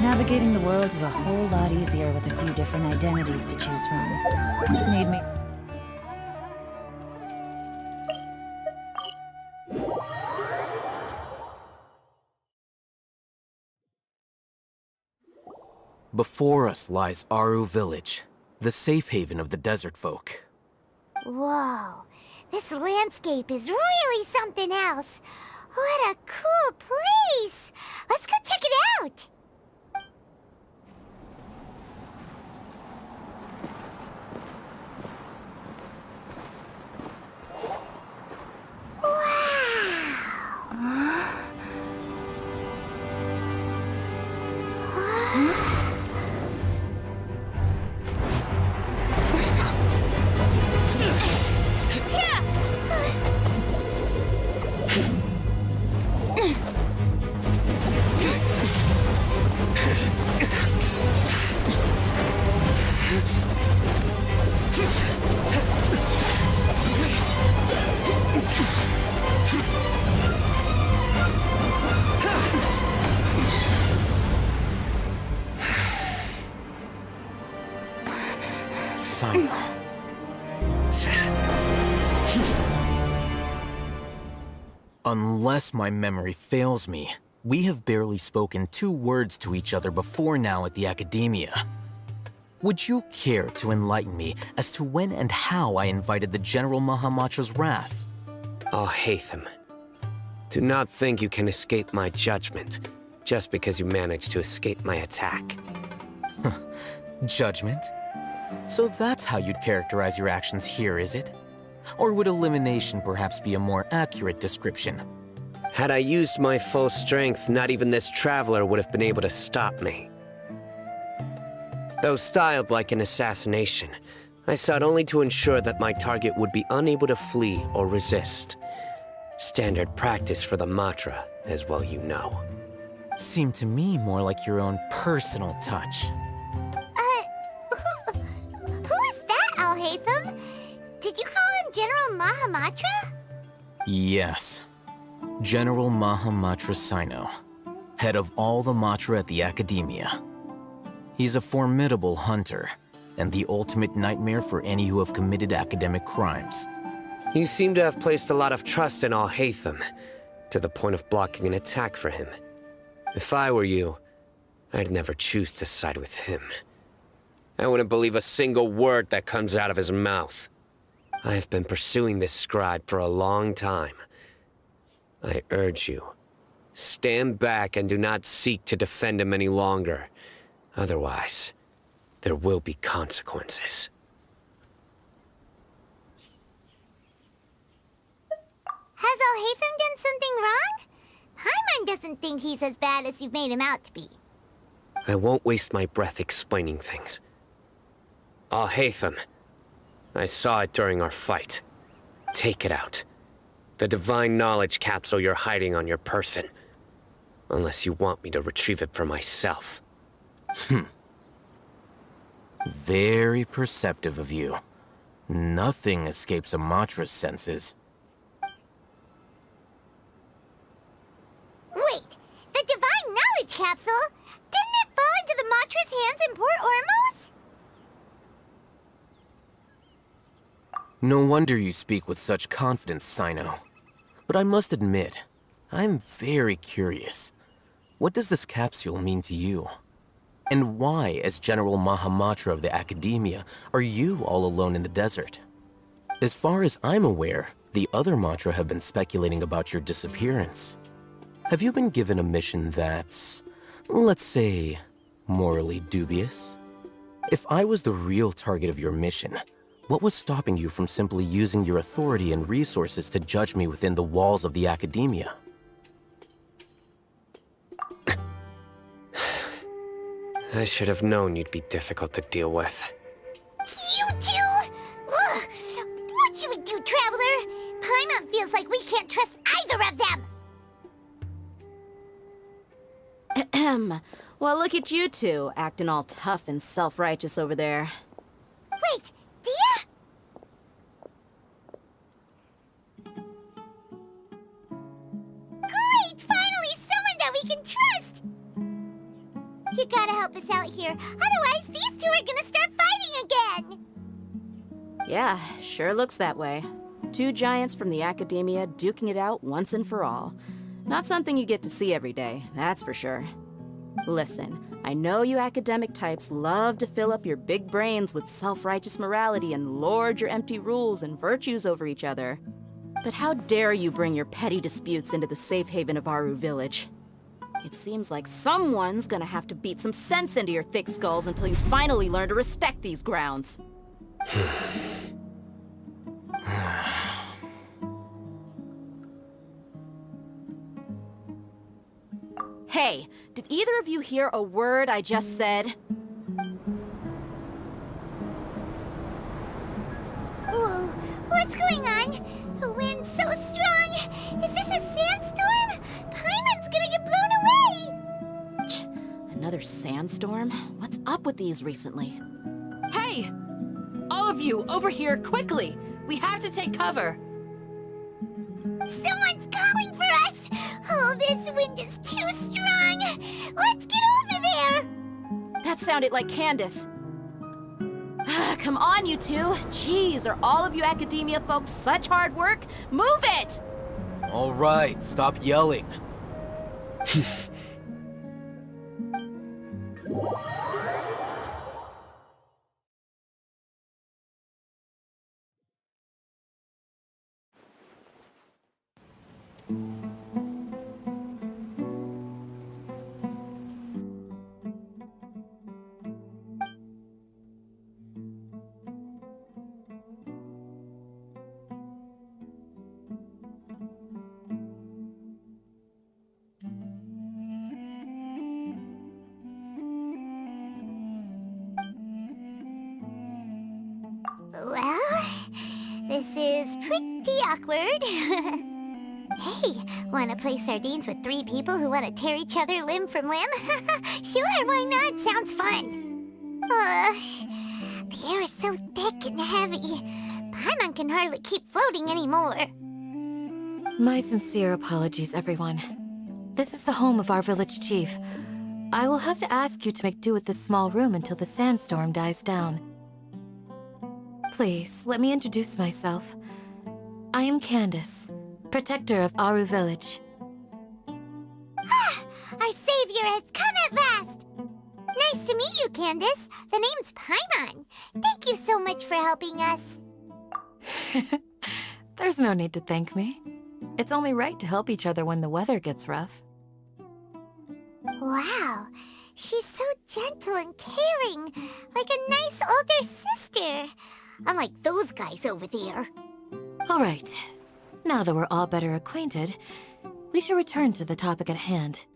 Navigating the world is a whole lot easier with a few different identities to choose from. Need me? Before us lies Aru Village, the safe haven of the desert folk. Whoa, this landscape is really something else. What a cool place! Let's go check it out! Unless my memory fails me, we have barely spoken 2 words to each other before now at the Academia. Would you care to enlighten me as to when and how I invited the General Mahamatra's wrath? Oh, Hatham. Do not think you can escape my judgment, just because you managed to escape my attack. Judgment? So that's how you'd characterize your actions here, is it? Or would elimination perhaps be a more accurate description? Had I used my full strength, not even this traveler would have been able to stop me. Though styled like an assassination, I sought only to ensure that my target would be unable to flee or resist. Standard practice for the Matra, as well you know. Seemed to me more like your own personal touch. Who is that, Al-Haytham? Did you call him General Mahamatra? Yes. General Mahamatra Sino, head of all the Matra at the Academia. He's a formidable hunter, and the ultimate nightmare for any who have committed academic crimes. You seem to have placed a lot of trust in Al-Haytham, to the point of blocking an attack for him. If I were you, I'd never choose to side with him. I wouldn't believe a single word that comes out of his mouth. I have been pursuing this scribe for a long time. I urge you, stand back and do not seek to defend him any longer. Otherwise, there will be consequences. Has Al-Haytham done something wrong? Paimon doesn't think he's as bad as you've made him out to be. I won't waste my breath explaining things. Al-Haytham, I saw it during our fight. Take it out. The divine knowledge capsule you're hiding on your person. Unless you want me to retrieve it for myself. Very perceptive of you. Nothing escapes a Matra's senses. Wait, the divine knowledge capsule? Didn't it fall into the Matra's hands in Port Ormos? No wonder you speak with such confidence, Sino. But I must admit, I'm very curious. What does this capsule mean to you? And why, as General Mahamatra of the Academia, are you all alone in the desert? As far as I'm aware, the other Matra have been speculating about your disappearance. Have you been given a mission that's, let's say, morally dubious? If I was the real target of your mission, what was stopping you from simply using your authority and resources to judge me within the walls of the Academia? I should have known you'd be difficult to deal with. You two? Ugh! What should we do, Traveler? Paimon feels like we can't trust either of them! Ahem. Well, look at you two, acting all tough and self-righteous over there. Wait, Dia? Great! Finally someone that we can trust! You help us out here. Otherwise, these two are gonna start fighting again. Yeah, sure looks that way. Two giants from the academia duking it out once and for all. Not something you get to see every day, that's for sure. Listen, I know you academic types love to fill up your big brains with self-righteous morality and lord your empty rules and virtues over each other. But how dare you bring your petty disputes into the safe haven of Aru Village? It seems like someone's gonna have to beat some sense into your thick skulls until you finally learn to respect these grounds. Hey, did either of you hear a word I just said? Whoa, what's going on? The wind's so strong. Is this a sandstorm? Paimon's gonna get blown away. Another sandstorm? What's up with these recently? Hey! All of you, over here, quickly! We have to take cover! Someone's calling for us. Oh, this wind is too strong. Let's get over there. That sounded like Candace. Come on, you two. Jeez, are all of you academia folks such hard work? Move it! All right, stop yelling. Well, this is pretty awkward. Hey, wanna play sardines with three people who wanna tear each other limb from limb? Sure, why not? Sounds fun. The air is so thick and heavy. Paimon can hardly keep floating anymore. My sincere apologies, everyone. This is the home of our village chief. I will have to ask you to make do with this small room until the sandstorm dies down. Please, let me introduce myself. I am Candace, protector of Aru Village. Our savior has come at last! Nice to meet you, Candace. The name's Paimon. Thank you so much for helping us. There's no need to thank me. It's only right to help each other when the weather gets rough. Wow, she's so gentle and caring, like a nice older sister. Unlike those guys over there. All right. Now that we're all better acquainted, we should return to the topic at hand.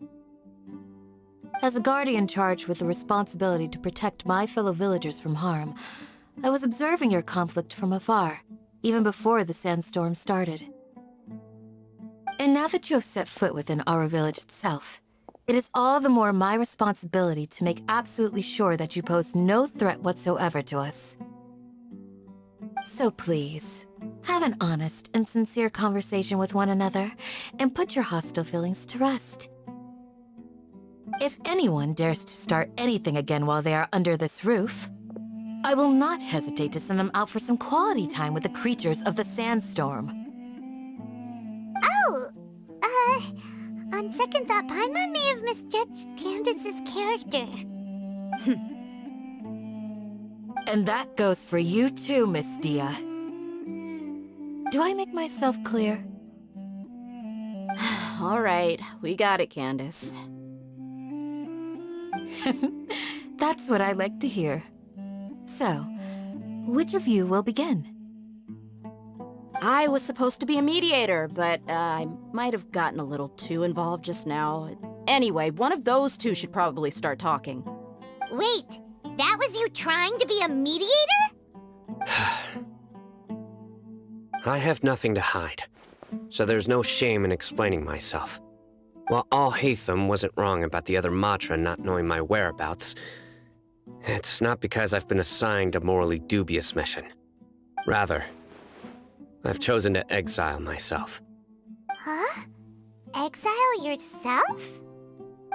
As a guardian charged with the responsibility to protect my fellow villagers from harm, I was observing your conflict from afar, even before the sandstorm started. And now that you have set foot within our village itself, it is all the more my responsibility to make absolutely sure that you pose no threat whatsoever to us. So please, have an honest and sincere conversation with one another, and put your hostile feelings to rest. If anyone dares to start anything again while they are under this roof, I will not hesitate to send them out for some quality time with the creatures of the sandstorm. Oh, on second thought, Paimon may have misjudged Candace's character. And that goes for you too, Miss Dia. Do I make myself clear? All right, we got it, Candace. That's what I like to hear. So, which of you will begin? I was supposed to be a mediator, but I might have gotten a little too involved just now. Anyway, one of those two should probably start talking. Wait, that was you trying to be a mediator? I have nothing to hide, so there's no shame in explaining myself. While all Hatham wasn't wrong about the other Matra not knowing my whereabouts, it's not because I've been assigned a morally dubious mission. Rather, I've chosen to exile myself. Huh? Exile yourself?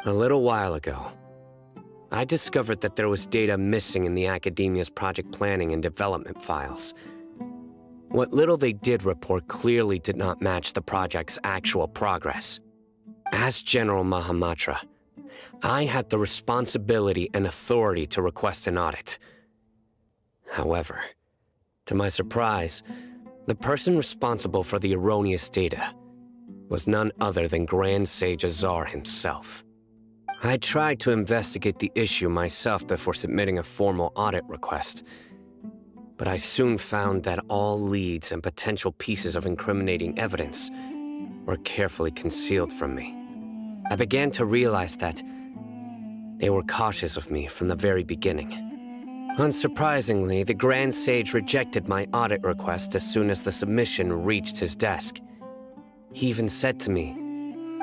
A little while ago, I discovered that there was data missing in the Academia's project planning and development files. What little they did report clearly did not match the project's actual progress. As General Mahamatra, I had the responsibility and authority to request an audit. However, to my surprise, the person responsible for the erroneous data was none other than Grand Sage Azar himself. I tried to investigate the issue myself before submitting a formal audit request, but I soon found that all leads and potential pieces of incriminating evidence were carefully concealed from me. I began to realize that they were cautious of me from the very beginning. Unsurprisingly, the Grand Sage rejected my audit request as soon as the submission reached his desk. He even said to me,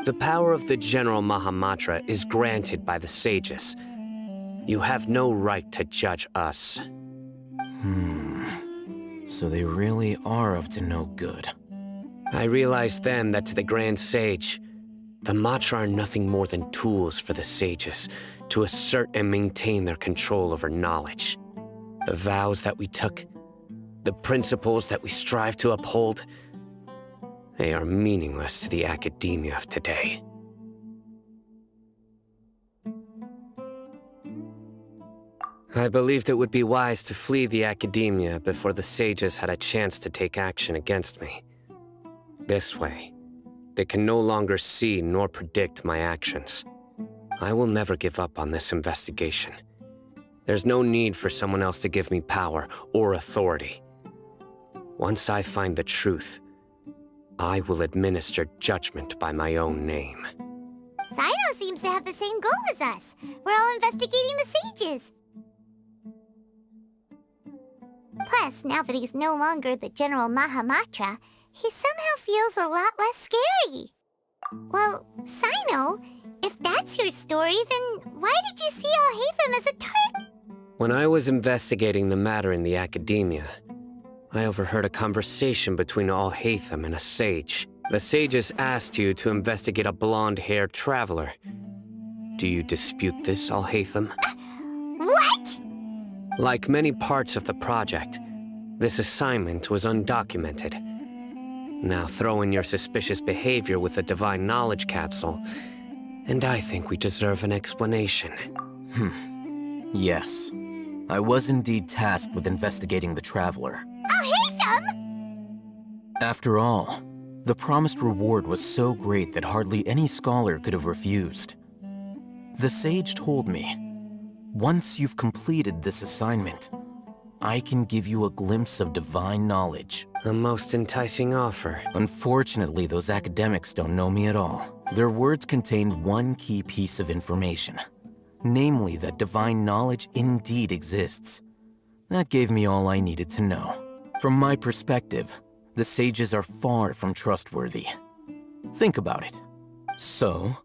"The power of the General Mahamatra is granted by the sages. You have no right to judge us." So they really are up to no good. I realized then that to the Grand Sage, the Matra are nothing more than tools for the sages to assert and maintain their control over knowledge. The vows that we took, the principles that we strive to uphold, they are meaningless to the academia of today. I believed it would be wise to flee the academia before the sages had a chance to take action against me. This way, they can no longer see nor predict my actions. I will never give up on this investigation. There's no need for someone else to give me power or authority. Once I find the truth, I will administer judgment by my own name. Sino seems to have the same goal as us. We're all investigating the sages. Plus, now that he's no longer the General Mahamatra, he somehow feels a lot less scary. Well, Sino, if that's your story, then why did you see Alhaitham as a target? When I was investigating the matter in the academia, I overheard a conversation between Alhaitham and a sage. The sages asked you to investigate a blonde-haired traveler. Do you dispute this, Alhaitham? What? Like many parts of the project, this assignment was undocumented. Now throw in your suspicious behavior with the Divine Knowledge Capsule, and I think we deserve an explanation. Yes. I was indeed tasked with investigating the Traveler. Alhaitham! After all, the promised reward was so great that hardly any scholar could have refused. The sage told me, once you've completed this assignment, I can give you a glimpse of divine knowledge. A most enticing offer. Unfortunately, those academics don't know me at all. Their words contained one key piece of information, namely that divine knowledge indeed exists. That gave me all I needed to know. From my perspective, the sages are far from trustworthy. Think about it. So,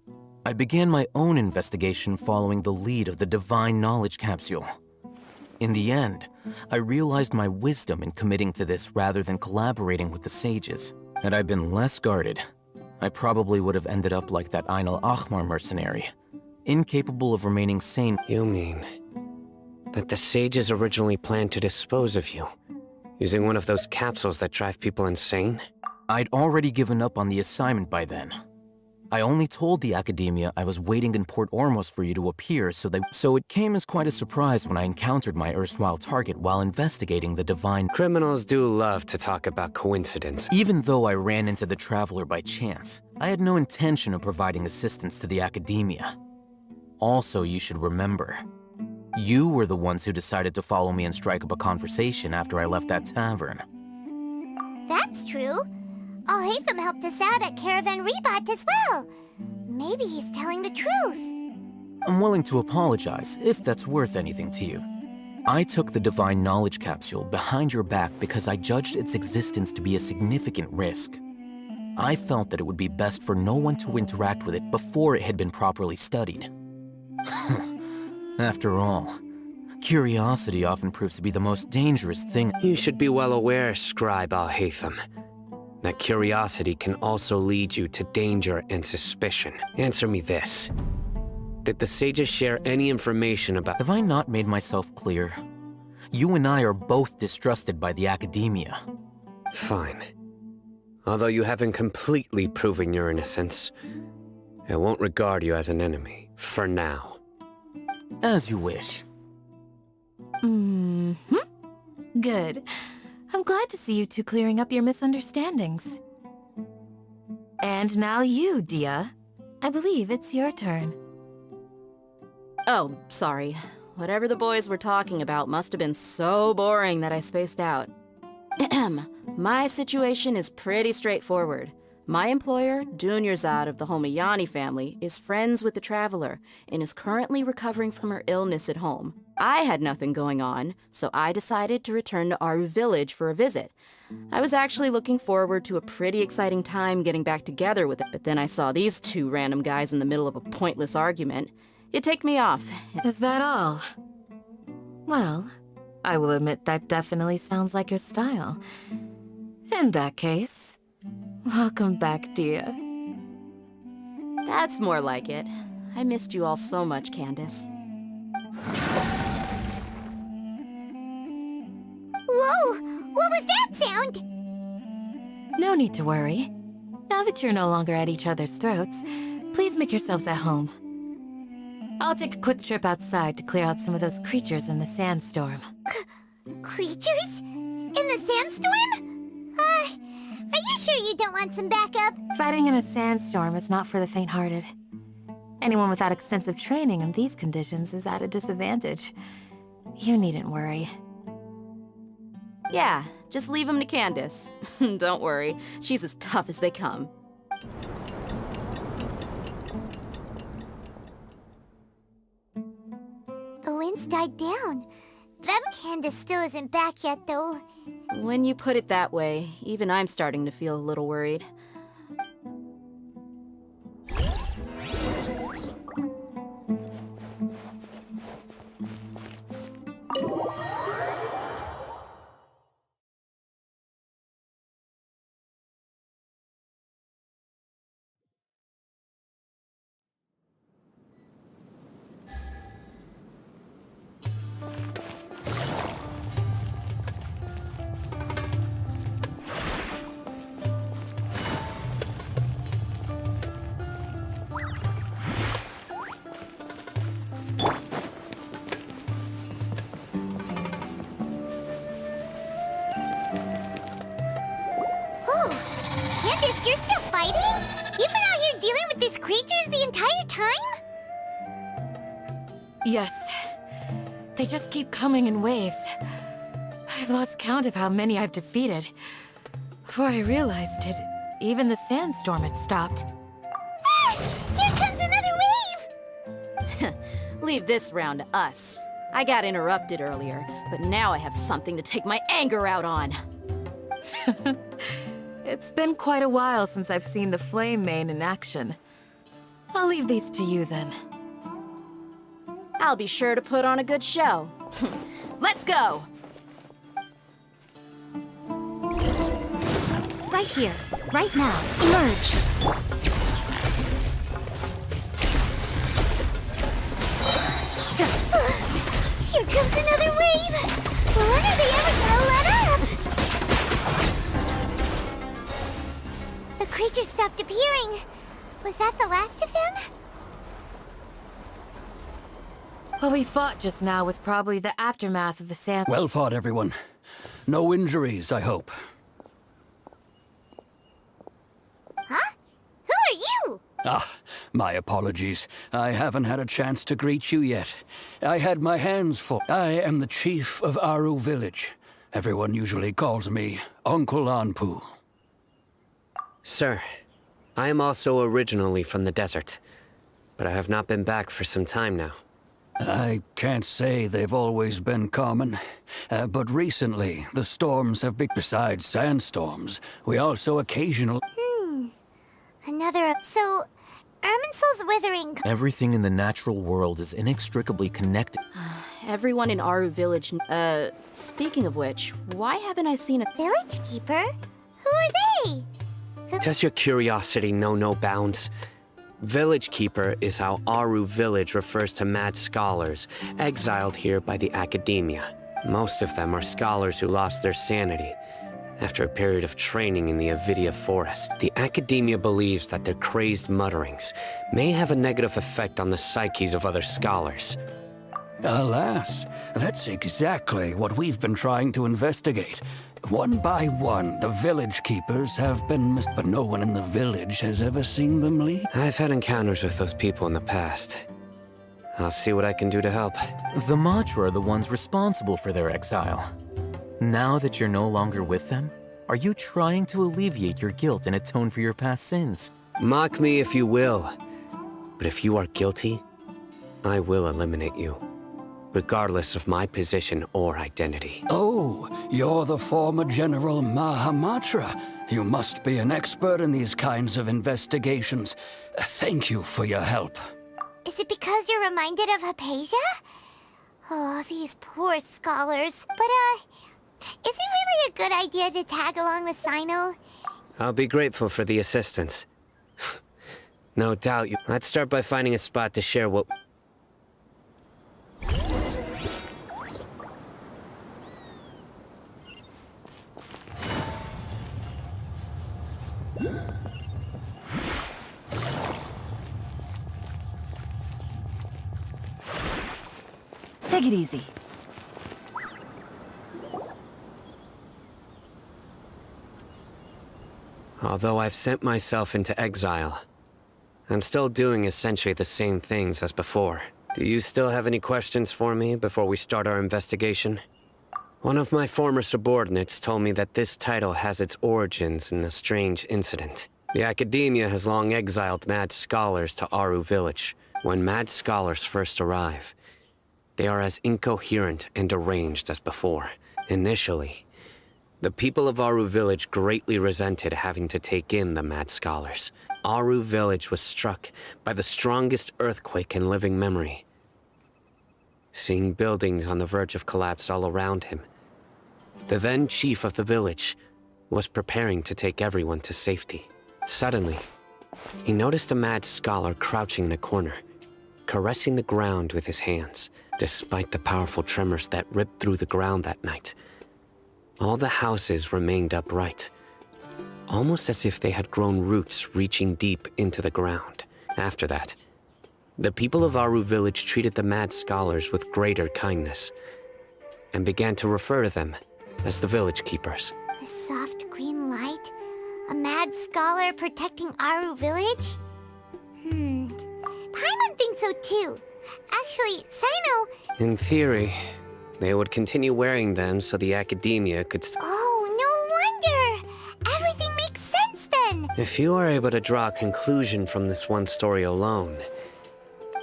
I began my own investigation following the lead of the Divine Knowledge Capsule. In the end, I realized my wisdom in committing to this rather than collaborating with the sages. Had I been less guarded, I probably would have ended up like that Ain al-Ahmar mercenary, incapable of remaining sane. You mean that the sages originally planned to dispose of you, using one of those capsules that drive people insane? I'd already given up on the assignment by then. I only told the academia I was waiting in Port Ormos for you to appear, so it came as quite a surprise when I encountered my erstwhile target while investigating the divine. Criminals do love to talk about coincidence. Even though I ran into the Traveler by chance, I had no intention of providing assistance to the academia. Also, you should remember, you were the ones who decided to follow me and strike up a conversation after I left that tavern. That's true. Alhaitham helped us out at Caravan Rebat as well. Maybe he's telling the truth. I'm willing to apologize, if that's worth anything to you. I took the Divine Knowledge Capsule behind your back because I judged its existence to be a significant risk. I felt that it would be best for no one to interact with it before it had been properly studied. After all, curiosity often proves to be the most dangerous thing. You should be well aware, Scribe Alhaitham, that curiosity can also lead you to danger and suspicion. Answer me this. Did the sages share any information about... Have I not made myself clear? You and I are both distrusted by the academia. Fine. Although you haven't completely proven your innocence, I won't regard you as an enemy, for now. As you wish. Mm-hmm. Good. I'm glad to see you two clearing up your misunderstandings. And now you, Dia. I believe it's your turn. Oh, sorry. Whatever the boys were talking about must have been so boring that I spaced out. Ahem. My situation is pretty straightforward. My employer, Dunyarzad of the Homayani family, is friends with the Traveler and is currently recovering from her illness at home. I had nothing going on, so I decided to return to Aru Village for a visit. I was actually looking forward to a pretty exciting time getting back together with it, but then I saw these two random guys in the middle of a pointless argument. It ticked me off. Is that all? Well, I will admit that definitely sounds like your style. In that case, welcome back, Dia. That's more like it. I missed you all so much, Candace. Whoa! What was that sound? No need to worry. Now that you're no longer at each other's throats, please make yourselves at home. I'll take a quick trip outside to clear out some of those creatures in the sandstorm. Creatures? In the sandstorm? Are you sure you don't want some backup? Fighting in a sandstorm is not for the faint-hearted. Anyone without extensive training in these conditions is at a disadvantage. You needn't worry. Yeah, just leave him to Candace. Don't worry, she's as tough as they come. The winds died down. That Candace still isn't back yet, though. When you put it that way, even I'm starting to feel a little worried. Candace, you're still fighting? You've been out here dealing with these creatures the entire time? Yes. They just keep coming in waves. I've lost count of how many I've defeated. Before I realized it, even the sandstorm had stopped. Ah! Here comes another wave! Leave this round to us. I got interrupted earlier, but now I have something to take my anger out on. It's been quite a while since I've seen the Flame Mane in action. I'll leave these to you then. I'll be sure to put on a good show. Let's go! Right here, right now. Emerge. Here comes another wave! When are they ever gonna let up? The creatures stopped appearing. Was that the last of them? What we fought just now was probably the aftermath of the sand. Well fought, everyone. No injuries, I hope. Huh? Who are you? Ah, my apologies. I haven't had a chance to greet you yet. I had my hands full. I am the chief of Aru Village. Everyone usually calls me Uncle Anpu. Sir, I am also originally from the desert, but I have not been back for some time now. I can't say they've always been common, but recently the storms have been. Besides sandstorms, we also occasionally. Another. So, Irminsul's withering. Everything in the natural world is inextricably connected. Everyone in Aru Village. Speaking of which, why haven't I seen a. Village keeper? Who are they? Does your curiosity know no bounds? Village Keeper is how Aru Village refers to mad scholars exiled here by the Academia. Most of them are scholars who lost their sanity after a period of training in the Avidia Forest. The Academia believes that their crazed mutterings may have a negative effect on the psyches of other scholars. Alas, that's exactly what we've been trying to investigate. One by one, the village keepers have been but no one in the village has ever seen them leave. I've had encounters with those people in the past. I'll see what I can do to help. The Matra are the ones responsible for their exile. Now that you're no longer with them, are you trying to alleviate your guilt and atone for your past sins? Mock me if you will, but if you are guilty, I will eliminate you, regardless of my position or identity. Oh, you're the former General Mahamatra. You must be an expert in these kinds of investigations. Thank you for your help. Is it because you're reminded of Hypatia? Oh, these poor scholars. But, is it really a good idea to tag along with Sino? I'll be grateful for the assistance. No doubt you... Let's start by finding a spot to share what... Take it easy. Although I've sent myself into exile, I'm still doing essentially the same things as before. Do you still have any questions for me before we start our investigation? One of my former subordinates told me that this title has its origins in a strange incident. The Academia has long exiled mad scholars to Aru Village. When mad scholars first arrive, they are as incoherent and deranged as before. Initially, the people of Aru Village greatly resented having to take in the mad scholars. Aru Village was struck by the strongest earthquake in living memory. Seeing buildings on the verge of collapse all around him, the then chief of the village was preparing to take everyone to safety. Suddenly, he noticed a mad scholar crouching in a corner, caressing the ground with his hands. Despite the powerful tremors that ripped through the ground that night, all the houses remained upright, almost as if they had grown roots reaching deep into the ground. After that, the people of Aru Village treated the mad scholars with greater kindness, and began to refer to them as the village keepers. The soft green light? A mad scholar protecting Aru Village? Paimon thinks so too. Actually, Sino... In theory, they would continue wearing them so the Academia could... Oh, no wonder! Everything makes sense then! If you are able to draw a conclusion from this one story alone...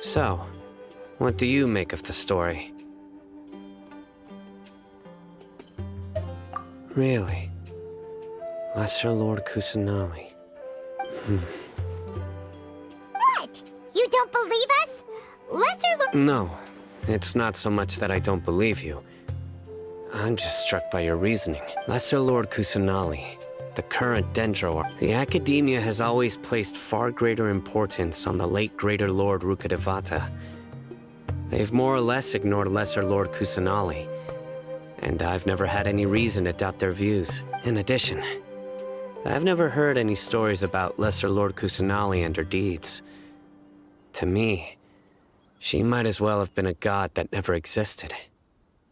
So, what do you make of the story? Really? Lesser Lord Kusanali. What? You don't believe us? Lesser Lord... No, it's not so much that I don't believe you. I'm just struck by your reasoning. Lesser Lord Kusanali, the current Dendro... The Academia has always placed far greater importance on the late Greater Lord Rukkhadevata. They've more or less ignored Lesser Lord Kusanali, and I've never had any reason to doubt their views. In addition, I've never heard any stories about Lesser Lord Kusanali and her deeds. To me, she might as well have been a god that never existed.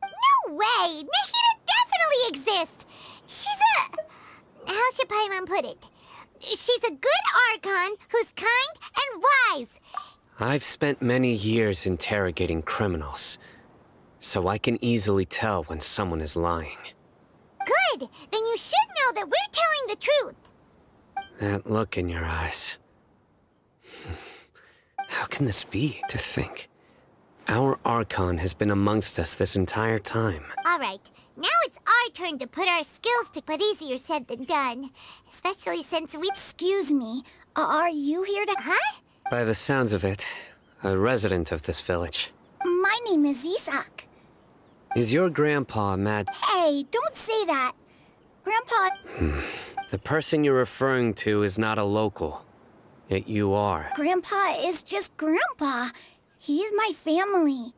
No way! Nahida definitely exists! She's a... How should Paimon put it? She's a good Archon who's kind and wise. I've spent many years interrogating criminals, so I can easily tell when someone is lying. Good! Then you should know that we're telling the truth. That look in your eyes. How can this be? To think, our Archon has been amongst us this entire time. All right, now it's our turn to put our skills to... But easier said than done. Especially since we... Excuse me, are you here to... Huh? By the sounds of it, a resident of this village. My name is Isak. Is your grandpa mad? Hey, don't say that. Grandpa... The person you're referring to is not a local. Yet you are. Grandpa is just Grandpa. He's my family.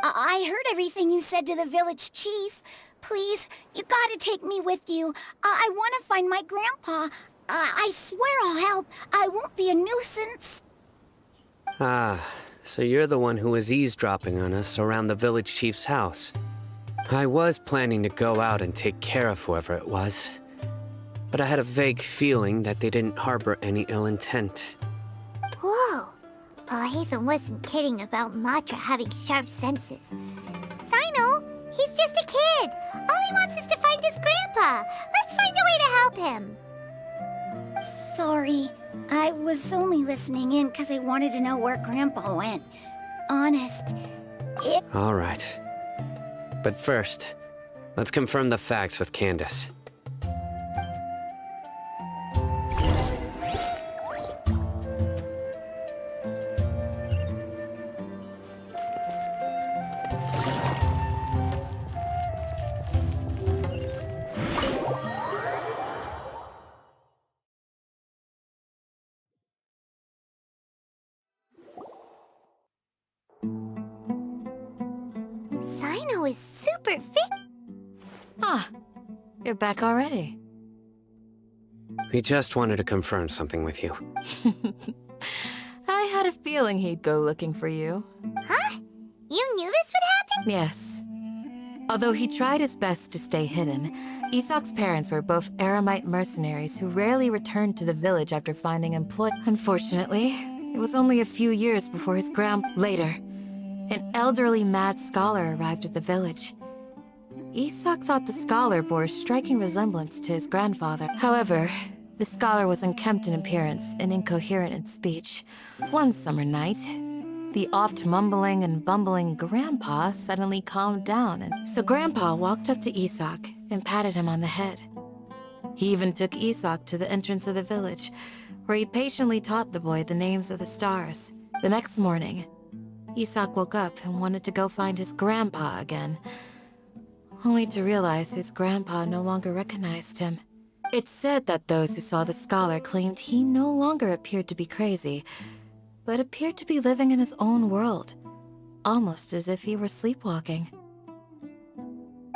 I heard everything you said to the village chief. Please, you gotta take me with you. I want to find my grandpa. I swear I'll help. I won't be a nuisance. Ah, so you're the one who was eavesdropping on us around the village chief's house. I was planning to go out and take care of whoever it was, but I had a vague feeling that they didn't harbor any ill intent. Whoa. Hatham wasn't kidding about Matra having sharp senses. Sino, he's just a kid. All he wants is to find his grandpa. Let's find a way to help him. Sorry. I was only listening in because I wanted to know where Grandpa went. Honest. All right. But first, let's confirm the facts with Candace. Sino is super fit. Ah, you're back already. We just wanted to confirm something with you. I had a feeling he'd go looking for you. Huh? You knew this would happen? Yes. Although he tried his best to stay hidden, Isak's parents were both Aramite mercenaries who rarely returned to the village after finding employment. Unfortunately, it was only a few years before his Later, an elderly mad scholar arrived at the village. Isak thought the scholar bore a striking resemblance to his grandfather. However, the scholar was unkempt in appearance and incoherent in speech. One summer night, the oft mumbling and bumbling Grandpa suddenly calmed down, and so Grandpa walked up to Isak and patted him on the head. He even took Isak to the entrance of the village, where he patiently taught the boy the names of the stars. The next morning, Isak woke up and wanted to go find his grandpa again, only to realize his grandpa no longer recognized him. It's said that those who saw the scholar claimed he no longer appeared to be crazy, but appeared to be living in his own world, almost as if he were sleepwalking.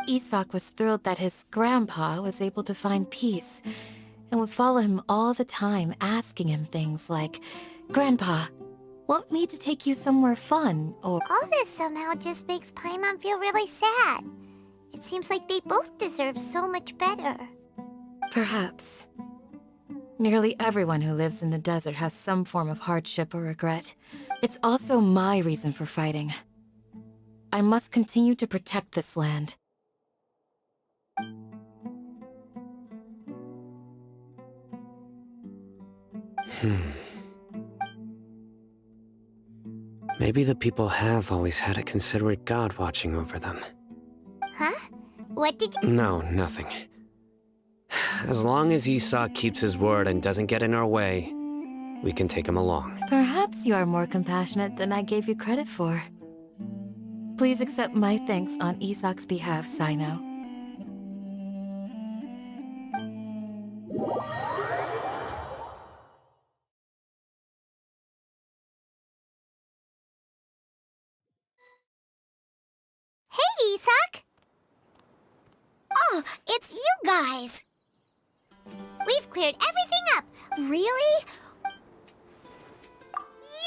Isak was thrilled that his grandpa was able to find peace and would follow him all the time, asking him things like, "Grandpa, want me to take you somewhere fun?" or All this somehow just makes Paimon feel really sad. It seems like they both deserve so much better. perhaps. Nearly everyone who lives in the desert has some form of hardship or regret. It's also my reason for fighting. I must continue to protect this land. Maybe the people have always had a considerate god watching over them. Huh? What did you... No, nothing. As long as Isak keeps his word and doesn't get in our way, we can take him along. Perhaps you are more compassionate than I gave you credit for. Please accept my thanks on Isak's behalf, Sino. Hey, Isak! Oh, it's you guys! We've cleared everything up. Really?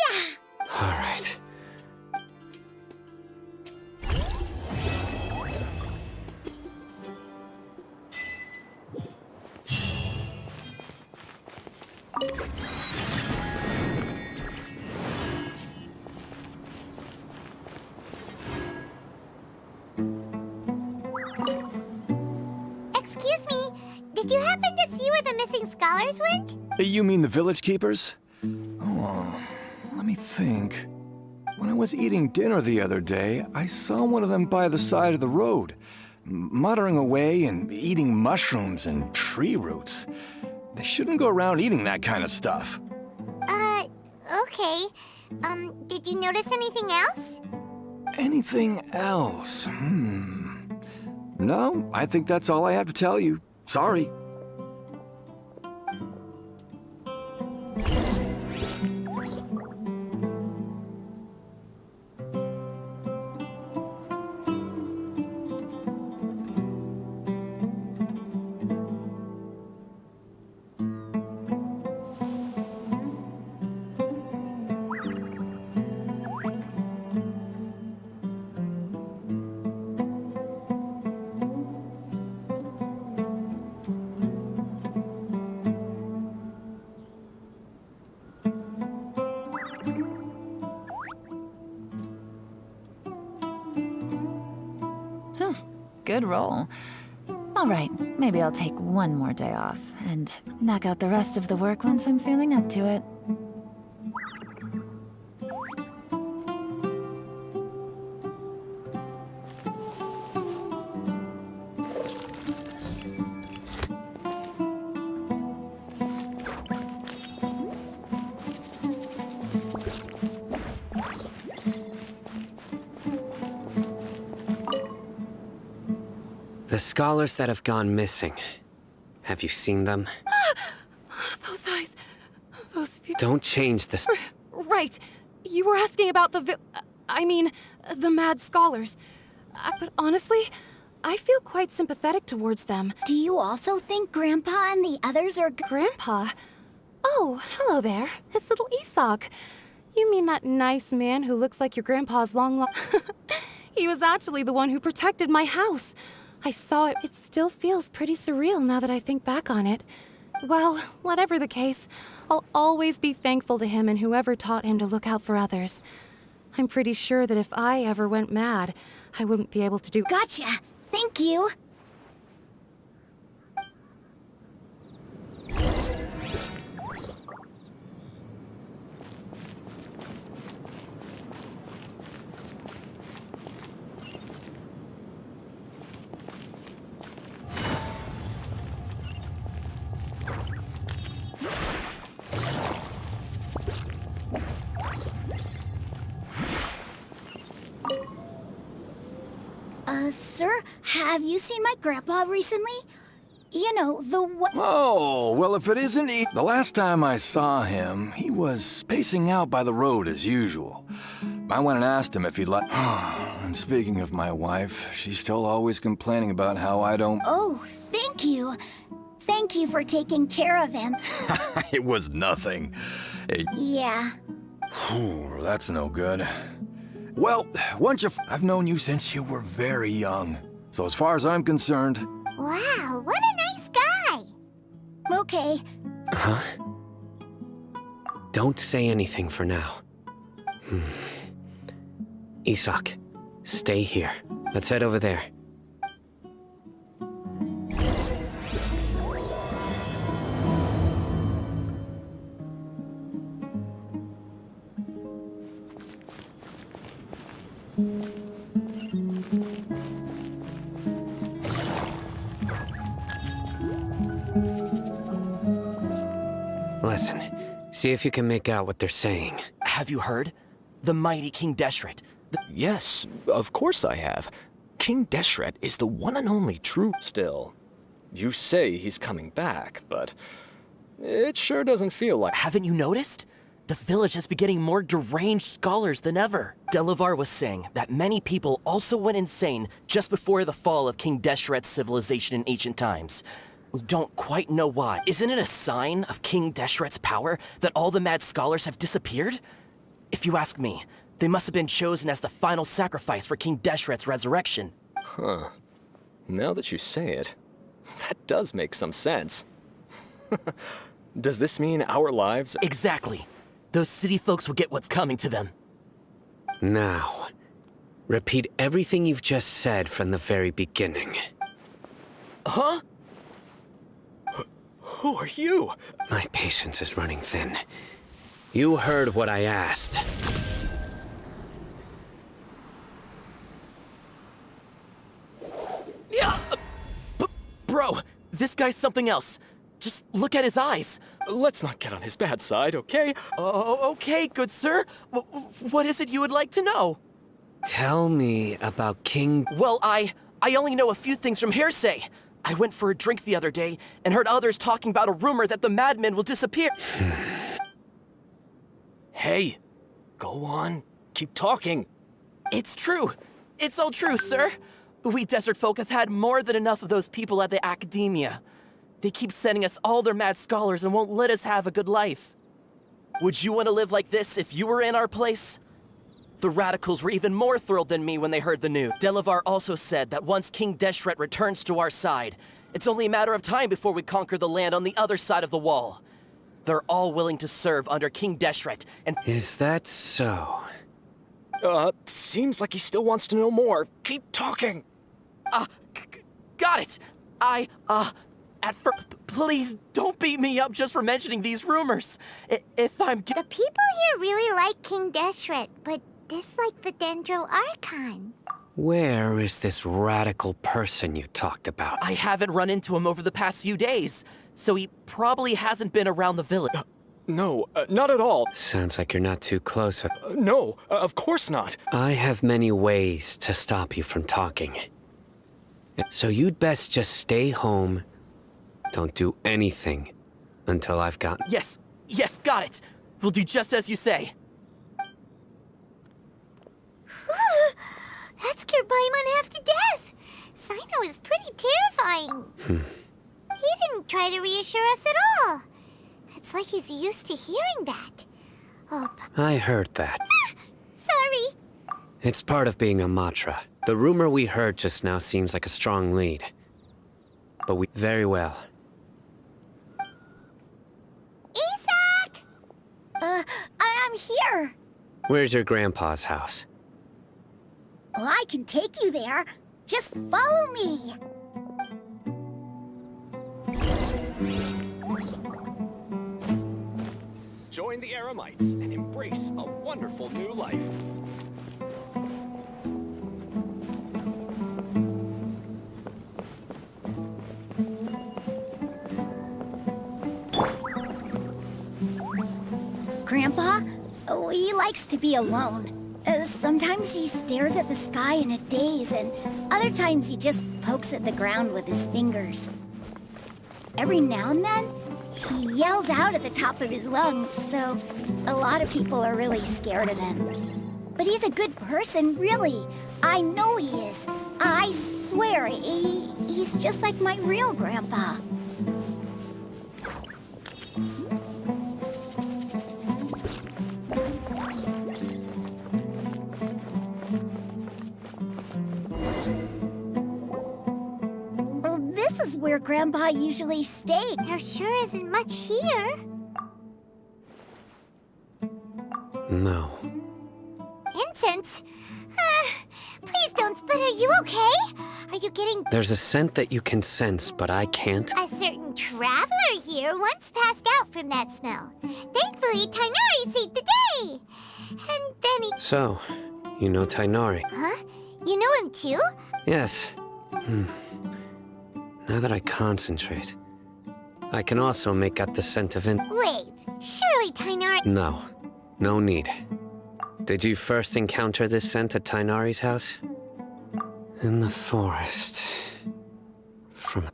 Yeah! All right. Excuse me, did you happen to see where the missing scholars went? You mean the village keepers? Oh, let me think. When I was eating dinner the other day, I saw one of them by the side of the road, muttering away and eating mushrooms and tree roots. They shouldn't go around eating that kind of stuff. Okay. Did you notice anything else? Anything else? No, I think that's all I have to tell you. Sorry. good roll. All right, maybe I'll take one more day off and knock out the rest of the work once I'm feeling up to it. The scholars that have gone missing. Have you seen them? Those eyes. Those few... Don't change this. Right. You were asking about the mad scholars. But honestly, I feel quite sympathetic towards them. Do you also think Grandpa and the others are Grandpa? Oh, hello there. It's little Isak. You mean that nice man who looks like your grandpa's long He was actually the one who protected my house. I saw it. It still feels pretty surreal now that I think back on it. Well, whatever the case, I'll always be thankful to him and whoever taught him to look out for others. I'm pretty sure that if I ever went mad, I wouldn't be able to do— Gotcha! Thank you! Sir, have you seen my grandpa recently? You know, the one— Oh, well, if it isn't the last time I saw him, he was spacing out by the road as usual. I went and asked him if he'd like— And speaking of my wife, she's still always complaining about how I don't— Oh, thank you. Thank you for taking care of him. It was nothing. Yeah. That's no good. Well, I've known you since you were very young. So as far as I'm concerned— Wow, what a nice guy! Okay. Huh? Don't say anything for now. Isak, stay here. Let's head over there. Listen, see if you can make out what they're saying. Have you heard? The mighty King Deshret. Yes, of course I have. King Deshret is the one and only true— Still, you say he's coming back, but it sure doesn't feel like— Haven't you noticed? The village has been getting more deranged scholars than ever. Delavar was saying that many people also went insane just before the fall of King Deshret's civilization in ancient times. We don't quite know why. Isn't it a sign of King Deshret's power that all the mad scholars have disappeared? If you ask me, they must have been chosen as the final sacrifice for King Deshret's resurrection. Huh. Now that you say it, that does make some sense. Does this mean our lives— Exactly. Those city folks will get what's coming to them. Now, repeat everything you've just said from the very beginning. Huh? Who are you? My patience is running thin. You heard what I asked. Yeah! Bro, this guy's something else. Just look at his eyes. Let's not get on his bad side, okay? Oh, okay, good sir. What is it you would like to know? Tell me about King— Well, I only know a few things from hearsay. I went for a drink the other day and heard others talking about a rumor that the madmen will disappear. Hey, go on. Keep talking. It's true. It's all true, sir. We desert folk have had more than enough of those people at the academia. They keep sending us all their mad scholars and won't let us have a good life. Would you want to live like this if you were in our place? The radicals were even more thrilled than me when they heard the news. Delavar also said that once King Deshret returns to our side, it's only a matter of time before we conquer the land on the other side of the wall. They're all willing to serve under King Deshret, and— Is that so? Seems like he still wants to know more. Keep talking. got it! Please don't beat me up just for mentioning these rumors. If I'm... The people here really like King Deshret, but dislike the Dendro Archon. Where is this radical person you talked about? I haven't run into him over the past few days, so he probably hasn't been around the village. No, not at all. Sounds like you're not too close with... No, of course not. I have many ways to stop you from talking. So you'd best just stay home. Don't do anything until I've got... Yes, got it. We'll do just as you say. That scared Paimon half to death. Sino is pretty terrifying. He didn't try to reassure us at all. It's like he's used to hearing that. Oh, I heard that. sorry. It's part of being a Matra. The rumor we heard just now seems like a strong lead. But we... Very well. Isak! I'm here. Where's your grandpa's house? Well, I can take you there. Just follow me. Join the Eremites and embrace a wonderful new life. Grandpa? Oh, he likes to be alone. Sometimes he stares at the sky in a daze, and other times he just pokes at the ground with his fingers. Every now and then, he yells out at the top of his lungs, so a lot of people are really scared of him. But he's a good person, really. I know he is. I swear, he's just like my real grandpa. This is where Grandpa usually stayed. There sure isn't much here. No. Incense? Please don't spit. Are you okay? Are you getting... There's a scent that you can sense, but I can't. A certain traveler here once passed out from that smell. Thankfully, Tainari saved the day. And then he... So, you know Tainari? Huh? You know him too? Yes. Now that I concentrate, I can also make out the scent of Wait, surely Tainari... No. No need. Did you first encounter this scent at Tainari's house? In the forest. From...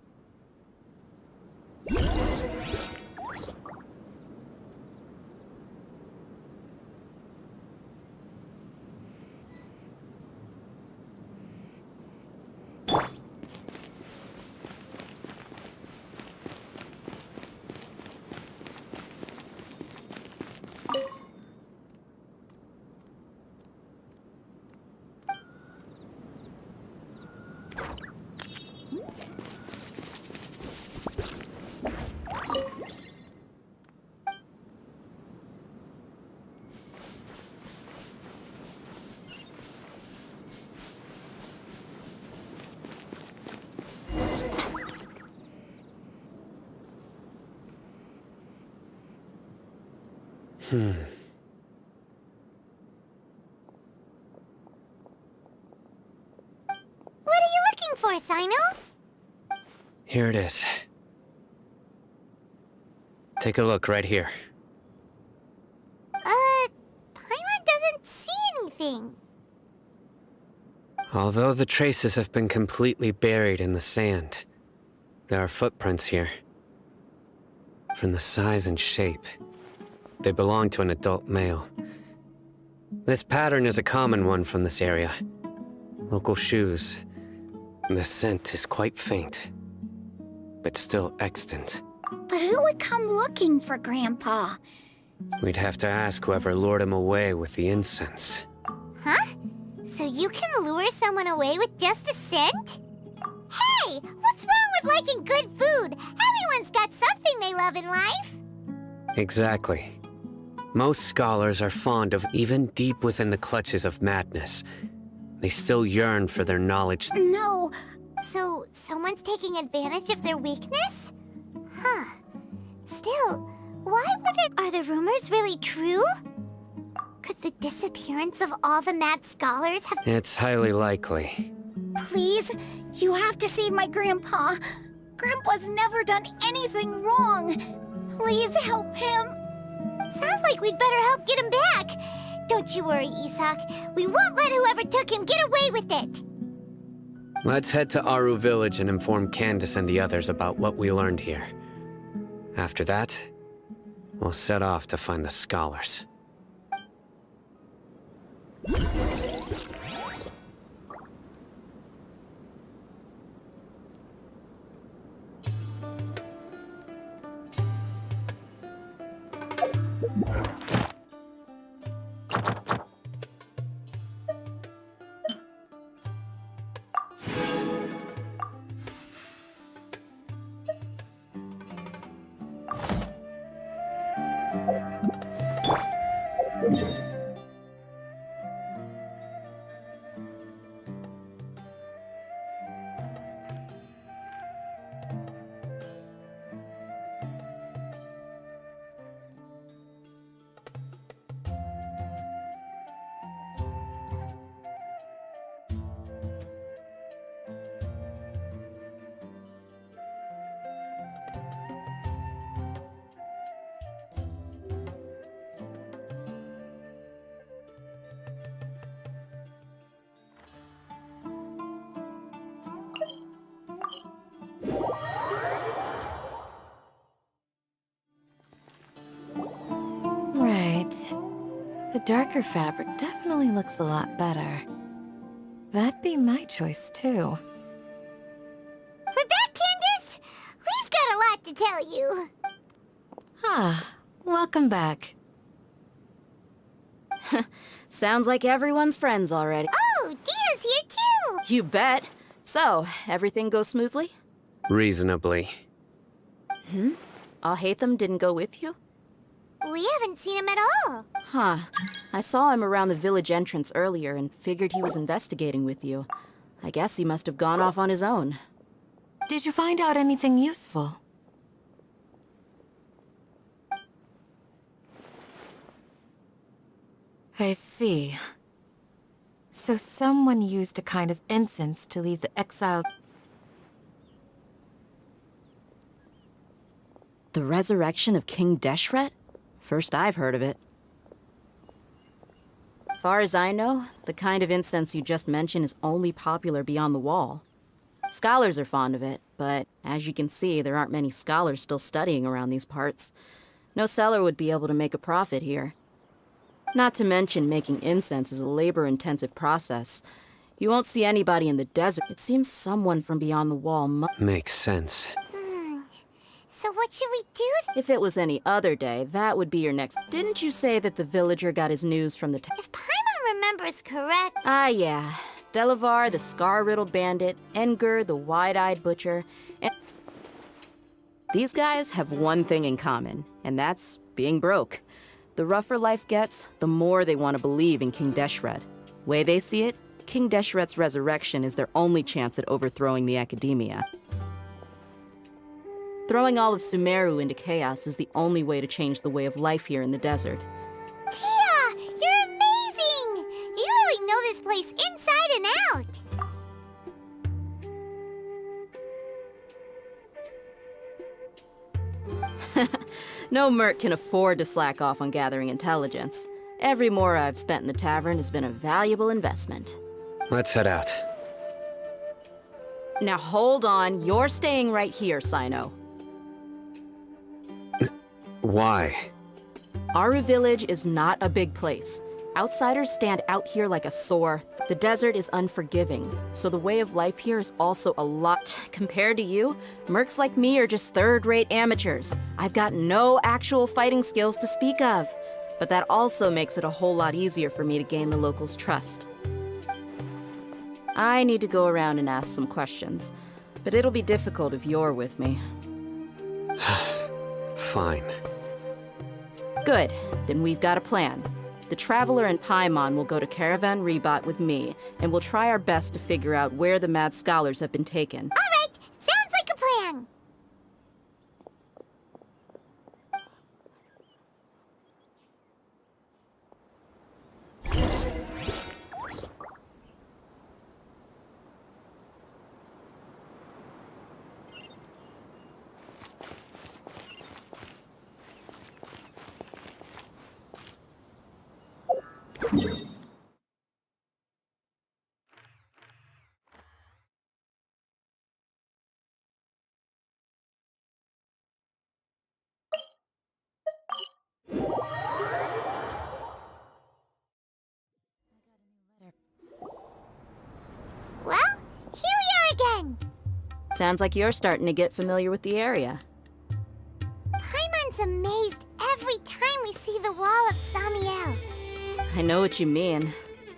What are you looking for, Sino? Here it is. Take a look right here. Paimon doesn't see anything. Although the traces have been completely buried in the sand, there are footprints here. From the size and shape, they belong to an adult male. This pattern is a common one from this area. Local shoes. The scent is quite faint, but still extant. But who would come looking for Grandpa? We'd have to ask whoever lured him away with the incense. Huh? So you can lure someone away with just a scent? Hey! What's wrong with liking good food? Everyone's got something they love in life. Exactly. Most scholars are fond of, even deep within the clutches of madness, they still yearn for their knowledge. No. So someone's taking advantage of their weakness? Huh. Still, why would it... Are the rumors really true? Could the disappearance of all the mad scholars have... It's highly likely. Please, you have to save my grandpa. Grandpa's never done anything wrong. Please help him. Sounds like we'd better help get him back. Don't you worry, Isak. We won't let whoever took him get away with it. Let's head to Aru Village and inform Candace and the others about what we learned here. After that, we'll set off to find the scholars. Right. The darker fabric definitely looks a lot better. That'd be my choice, too. We're back, Candace! We've got a lot to tell you. Ah, welcome back. Sounds like everyone's friends already. Oh, Dia's here too! You bet. So, everything goes smoothly? Reasonably. Alhaitham didn't go with you? We haven't seen him at all. Huh. I saw him around the village entrance earlier and figured he was investigating with you. I guess he must have gone off on his own. Did you find out anything useful? I see. So someone used a kind of incense to leave the exiled... The resurrection of King Deshret? First I've heard of it. Far as I know, the kind of incense you just mentioned is only popular beyond the wall. Scholars are fond of it, but as you can see, there aren't many scholars still studying around these parts. No seller would be able to make a profit here. Not to mention making incense is a labor-intensive process. You won't see anybody in the desert. It seems someone from beyond the wall Makes sense. So what should we do? If it was any other day, that would be your next... Didn't you say that the villager got his news from the... If Paimon remembers correct... Ah, yeah. Delavar, the scar-riddled bandit, Enger, the wide-eyed butcher, and... These guys have one thing in common, and that's being broke. The rougher life gets, the more they want to believe in King Deshret. Way they see it, King Deshret's resurrection is their only chance at overthrowing the academia. Throwing all of Sumeru into chaos is the only way to change the way of life here in the desert. Tia! You're amazing! You really know this place inside and out! No merc can afford to slack off on gathering intelligence. Every mora I've spent in the tavern has been a valuable investment. Let's head out. Now hold on, you're staying right here, Sino. Why? Aru Village is not a big place. Outsiders stand out here like a sore. The desert is unforgiving, so the way of life here is also a lot. Compared to you, mercs like me are just third-rate amateurs. I've got no actual fighting skills to speak of. But that also makes it a whole lot easier for me to gain the locals' trust. I need to go around and ask some questions, but it'll be difficult if you're with me. Fine. Good, then we've got a plan. The Traveler and Paimon will go to Caravan Rebat with me, and we'll try our best to figure out where the Mad Scholars have been taken. Alright, Well, here we are again. Sounds like you're starting to get familiar with the area. Paimon's amazed every time we see the wall of Samiel. I know what you mean.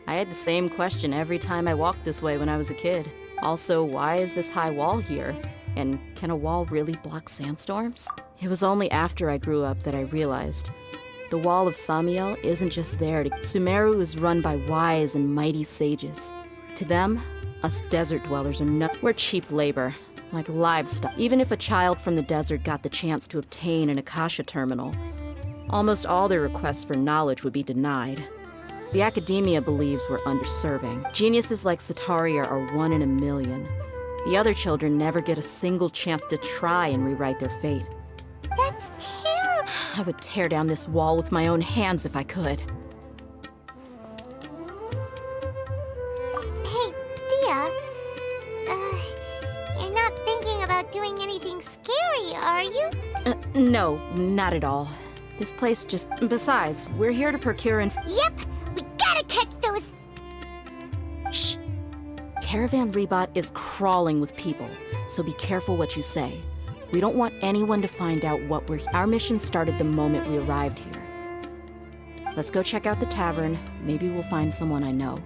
I had the same question every time I walked this way when I was a kid. Also, why is this high wall here? And can a wall really block sandstorms? It was only after I grew up that I realized the wall of Samiel isn't just there to... Sumeru is run by wise and mighty sages. To them, us desert dwellers are we're cheap labor, like livestock. Even if a child from the desert got the chance to obtain an Akasha terminal, almost all their requests for knowledge would be denied. The academia believes we're underserving. Geniuses like Sataria are 1 in a million. The other children never get a single chance to try and rewrite their fate. That's terrible. I would tear down this wall with my own hands if I could. Hey, Dia. You're not thinking about doing anything scary, are you? No, not at all. This place just... Besides, we're here to procure Yep, we gotta catch those... Shh. Caravan Rebot is crawling with people, so be careful what you say. We don't want anyone to find out what we're... Our mission started the moment we arrived here. Let's go check out the tavern. Maybe we'll find someone I know.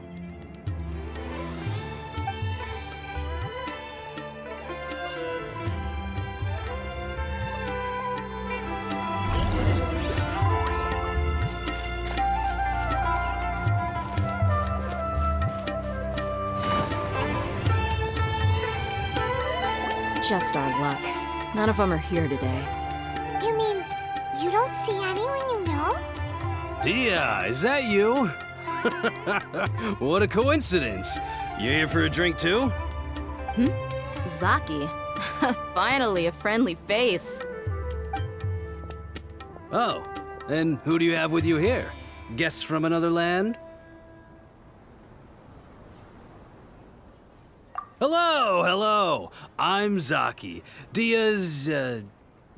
Just our luck. None of them are here today. You mean, you don't see anyone you know? Dia, is that you? What a coincidence. You here for a drink too? Zaki. Finally, a friendly face. Oh, and who do you have with you here? Guests from another land? Hello, hello. I'm Zaki. Dia's,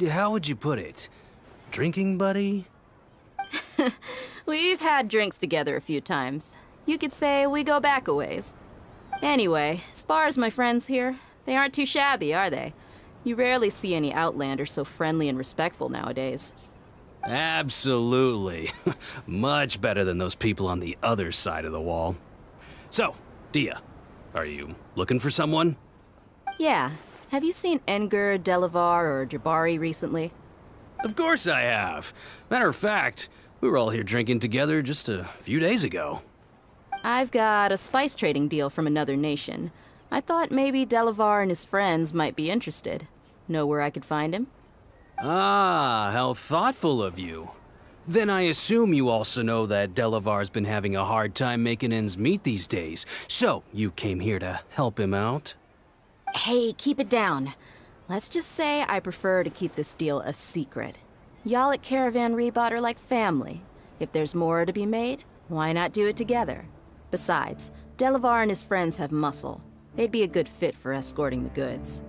how would you put it? Drinking buddy? We've had drinks together a few times. You could say we go back a ways. Anyway, as far as my friends here, they aren't too shabby, are they? You rarely see any Outlanders so friendly and respectful nowadays. Absolutely. Much better than those people on the other side of the wall. So, Dia, are you looking for someone? Yeah. Have you seen Engur, Delavar, or Jabari recently? Of course I have. Matter of fact, we were all here drinking together just a few days ago. I've got a spice trading deal from another nation. I thought maybe Delavar and his friends might be interested. Know where I could find him? Ah, how thoughtful of you. Then I assume you also know that Delavar's been having a hard time making ends meet these days, so you came here to help him out? Hey, keep it down. Let's just say I prefer to keep this deal a secret. Y'all at Caravan Rebot are like family. If there's more to be made, why not do it together? Besides, Delavar and his friends have muscle. They'd be a good fit for escorting the goods.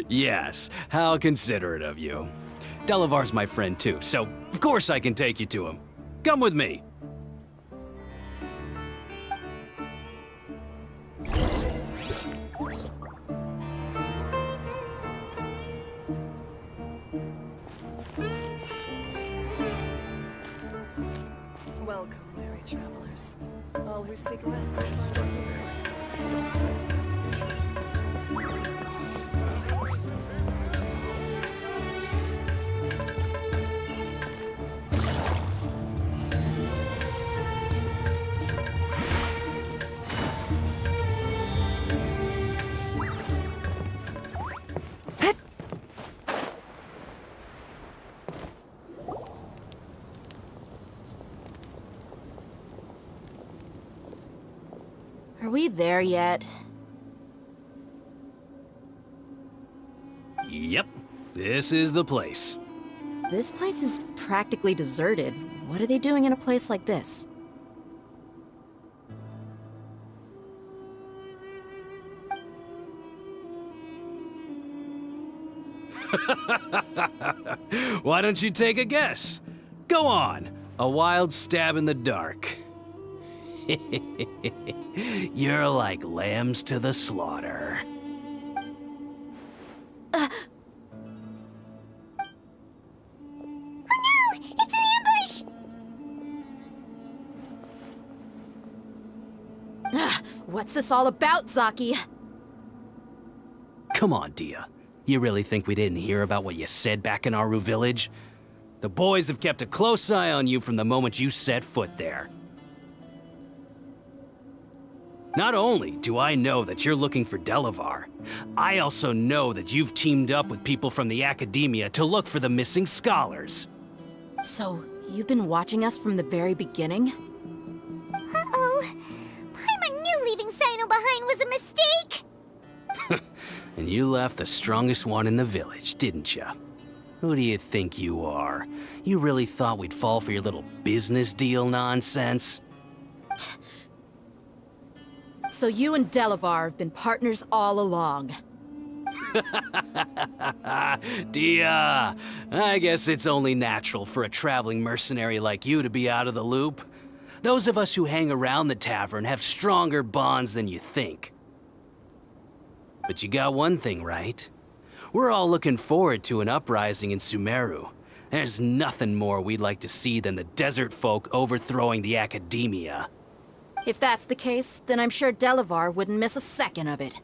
Yes, how considerate of you. Delavar's my friend too, so of course I can take you to him. Come with me. Welcome, weary travelers. All who seek respite. Are we there yet? Yep, this is the place. This place is practically deserted. What are they doing in a place like this? Why don't you take a guess? Go on, a wild stab in the dark. You're like lambs to the slaughter. Oh no! It's an ambush! What's this all about, Zaki? Come on, Dia. You really think we didn't hear about what you said back in Aru Village? The boys have kept a close eye on you from the moment you set foot there. Not only do I know that you're looking for Delavar, I also know that you've teamed up with people from the Academia to look for the missing scholars. So, you've been watching us from the very beginning? Uh-oh. I knew leaving Sino behind was a mistake! And you left the strongest one in the village, didn't you? Who do you think you are? You really thought we'd fall for your little business deal nonsense? So you and Delavar have been partners all along. Dia, I guess it's only natural for a traveling mercenary like you to be out of the loop. Those of us who hang around the tavern have stronger bonds than you think. But you got one thing right. We're all looking forward to an uprising in Sumeru. There's nothing more we'd like to see than the desert folk overthrowing the Academia. If that's the case, then I'm sure Delavar wouldn't miss a second of it.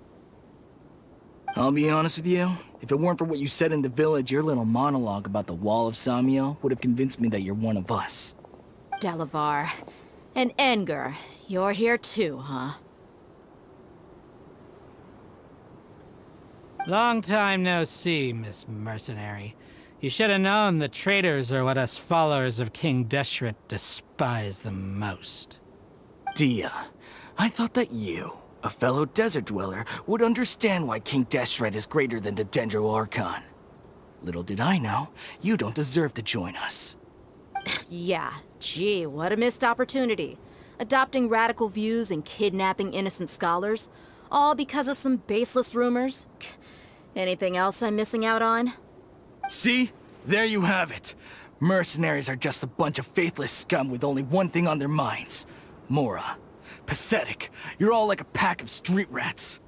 I'll be honest with you. If it weren't for what you said in the village, your little monologue about the Wall of Samiel would have convinced me that you're one of us. Delavar. And Engar, you're here too, huh? Long time no see, Miss Mercenary. You should have known the traitors are what us followers of King Deshret despise the most. Dia, I thought that you, a fellow desert dweller, would understand why King Deshret is greater than the Dendro Archon. Little did I know, you don't deserve to join us. Yeah, gee, what a missed opportunity. Adopting radical views and kidnapping innocent scholars, all because of some baseless rumors. Anything else I'm missing out on? See? There you have it. Mercenaries are just a bunch of faithless scum with only one thing on their minds. Mora. Pathetic. You're all like a pack of street rats.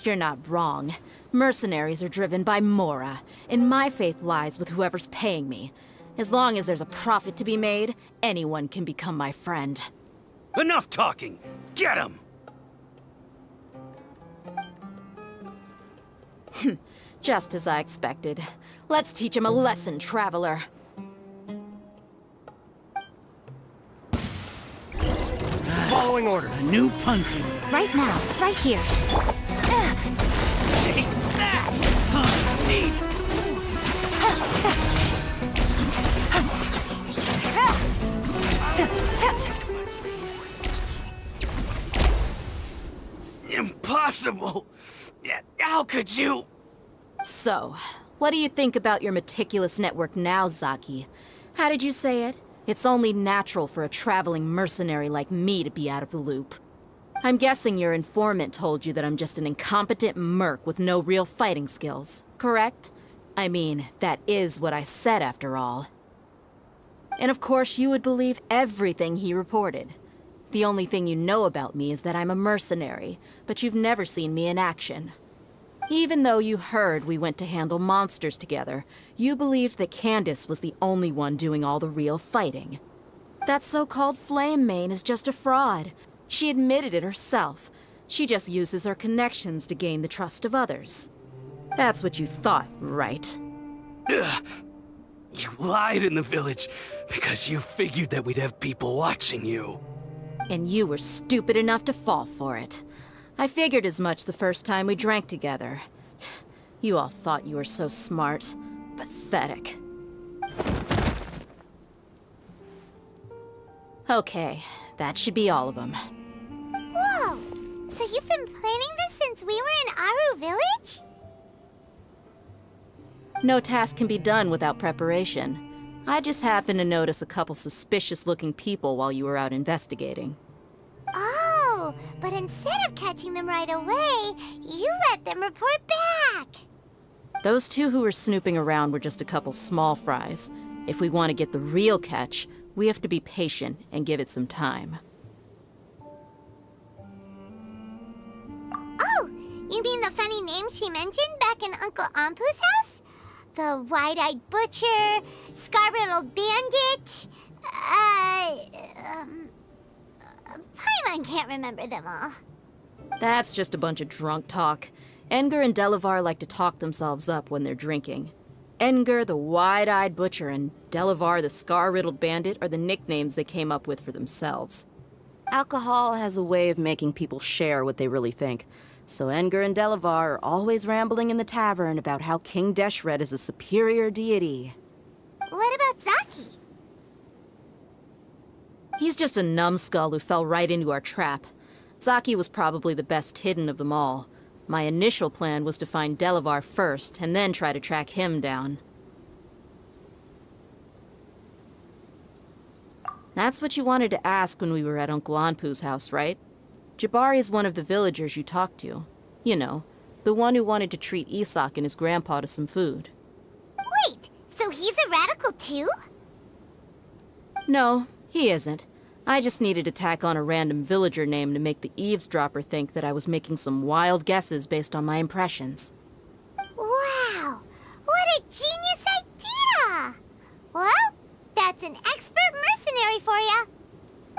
You're not wrong. Mercenaries are driven by Mora, and my faith lies with whoever's paying me. As long as there's a profit to be made, anyone can become my friend. Enough talking! Get him! Just as I expected. Let's teach him a lesson, traveler. Following orders. A new punching. Right now, right here. Take that! Need. Impossible! How could you? So, what do you think about your meticulous network now, Zaki? How did you say it? It's only natural for a traveling mercenary like me to be out of the loop. I'm guessing your informant told you that I'm just an incompetent merc with no real fighting skills, correct? I mean, that is what I said after all. And of course, you would believe everything he reported. The only thing you know about me is that I'm a mercenary, but you've never seen me in action. Even though you heard we went to handle monsters together, you believed that Candace was the only one doing all the real fighting. That so-called Flame Mane is just a fraud. She admitted it herself. She just uses her connections to gain the trust of others. That's what you thought, right? Ugh. You lied in the village because you figured that we'd have people watching you. And you were stupid enough to fall for it. I figured as much the first time we drank together. You all thought you were so smart. Pathetic. Okay, that should be all of them. Whoa! So you've been planning this since we were in Aru Village? No task can be done without preparation. I just happened to notice a couple suspicious-looking people while you were out investigating. Oh, but instead of catching them right away, you let them report back. Those two who were snooping around were just a couple small fries. If we want to get the real catch, we have to be patient and give it some time. Oh, you mean the funny name she mentioned back in Uncle Ampu's house? The wide-eyed butcher, scar-riddled bandit, Paimon can't remember them all. That's just a bunch of drunk talk. Edgar and Delavar like to talk themselves up when they're drinking. Edgar, the wide-eyed butcher, and Delavar, the scar-riddled bandit, are the nicknames they came up with for themselves. Alcohol has a way of making people share what they really think. So Edgar and Delavar are always rambling in the tavern about how King Deshret is a superior deity. What about Zaki? He's just a numbskull who fell right into our trap. Zaki was probably the best hidden of them all. My initial plan was to find Delavar first, and then try to track him down. That's what you wanted to ask when we were at Uncle Anpu's house, right? Jabari is one of the villagers you talked to. You know, the one who wanted to treat Isak and his grandpa to some food. Wait, so he's a radical too? No, he isn't. I just needed to tack on a random villager name to make the eavesdropper think that I was making some wild guesses based on my impressions. Wow, what a genius idea! Well, that's an expert mercenary for ya.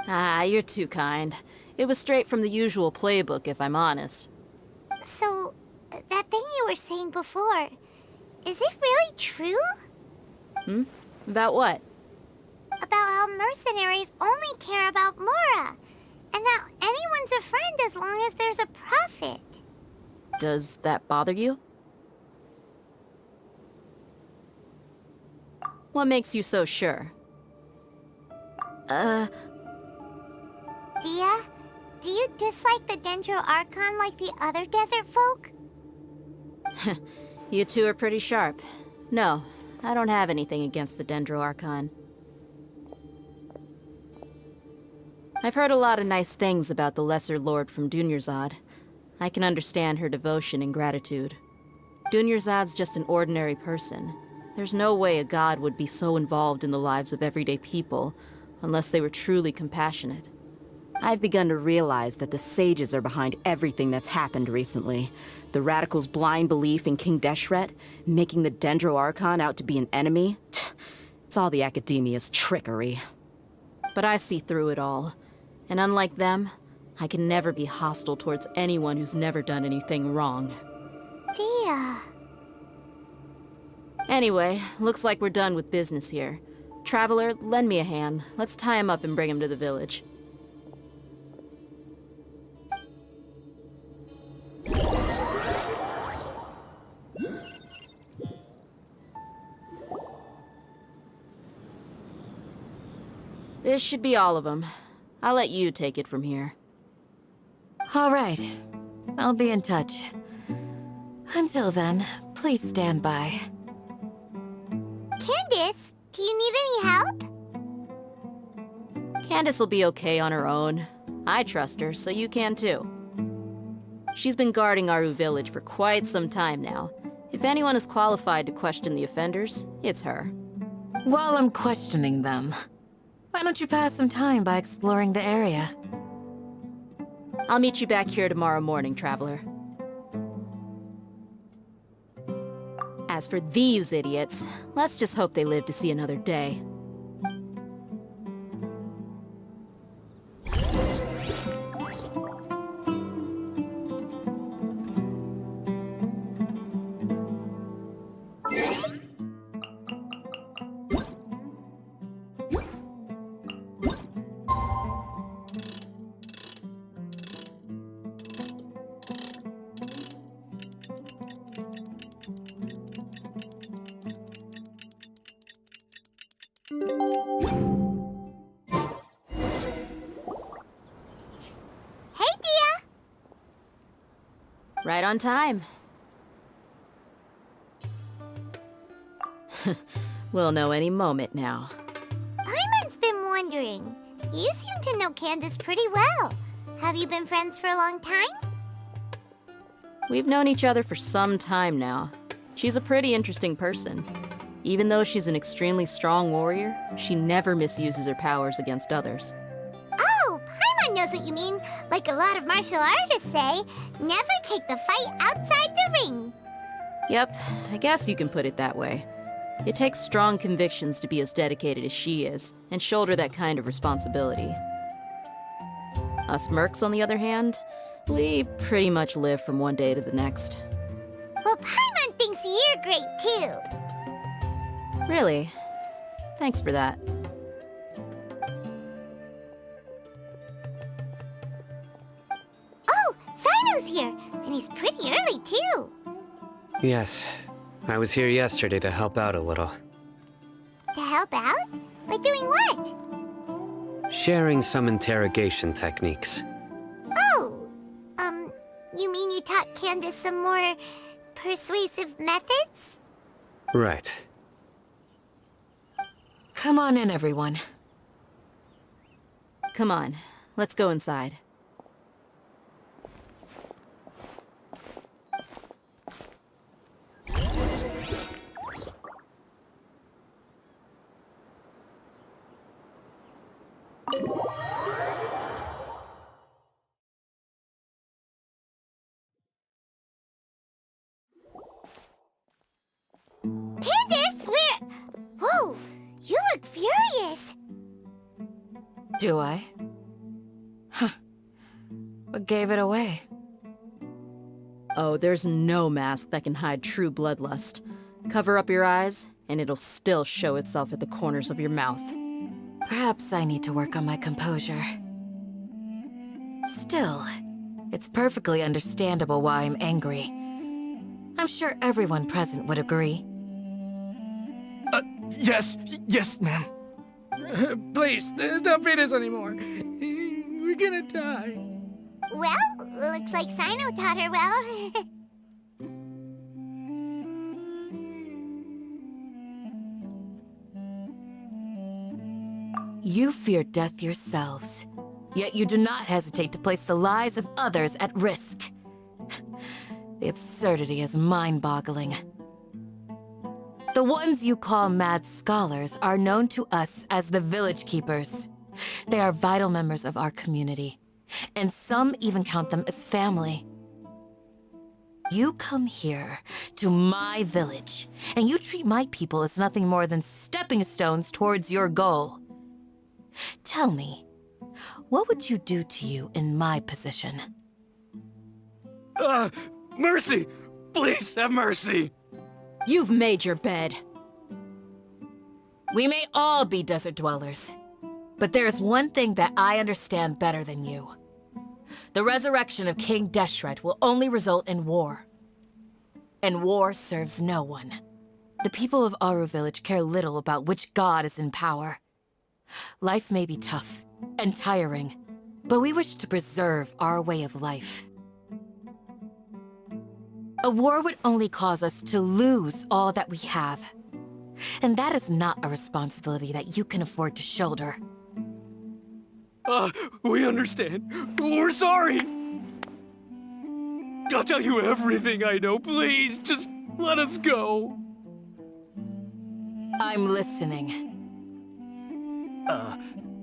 Ah, you're too kind. It was straight from the usual playbook, if I'm honest. So, that thing you were saying before, is it really true? Hmm? About what? About how mercenaries only care about Mora, and that anyone's a friend as long as there's a profit. Does that bother you? What makes you so sure? Dia, do you dislike the Dendro Archon like the other desert folk? You two are pretty sharp. No, I don't have anything against the Dendro Archon. I've heard a lot of nice things about the Lesser Lord from Dunyarzad. I can understand her devotion and gratitude. Dunyarzad's just an ordinary person. There's no way a god would be so involved in the lives of everyday people, unless they were truly compassionate. I've begun to realize that the sages are behind everything that's happened recently. The radicals' blind belief in King Deshret, making the Dendro Archon out to be an enemy. It's all the Academia's trickery. But I see through it all. And unlike them, I can never be hostile towards anyone who's never done anything wrong. Dia. Anyway, looks like we're done with business here. Traveler, lend me a hand. Let's tie him up and bring him to the village. This should be all of them. I'll let you take it from here. All right. I'll be in touch. Until then, please stand by. Candace, do you need any help? Candace will be okay on her own. I trust her, so you can too. She's been guarding Aru village for quite some time now. If anyone is qualified to question the offenders, it's her. While I'm questioning them, why don't you pass some time by exploring the area? I'll meet you back here tomorrow morning, Traveler. As for these idiots, let's just hope they live to see another day. Hey, Dia! Right on time. We'll know any moment now. Iman's been wondering. You seem to know Candace pretty well. Have you been friends for a long time? We've known each other for some time now. She's a pretty interesting person. Even though she's an extremely strong warrior, she never misuses her powers against others. Oh, Paimon knows what you mean. Like a lot of martial artists say, never take the fight outside the ring. Yep, I guess you can put it that way. It takes strong convictions to be as dedicated as she is, and shoulder that kind of responsibility. Us mercs, on the other hand, we pretty much live from one day to the next. Well, Paimon thinks you're great too. Really? Thanks for that. Oh, Sino's here, and he's pretty early too. Yes, I was here yesterday to help out a little. To help out? By doing what? Sharing some interrogation techniques. Oh, you mean you taught Candace some more persuasive methods? Right. Come on in, everyone. Come on, let's go inside. Candace, where? Whoa, you look furious. Do I? Huh. What gave it away? Oh, there's no mask that can hide true bloodlust. Cover up your eyes, and it'll still show itself at the corners of your mouth. Perhaps I need to work on my composure. Still, it's perfectly understandable why I'm angry. I'm sure everyone present would agree. Yes, ma'am. Please, don't beat us anymore. We're gonna die. Well, looks like Sino taught her well. You fear death yourselves, yet you do not hesitate to place the lives of others at risk. The absurdity is mind-boggling. The ones you call mad scholars are known to us as the Village Keepers. They are vital members of our community, and some even count them as family. You come here, to my village, and you treat my people as nothing more than stepping stones towards your goal. Tell me, what would you do to you in my position? Mercy! Please have mercy! You've made your bed. We may all be desert dwellers, but there's one thing that I understand better than you. The resurrection of King Deshret will only result in war. And war serves no one. The people of Aru Village care little about which god is in power. Life may be tough and tiring, but we wish to preserve our way of life. A war would only cause us to lose all that we have. And that is not a responsibility that you can afford to shoulder. We understand. We're sorry. I'll tell you everything I know. Please, just let us go. I'm listening.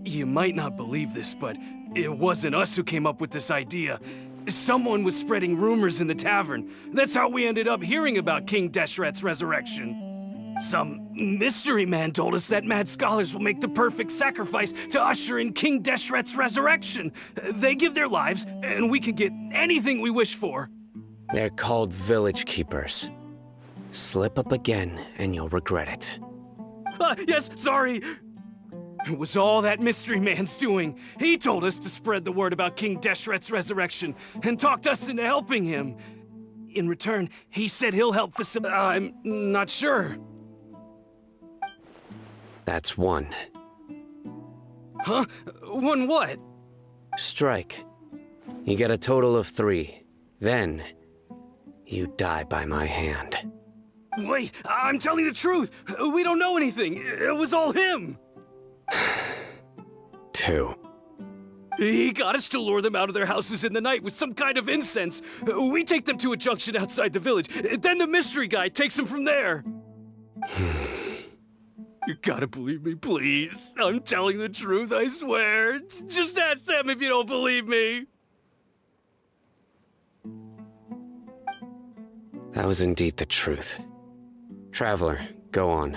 You might not believe this, but it wasn't us who came up with this idea. Someone was spreading rumors in the tavern. That's how we ended up hearing about King Deshret's resurrection. Some mystery man told us that mad scholars will make the perfect sacrifice to usher in King Deshret's resurrection. They give their lives, and we can get anything we wish for. They're called Village Keepers. Slip up again, and you'll regret it. Yes, sorry. It was all that mystery man's doing. He told us to spread the word about King Deshret's resurrection and talked us into helping him. In return, he said he'll help facilitate. I'm not sure. That's one. Huh? One what? Strike. You get a total of 3. Then, you die by my hand. Wait, I'm telling the truth. We don't know anything. It was all him. 2. He got us to lure them out of their houses in the night with some kind of incense. We take them to a junction outside the village. Then the mystery guy takes them from there. You gotta believe me, please. I'm telling the truth, I swear. Just ask them if you don't believe me. That was indeed the truth. Traveler, go on.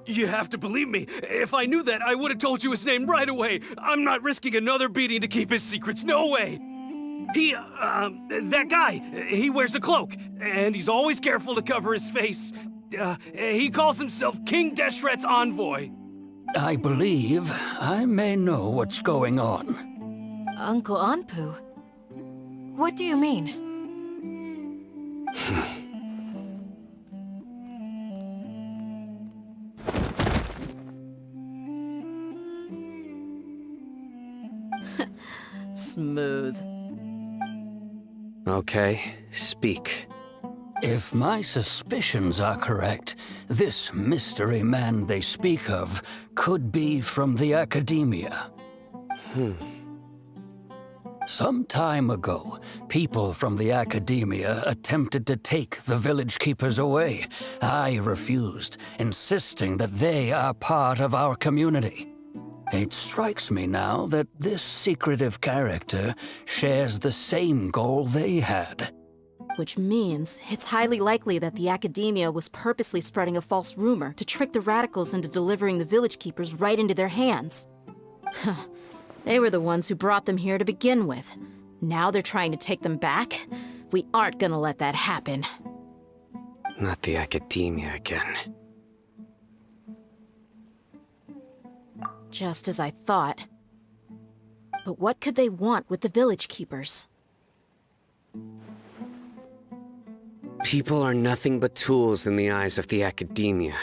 You have to believe me. If I knew that, I would have told you his name right away. I'm not risking another beating to keep his secrets. No way. That guy, he wears a cloak, and he's always careful to cover his face. He calls himself King Deshret's envoy. I believe I may know what's going on. Uncle Anpu? What do you mean? Smooth. Okay, speak. If my suspicions are correct, this mystery man they speak of could be from the Academia. Some time ago, people from the Academia attempted to take the village keepers away. I refused, insisting that they are part of our community. It strikes me now that this secretive character shares the same goal they had. Which means it's highly likely that the Academia was purposely spreading a false rumor to trick the radicals into delivering the village keepers right into their hands. They were the ones who brought them here to begin with. Now they're trying to take them back? We aren't gonna let that happen. Not the Academia again. Just as I thought. But what could they want with the village keepers? People are nothing but tools in the eyes of the Academia.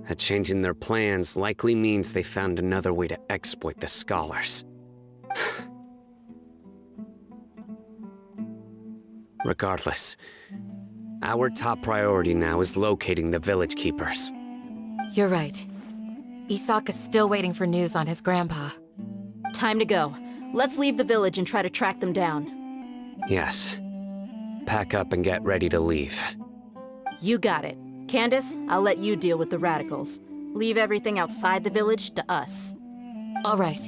A change in their plans likely means they found another way to exploit the scholars. Regardless, our top priority now is locating the village keepers. You're right. Isak is still waiting for news on his grandpa. Time to go. Let's leave the village and try to track them down. Yes. Pack up and get ready to leave. You got it. Candace, I'll let you deal with the radicals. Leave everything outside the village to us. All right.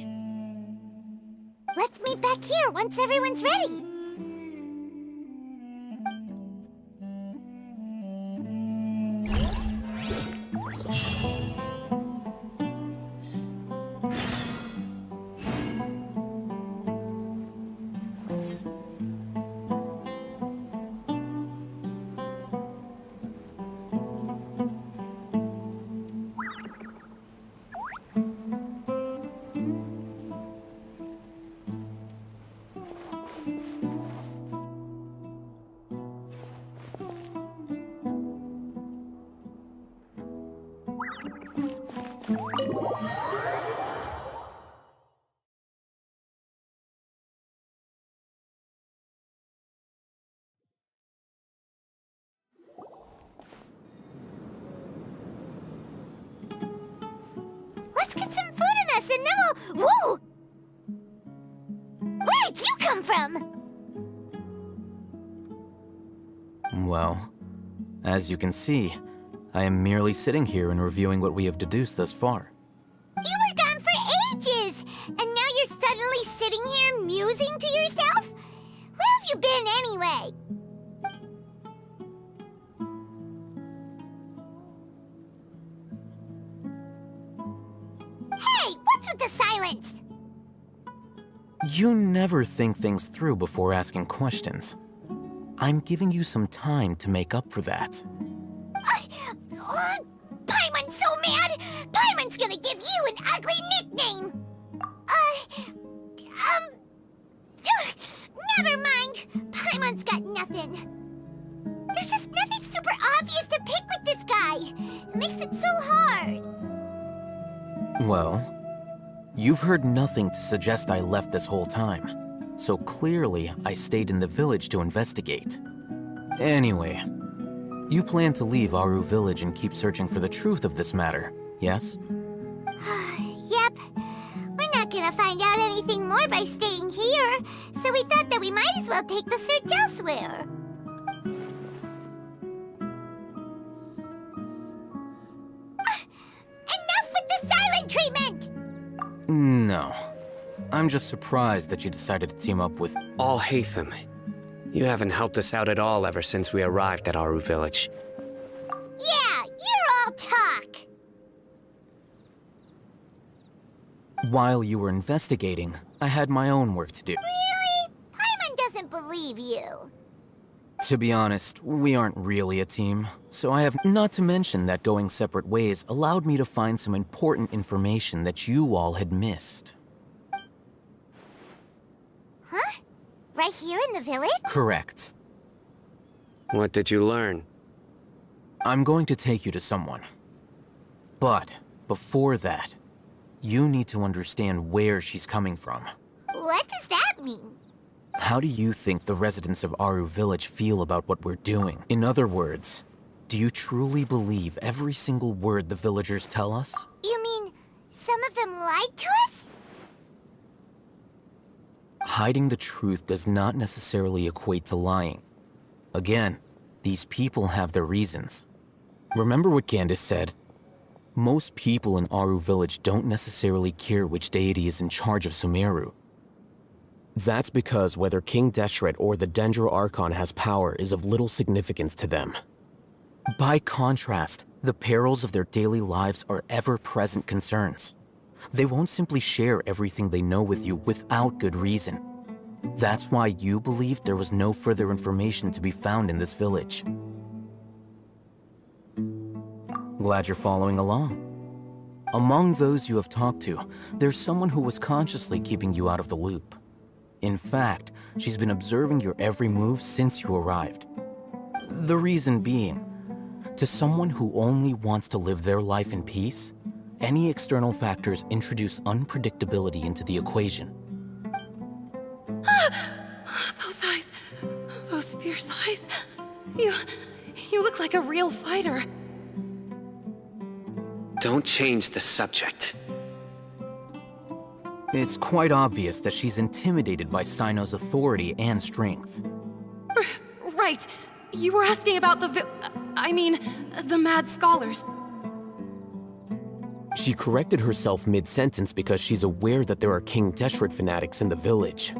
Let's meet back here once everyone's ready. Let's get some food in us and then we'll... Whoa! Where did you come from? Well, as you can see, I am merely sitting here and reviewing what we have deduced thus far. You were gone for ages! And now you're suddenly sitting here musing to yourself? Where have you been anyway? Hey, what's with the silence? You never think things through before asking questions. I'm giving you some time to make up for that. Paimon's so mad! Paimon's gonna give you an ugly nickname! Never mind. Paimon's got nothing. There's just nothing super obvious to pick with this guy. It makes it so hard. Well, you've heard nothing to suggest I left this whole time. so clearly I stayed in the village to investigate. Anyway, you plan to leave Aru Village and keep searching for the truth of this matter, yes? Yep. We're not gonna find out anything more by staying here, so we thought that we might as well take the search elsewhere. Enough with the silent treatment! No. I'm just surprised that you decided to team up with Alhaitham. You haven't helped us out at all ever since we arrived at Aru Village. Yeah, you're all talk! While you were investigating, I had my own work to do. Really? Paimon doesn't believe you. To be honest, we aren't really a team, so I have not to mention that going separate ways allowed me to find some important information that you all had missed. Huh? Right here in the village? Correct. What did you learn? I'm going to take you to someone. But before that, you need to understand where she's coming from. What does that mean? How do you think the residents of Aru Village feel about what we're doing? In other words, do you truly believe every single word the villagers tell us? You mean some of them lied to us? Hiding the truth does not necessarily equate to lying. Again, these people have their reasons. Remember what Gandis said? Most people in Aru Village don't necessarily care which deity is in charge of Sumeru. That's because whether King Deshret or the Dendro Archon has power is of little significance to them. By contrast, the perils of their daily lives are ever-present concerns. They won't simply share everything they know with you without good reason. That's why you believed there was no further information to be found in this village. Glad you're following along. Among those you have talked to, there's someone who was consciously keeping you out of the loop. In fact, she's been observing your every move since you arrived. The reason being, to someone who only wants to live their life in peace, any external factors introduce unpredictability into the equation. Those eyes. Those fierce eyes. You look like a real fighter. Don't change the subject. It's quite obvious that she's intimidated by Sino's authority and strength. Right. You were asking about the mad scholars. She corrected herself mid-sentence because she's aware that there are King Deshret fanatics in the village.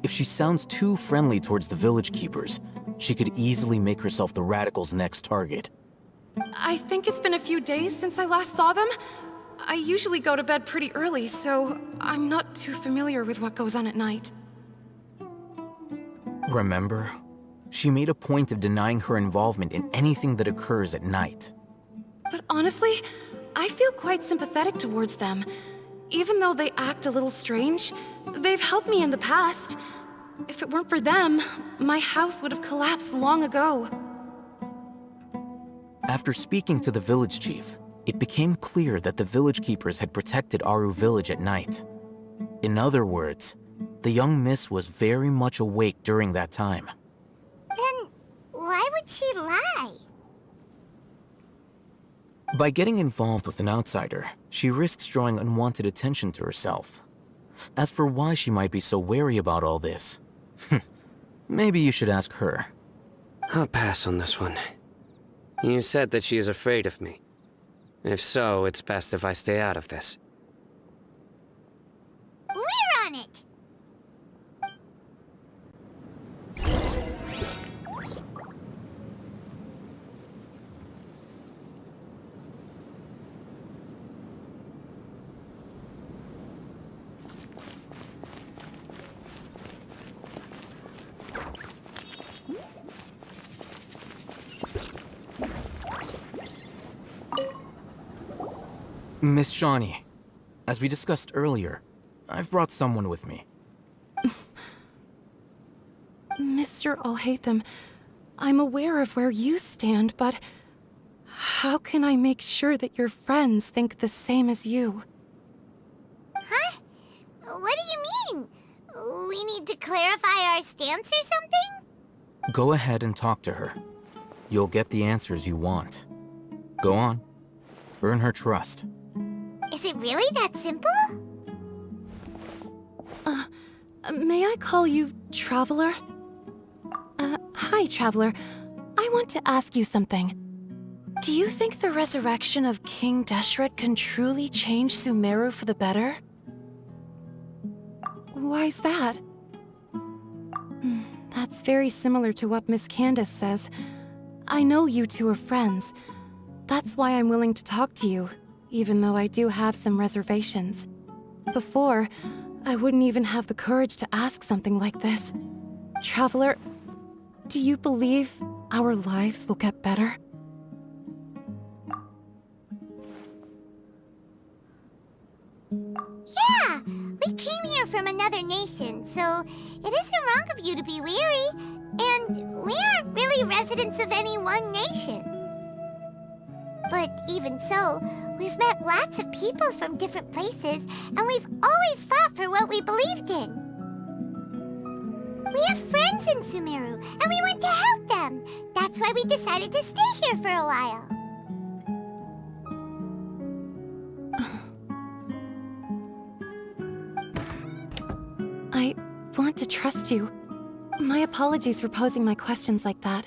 If she sounds too friendly towards the village keepers, she could easily make herself the radicals' next target. I think it's been a few days since I last saw them. I usually go to bed pretty early, so I'm not too familiar with what goes on at night. Remember? She made a point of denying her involvement in anything that occurs at night. But honestly, I feel quite sympathetic towards them. Even though they act a little strange, they've helped me in the past. If it weren't for them, my house would have collapsed long ago. After speaking to the village chief, it became clear that the village keepers had protected Aru Village at night. In other words, the young miss was very much awake during that time. Then why would she lie? By getting involved with an outsider, she risks drawing unwanted attention to herself. As for why she might be so wary about all this, maybe you should ask her. I'll pass on this one. You said that she is afraid of me. If so, it's best if I stay out of this. We're on it! Miss Shawnee, as we discussed earlier, I've brought someone with me. Mr. Alhaitham, I'm aware of where you stand, but how can I make sure that your friends think the same as you? Huh? What do you mean? we need to clarify our stance or something? Go ahead and talk to her. You'll get the answers you want. Go on. Earn her trust. Is it really that simple? May I call you Traveler? Hi, Traveler. I want to ask you something. Do you think the resurrection of King Deshret can truly change Sumeru for the better? Why's that? That's very similar to what Miss Candace says. I know you two are friends. That's why I'm willing to talk to you, even though I do have some reservations. Before, I wouldn't even have the courage to ask something like this. Traveler, do you believe our lives will get better? Yeah! We came here from another nation, so it isn't wrong of you to be weary. And we aren't really residents of any one nation. But even so, we've met lots of people from different places, and we've always fought for what we believed in. We have friends in Sumeru, and we want to help them. That's why we decided to stay here for a while. I want to trust you. My apologies for posing my questions like that.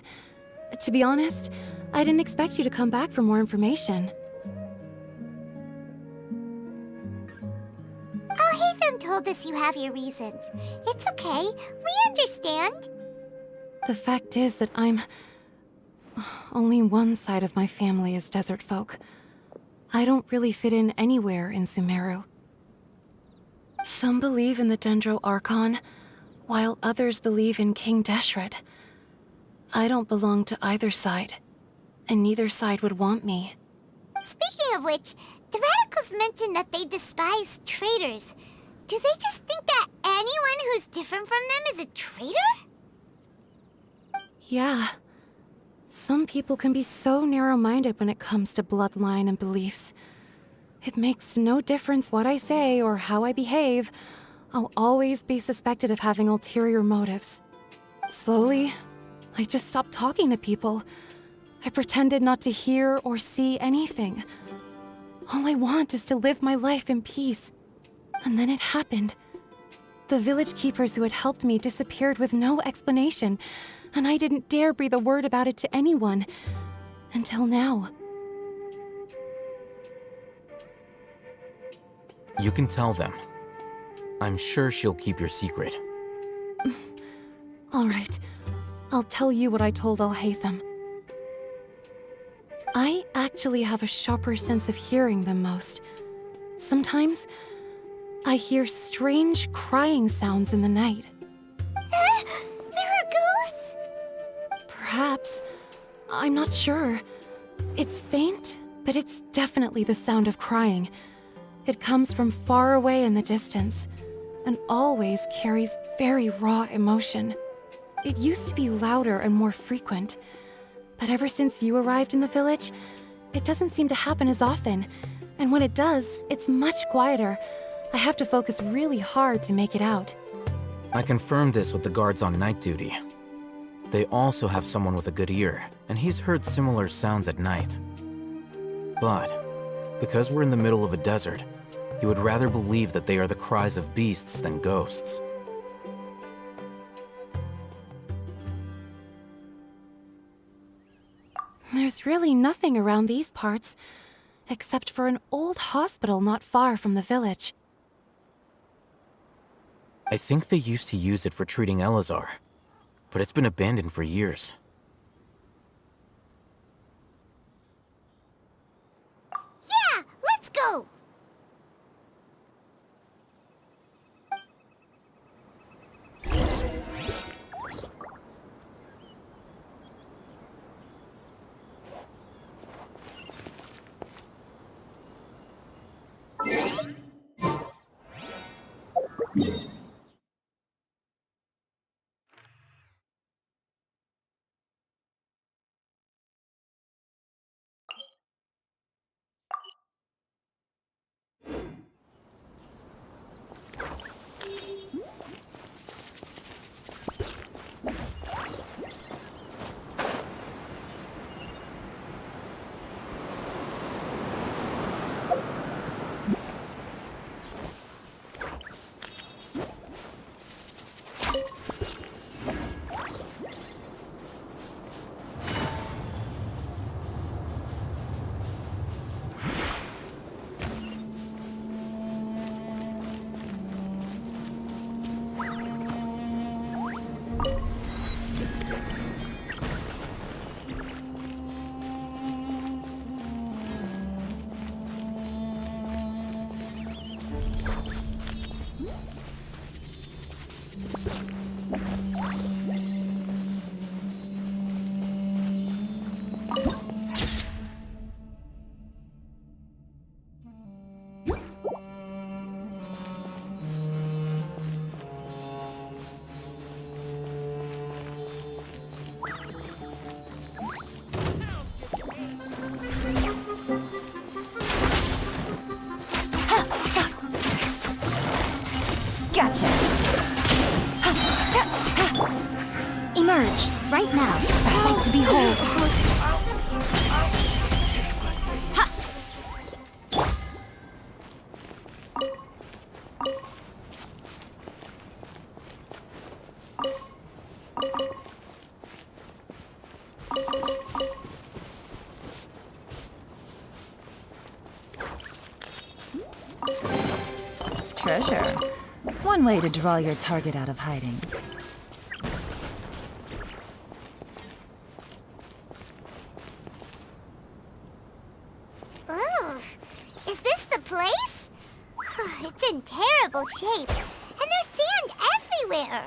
To be honest, I didn't expect you to come back for more information. Alhaitham told us you have your reasons. It's okay. We understand. The fact is that only one side of my family is desert folk. I don't really fit in anywhere in Sumeru. Some believe in the Dendro Archon, while others believe in King Deshret. I don't belong to either side, and neither side would want me. Speaking of which, the Radicals mentioned that they despise traitors. Do they just think that anyone who's different from them is a traitor? Yeah. Some people can be so narrow-minded when it comes to bloodline and beliefs. It makes no difference what I say or how I behave. I'll always be suspected of having ulterior motives. Slowly, I just stopped talking to people. I pretended not to hear or see anything. All I want is to live my life in peace. And then it happened. The village keepers who had helped me disappeared with no explanation, and I didn't dare breathe a word about it to anyone. Until now. You can tell them. I'm sure she'll keep your secret. All right. I'll tell you what I told Alhaitham. I actually have a sharper sense of hearing than most. Sometimes, I hear strange crying sounds in the night. There are ghosts? Perhaps. I'm not sure. It's faint, but it's definitely the sound of crying. It comes from far away in the distance, and always carries very raw emotion. It used to be louder and more frequent, but ever since you arrived in the village, it doesn't seem to happen as often, and when it does, it's much quieter. I have to focus really hard to make it out. I confirmed this with the guards on night duty. They also have someone with a good ear, and he's heard similar sounds at night. But because we're in the middle of a desert, you would rather believe that they are the cries of beasts than ghosts. There's really nothing around these parts, except for an old hospital not far from the village. I think they used to use it for treating Elazar, but it's been abandoned for years. Yeah, let's go! hole. Treasure. One way to draw your target out of hiding. Ooh, is this the place? It's in terrible shape, and there's sand everywhere.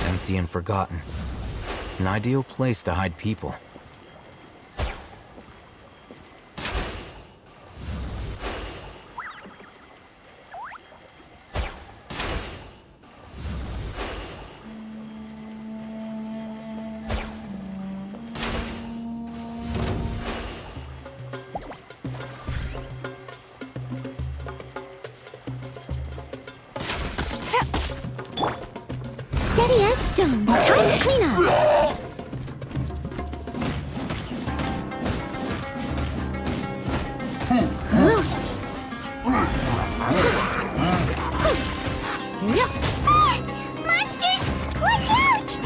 Empty and forgotten. An ideal place to hide people. Steady as stone. Time to clean up. Monsters! Watch out!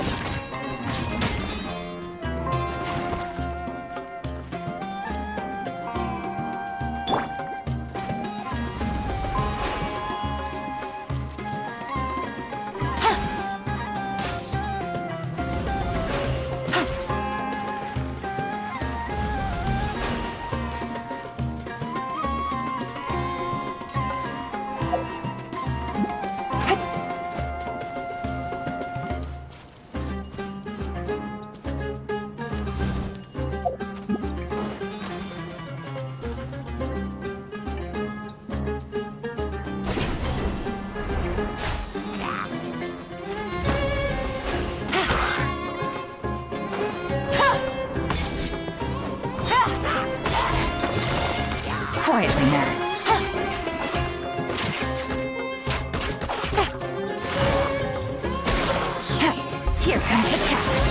Quietly now. Here comes the catch.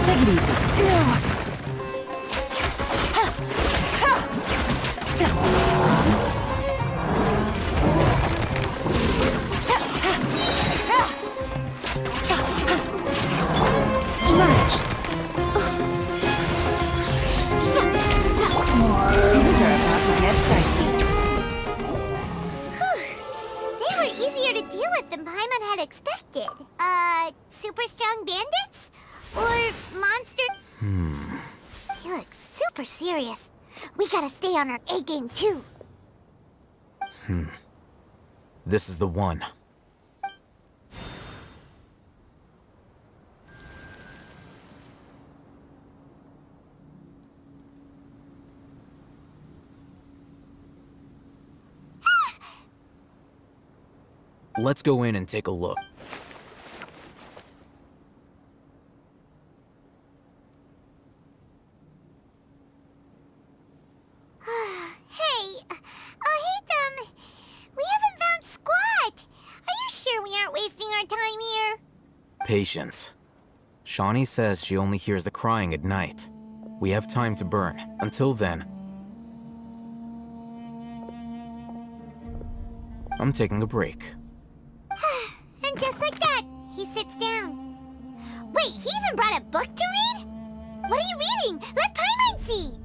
Take it easy. Emerge. Things are about to get dicey. They were easier to deal with than Paimon had expected. Super strong bandits? Or monster? They look super serious. We gotta stay on our A game too. This is the one. Let's go in and take a look. Hey, Hatham, we haven't found squat. Are you sure we aren't wasting our time here? Patience. Shawnee says she only hears the crying at night. We have time to burn. Until then, I'm taking a break. And just like that, he sits down. Wait, he even brought a book to read? What are you reading? Let Paimon see!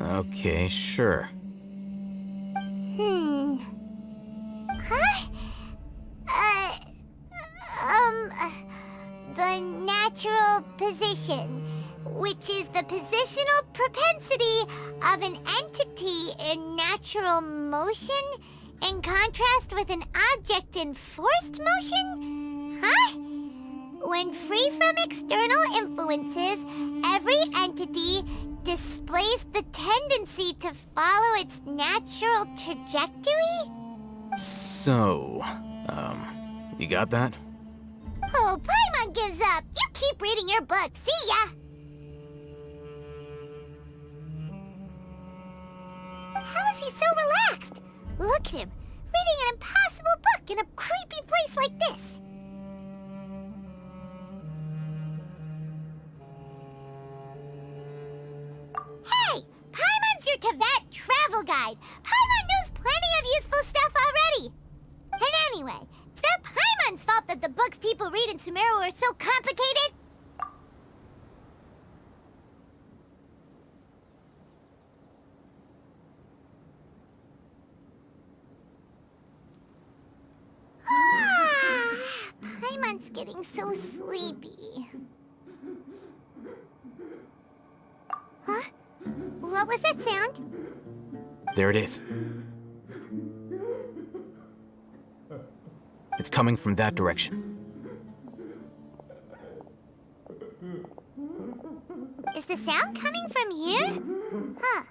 Okay, sure. Huh? The natural position, which is the positional propensity of an entity in natural motion in contrast with an object in forced motion? Huh? When free from external influences, every entity displays the tendency to follow its natural trajectory? So, you got that? Oh, Paimon gives up. You keep reading your book. See ya! he's so relaxed. Look at him, reading an impossible book in a creepy place like this. Hey, Paimon's your Tibet travel guide. Paimon knows plenty of useful stuff already. And anyway, it's not Paimon's fault that the books people read in Sumeru are so complicated. Paimon's getting so sleepy. Huh? What was that sound? There it is. It's coming from that direction. Is the sound coming from here? Huh.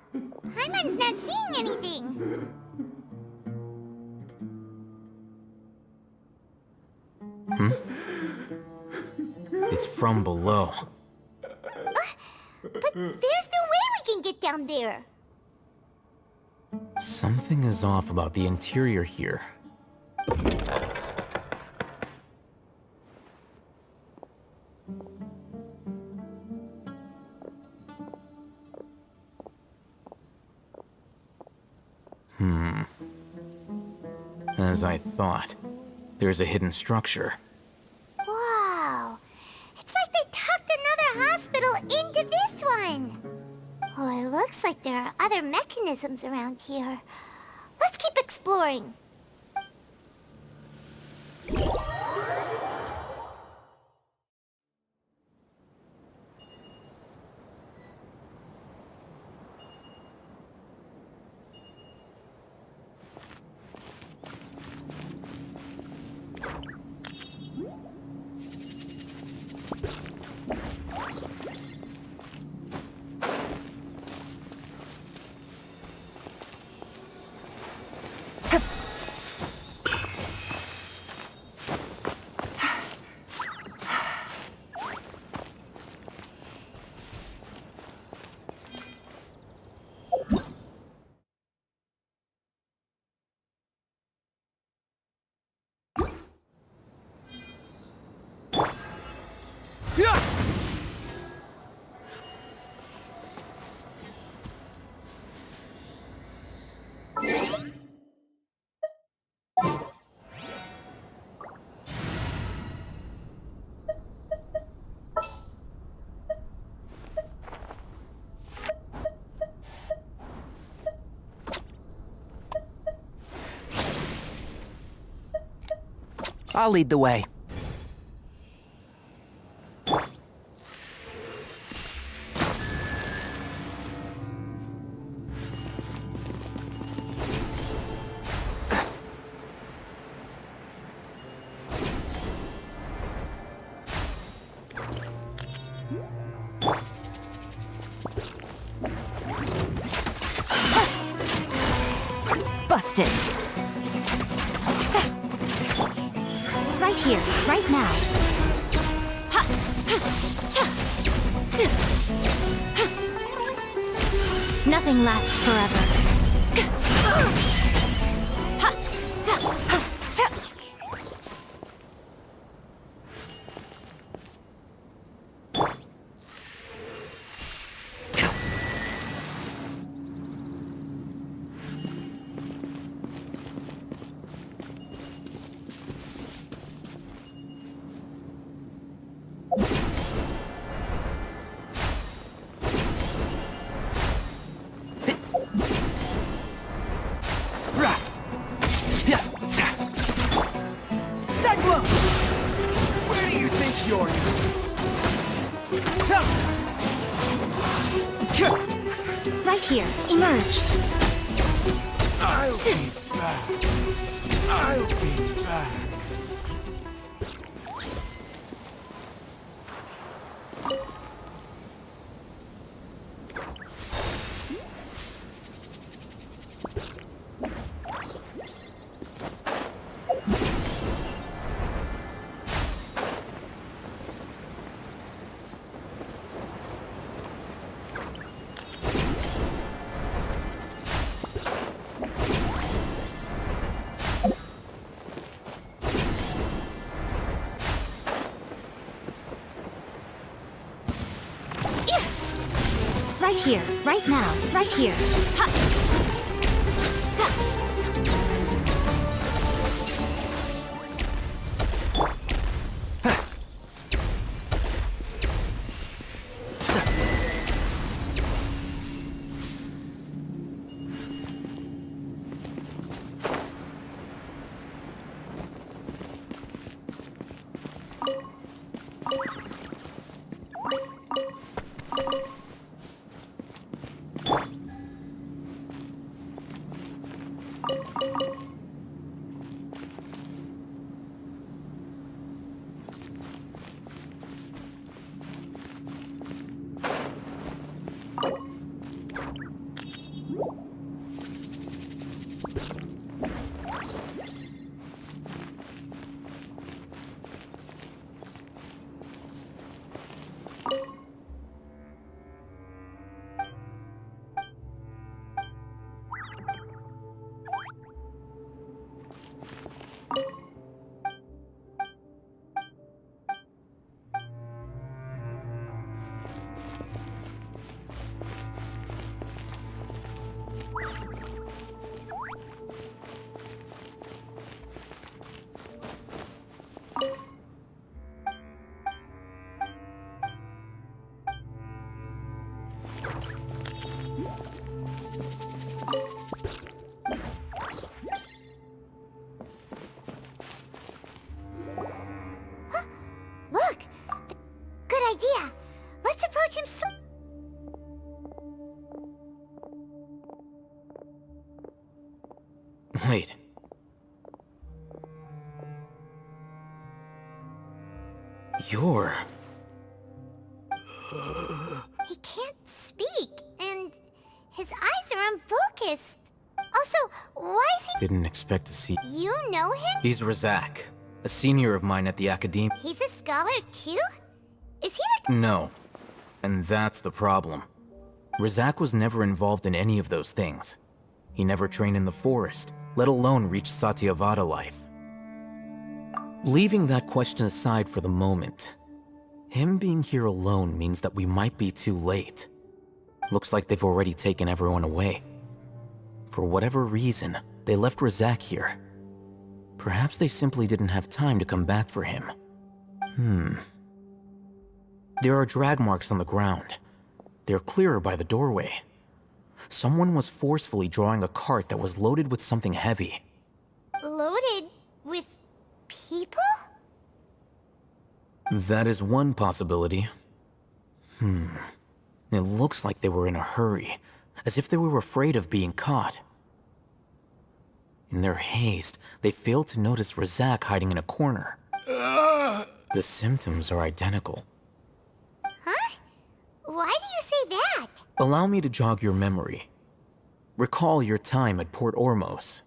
Paimon's not seeing anything. It's from below. But there's no way we can get down there. Something is off about the interior here. As I thought, there's a hidden structure. Wow. It's like they tucked another hospital into this one. Oh, it looks like there are other mechanisms around here. Let's keep exploring. I'll lead the way. Busted. Right here, right now. Nothing lasts forever. Where do you think you're Right here, emerge. I'll be back. I'll be back. here, right now, right here. Ha! Look! Good idea. Let's approach him Wait. You're... He can't speak, and his eyes are unfocused. Also, why is he... Didn't expect to see... You know him? He's Razak, a senior of mine at the Academy. He's a scholar too? Is he the... No. And that's the problem. Razak was never involved in any of those things. He never trained in the forest, let alone reach Satyavada life. Leaving that question aside for the moment, him being here alone means that we might be too late. Looks like they've already taken everyone away. For whatever reason, they left Razak here. Perhaps they simply didn't have time to come back for him. There are drag marks on the ground. They're clearer by the doorway. Someone was forcefully drawing a cart that was loaded with something heavy. Loaded with people? That is one possibility. It looks like they were in a hurry, as if they were afraid of being caught. In their haste, they failed to notice Razak hiding in a corner. The symptoms are identical. Huh? Why do you say that? Allow me to jog your memory. Recall your time at Port Ormos.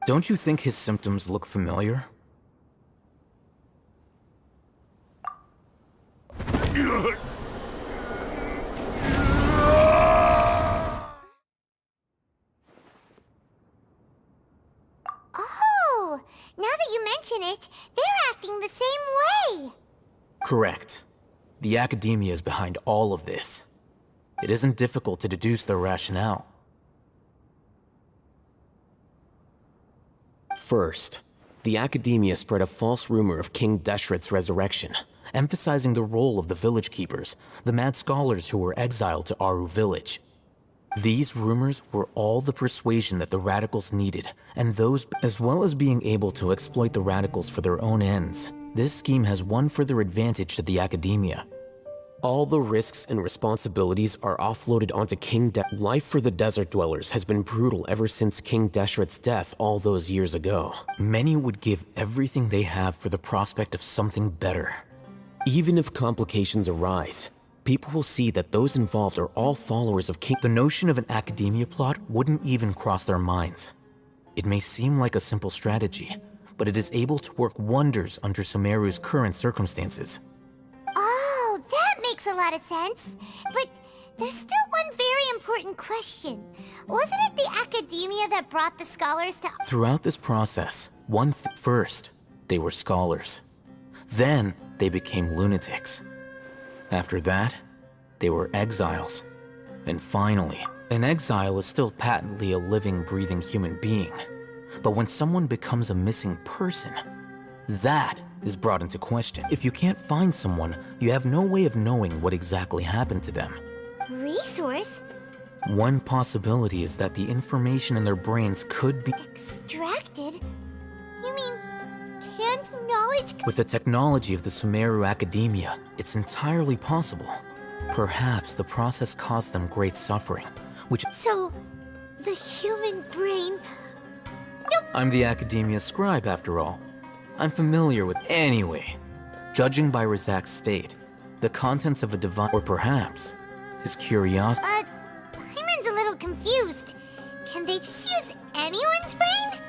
Don't you think his symptoms look familiar? Oh, now that you mention it, they're acting the same way. Correct. The Academia is behind all of this. It isn't difficult to deduce their rationale. First, the Academia spread a false rumor of King Deshret's resurrection, emphasizing the role of the village keepers, the mad scholars who were exiled to Aru village. These rumors were all the persuasion that the radicals needed, and those, as well as being able to exploit the radicals for their own ends. This scheme has one further advantage to the Academia. All the risks and responsibilities are offloaded onto Life for the desert dwellers has been brutal ever since King Deshret's death all those years ago. Many would give everything they have for the prospect of something better. Even if complications arise, people will see that those involved are all followers of King. The notion of an Academia plot wouldn't even cross their minds. It may seem like a simple strategy, but it is able to work wonders under Sumeru's current circumstances. Oh, that makes a lot of sense. But there's still one very important question. Wasn't it the Academia that brought the scholars to... Throughout this process, first, they were scholars. Then, they became lunatics. After that, They were exiles. And finally, an exile is still patently a living, breathing human being. But when someone becomes a missing person, that is brought into question. If you can't find someone, you have no way of knowing what exactly happened to them. Resource? One possibility is that the information in their brains could be Extracted? You mean, can't knowledge? With the technology of the Sumeru Academia, it's entirely possible. Perhaps the process caused them great suffering, which— So, the human brain... I'm the Academia scribe, after all. I'm familiar with— Anyway, judging by Razak's state, the contents of a divine— Or perhaps, his curiosity— Paimon's a little confused. Can they just use anyone's brain?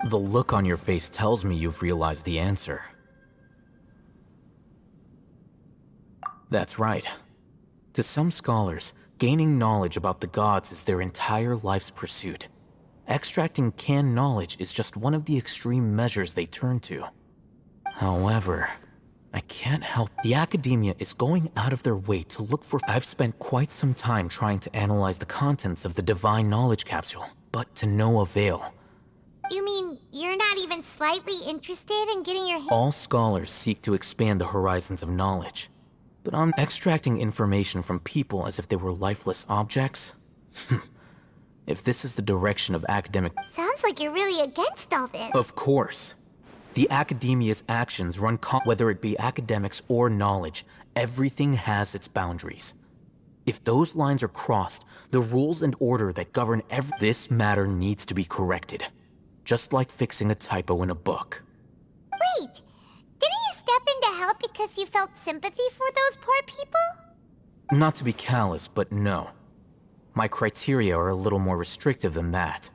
The look on your face tells me you've realized the answer. That's right. To some scholars, gaining knowledge about the gods is their entire life's pursuit. Extracting canned knowledge is just one of the extreme measures they turn to. However, I can't help— The Academia is going out of their way to look for— I've spent quite some time trying to analyze the contents of the Divine Knowledge Capsule, but to no avail. You mean, you're not even slightly interested in getting your All scholars seek to expand the horizons of knowledge. But I'm extracting information from people as if they were lifeless objects? If this is the direction of academic— Sounds like you're really against all this. Of course. The Academia's actions run whether it be academics or knowledge, everything has its boundaries. If those lines are crossed, the rules and order that govern this matter needs to be corrected. Just like fixing a typo in a book. Wait, didn't you step in to help because you felt sympathy for those poor people? Not to be callous, but no. My criteria are a little more restrictive than that.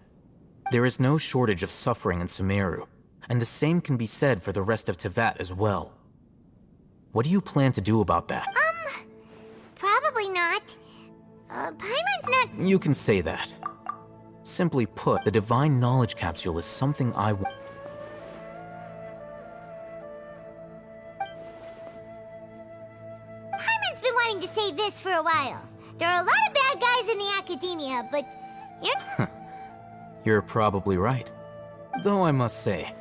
There is no shortage of suffering in Sumeru, and the same can be said for the rest of Teyvat as well. What do you plan to do about that? Probably not. Paimon's not— You can say that. Simply put, the Divine Knowledge Capsule is something I want. Paimon's been wanting to say this for a while. There are a lot of bad guys in the Academia, but you're— You're probably right. Though I must say,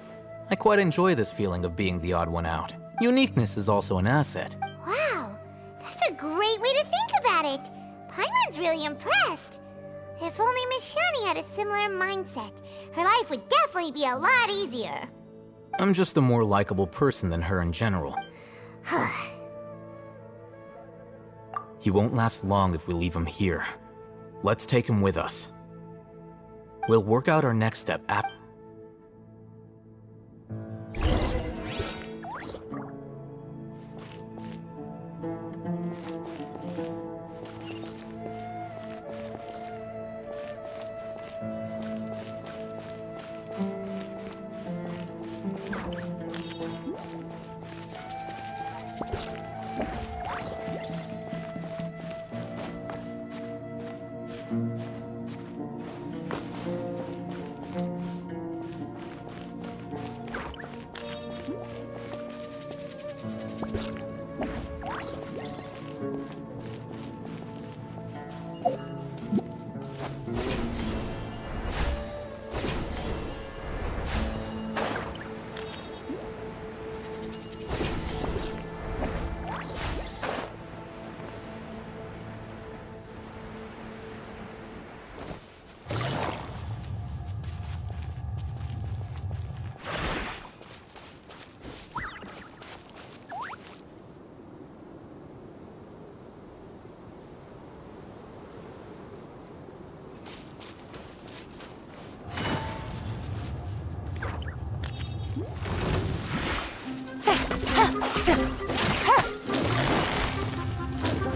I quite enjoy this feeling of being the odd one out. Uniqueness is also an asset. Wow, that's a great way to think about it. Paimon's really impressed. If only Miss Shani had a similar mindset, her life would definitely be a lot easier. I'm just a more likable person than her in general. He won't last long if we leave him here. Let's take him with us. We'll work out our next step after.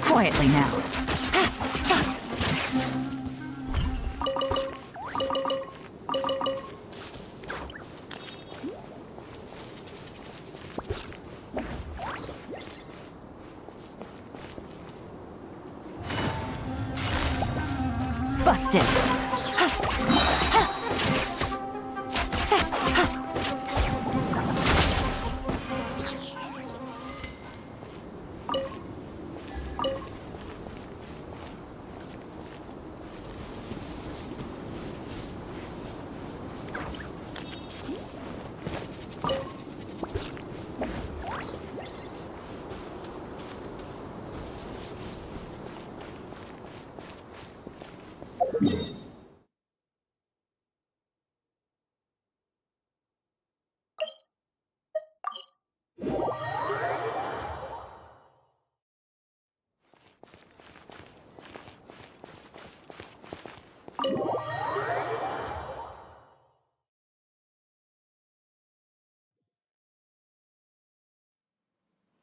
Quietly now. Busted.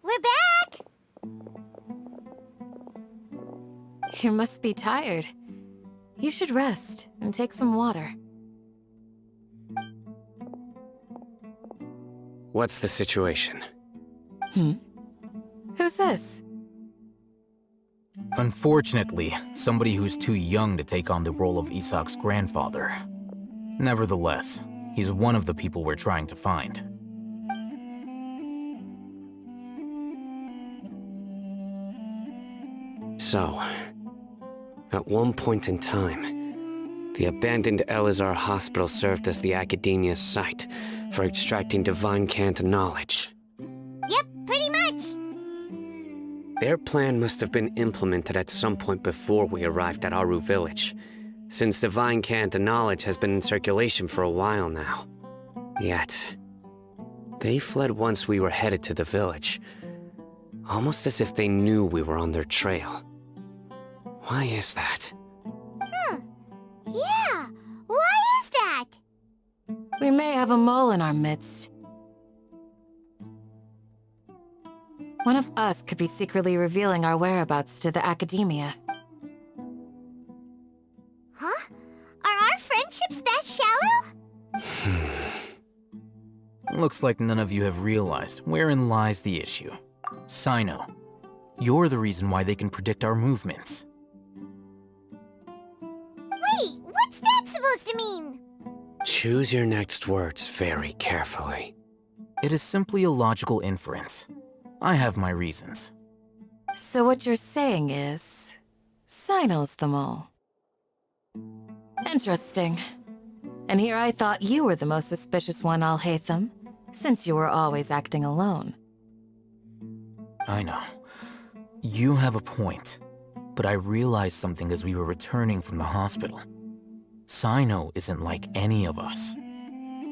We're back! You must be tired. You should rest and take some water. What's the situation? Who's this? Unfortunately, somebody who's too young to take on the role of Isak's grandfather. Nevertheless, he's one of the people we're trying to find. So, at one point in time, the abandoned Elazar Hospital served as the Academia's site for extracting divine cant knowledge. Yep, pretty much. Their plan must have been implemented at some point before we arrived at Aru Village, since divine cant knowledge has been in circulation for a while now. Yet, they fled once we were headed to the village, almost as if they knew we were on their trail. Why is that? Yeah, why is that? We may have a mole in our midst. One of us could be secretly revealing our whereabouts to the Academia. Huh? Are our friendships that shallow? Looks like none of you have realized wherein lies the issue. Sino, you're the reason why they can predict our movements. Wait, what's that supposed to mean? Choose your next words very carefully. It is simply a logical inference. I have my reasons. So what you're saying is... Sino's the mole. Interesting. And here I thought you were the most suspicious one, Alhaitham, since you were always acting alone. I know. You have a point. But I realized something as we were returning from the hospital. Sino isn't like any of us.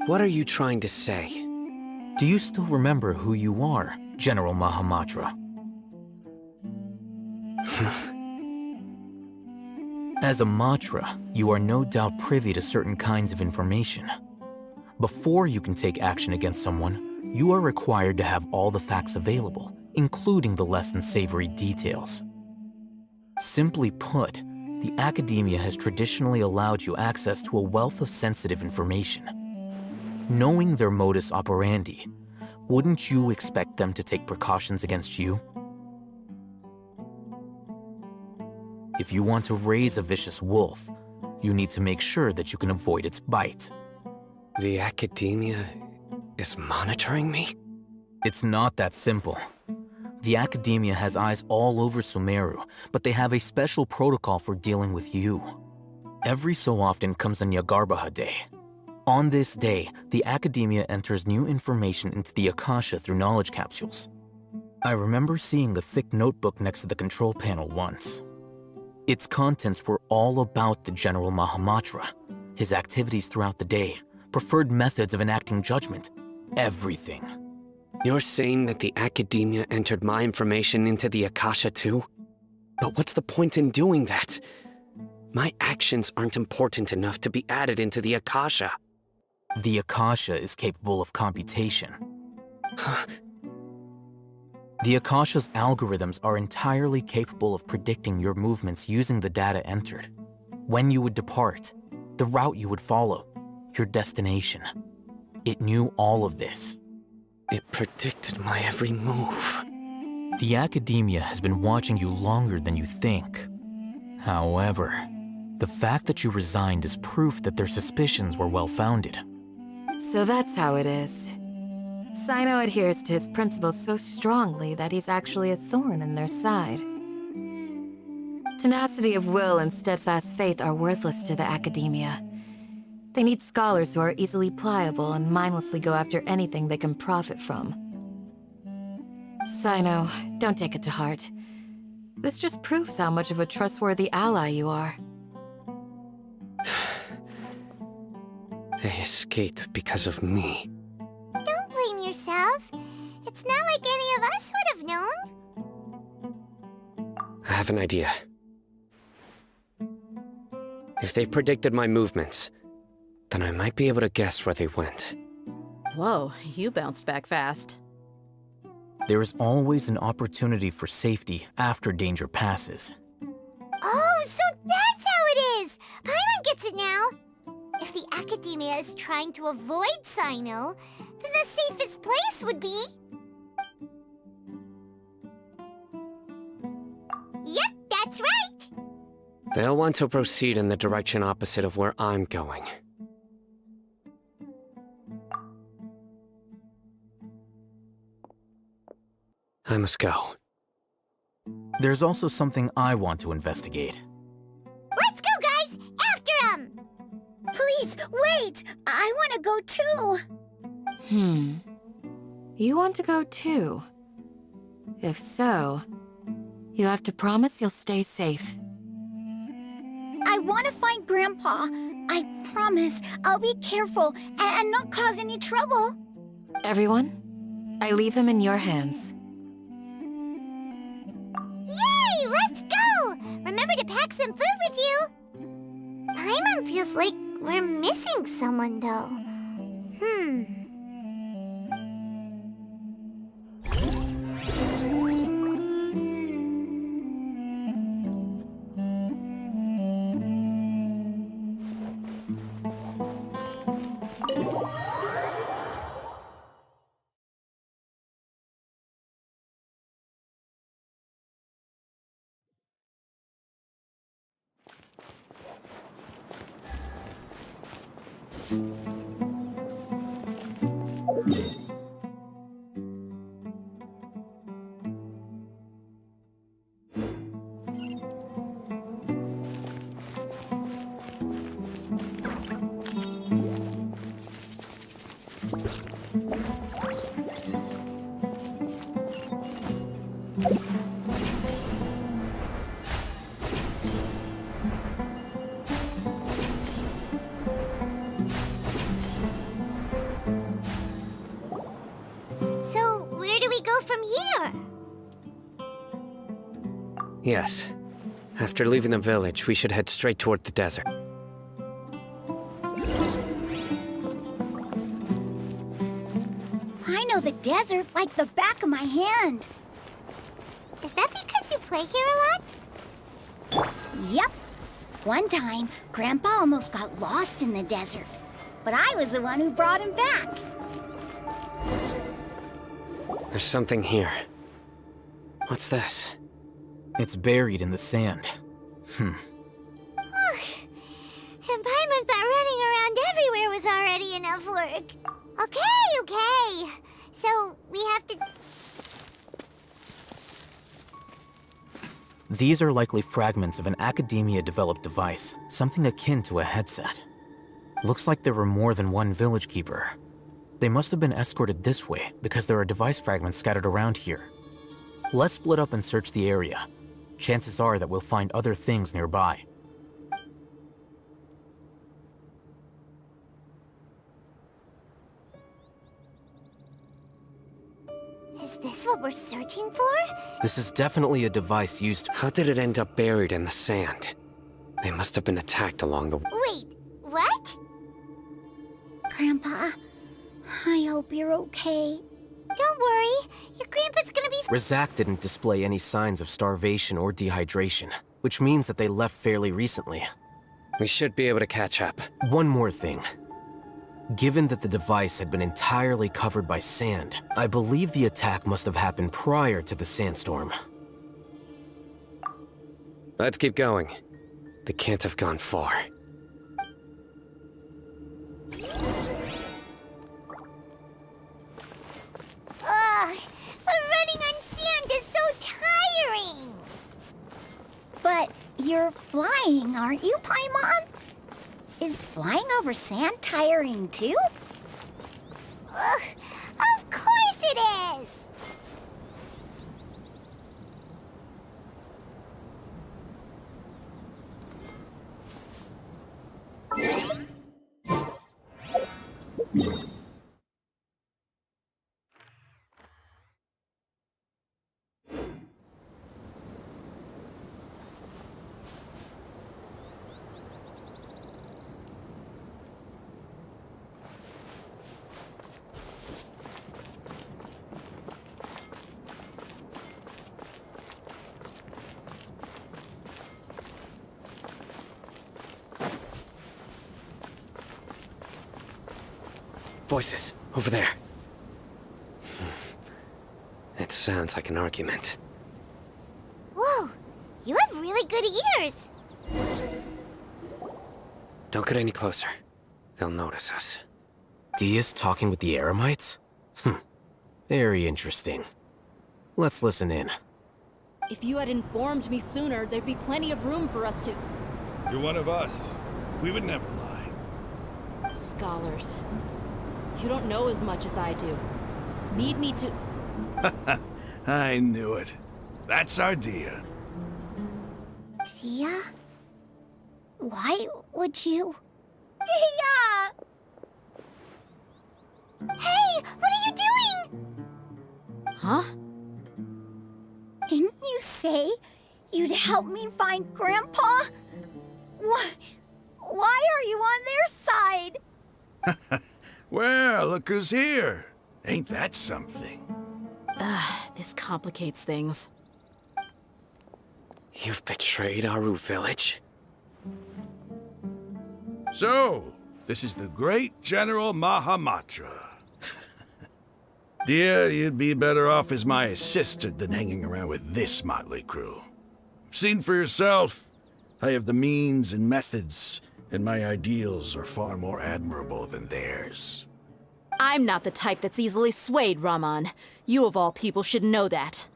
What are you trying to say? Do you still remember who you are, General Mahamatra? As a Matra, you are no doubt privy to certain kinds of information. Before you can take action against someone, you are required to have all the facts available, including the less than savory details. Simply put, the Academia has traditionally allowed you access to a wealth of sensitive information. Knowing their modus operandi, wouldn't you expect them to take precautions against you? If you want to raise a vicious wolf, you need to make sure that you can avoid its bite. The Academia is monitoring me? It's not that simple. The Academia has eyes all over Sumeru, but they have a special protocol for dealing with you. Every so often comes a Nyagarbaha Day. On this day, the Academia enters new information into the Akasha through knowledge capsules. I remember seeing a thick notebook next to the control panel once. Its contents were all about the General Mahamatra, his activities throughout the day, preferred methods of enacting judgment, everything. You're saying that the Academia entered my information into the Akasha too? But what's the point in doing that? My actions aren't important enough to be added into the Akasha. The Akasha is capable of computation. The Akasha's algorithms are entirely capable of predicting your movements using the data entered. When you would depart, the route you would follow, your destination. It knew all of this. It predicted my every move. The Academia has been watching you longer than you think. However, the fact that you resigned is proof that their suspicions were well-founded. So that's how it is. Sino adheres to his principles so strongly that he's actually a thorn in their side. Tenacity of will and steadfast faith are worthless to the academia. They need scholars who are easily pliable and mindlessly go after anything they can profit from. Sino, don't take it to heart. This just proves how much of a trustworthy ally you are. They escaped because of me. Don't blame yourself. It's not like any of us would have known. I have an idea. If they predicted my movements, then I might be able to guess where they went. Whoa, you bounced back fast. There is always an opportunity for safety after danger passes. Oh, so that's how it is! Paimon gets it now! If the academia is trying to avoid Sino, then the safest place would be... Yep, that's right! They'll want to proceed in the direction opposite of where I'm going. I must go. There's also something I want to investigate. Let's go, guys! After him! Please, wait! I want to go too! You want to go too? If so, you have to promise you'll stay safe. I want to find Grandpa. I promise I'll be careful and not cause any trouble. Everyone, I leave him in your hands. Yay! Let's go! Remember to pack some food with you! Paimon feels like we're missing someone, though. So, where do we go from here? Yes. After leaving the village, we should head straight toward the desert. I know the desert like the back of my hand. Is that because you play here a lot? Yep. One time, Grandpa almost got lost in the desert, but I was the one who brought him back. There's something here. What's this? It's buried in the sand. And Paimon thought running around everywhere was already enough work. Okay. So, we have to... These are likely fragments of an academia-developed device, something akin to a headset. Looks like there were more than one village keeper. They must have been escorted this way because there are device fragments scattered around here. Let's split up and search the area. Chances are that we'll find other things nearby. Is this what we're searching for? This is definitely a device used... How did it end up buried in the sand? They must have been attacked along the... Wait, what? Grandpa, I hope you're okay. Don't worry, your grandpa's gonna be... Razak didn't display any signs of starvation or dehydration, which means that they left fairly recently. We should be able to catch up. One more thing. Given that the device had been entirely covered by sand, I believe the attack must have happened prior to the sandstorm. Let's keep going. They can't have gone far. You're flying, aren't you, Paimon? Is flying over sand tiring too? Ugh, of course it is! Voices, over there. It sounds like an argument. Whoa, you have really good ears. Don't get any closer. They'll notice us. Dia's talking with the Eremites? Very interesting. Let's listen in. If you had informed me sooner, there'd be plenty of room for us to... You're one of us. We would never lie. Scholars. You don't know as much as I do. Need me to... I knew it. That's our Dia. Dia? Why would you... Dia! Hey, what are you doing? Huh? Didn't you say you'd help me find Grandpa? Why are you on their side? Well, look who's here. Ain't that something? This complicates things. You've betrayed Aru Village? So, this is the great General Mahamatra. Dear, you'd be better off as my assistant than hanging around with this motley crew. Seen for yourself. I have the means and methods, and my ideals are far more admirable than theirs. I'm not the type that's easily swayed, Raman. You of all people should know that.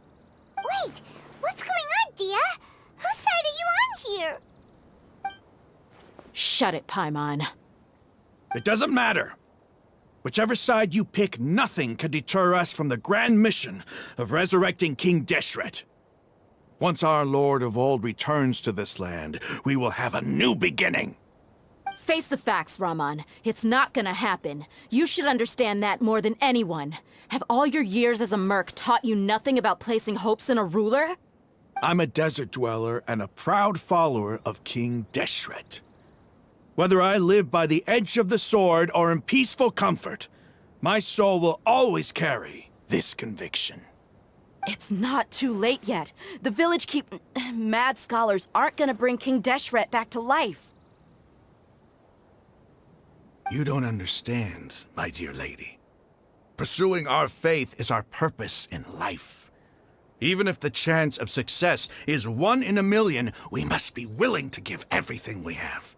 Wait, what's going on, Dia? Whose side are you on here? Shut it, Paimon. It doesn't matter. Whichever side you pick, nothing can deter us from the grand mission of resurrecting King Deshret. Once our Lord of Old returns to this land, we will have a new beginning. Face the facts, Raman. It's not gonna happen. You should understand that more than anyone. Have all your years as a merc taught you nothing about placing hopes in a ruler? I'm a desert dweller and a proud follower of King Deshret. Whether I live by the edge of the sword or in peaceful comfort, my soul will always carry this conviction. It's not too late yet. The village mad scholars aren't gonna bring King Deshret back to life. You don't understand, my dear lady. Pursuing our faith is our purpose in life. Even if the chance of success is 1 in a million, we must be willing to give everything we have.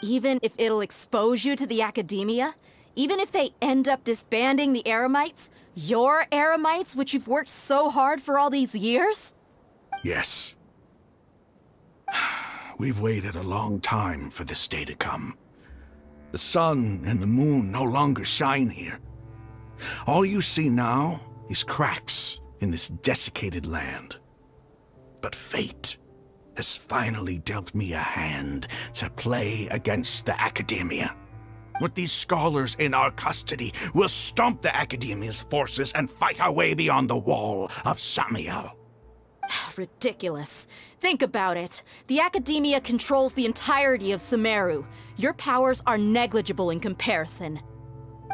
Even if it'll expose you to the academia? Even if they end up disbanding the Eremites? Your Eremites, which you've worked so hard for all these years? Yes. We've waited a long time for this day to come. The sun and the moon no longer shine here. All you see now is cracks in this desiccated land. But fate has finally dealt me a hand to play against the Academia. With these scholars in our custody, we'll stomp the Academia's forces and fight our way beyond the wall of Samiel. Ridiculous. Think about it. The Academia controls the entirety of Sumeru. Your powers are negligible in comparison.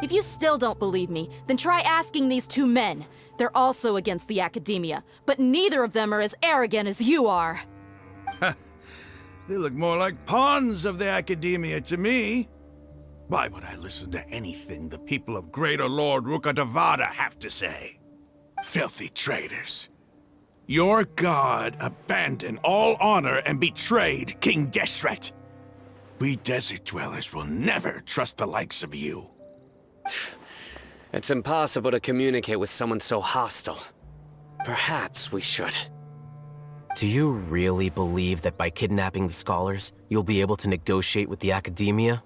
If you still don't believe me, then try asking these 2 men. They're also against the Academia, but neither of them are as arrogant as you are. They look more like pawns of the Academia to me. Why would I listen to anything the people of Greater Lord Rukkhadevada have to say? Filthy traitors. Your god abandoned all honor and betrayed King Deshret. We desert dwellers will never trust the likes of you. It's impossible to communicate with someone so hostile. Perhaps we should. Do you really believe that by kidnapping the scholars, you'll be able to negotiate with the academia?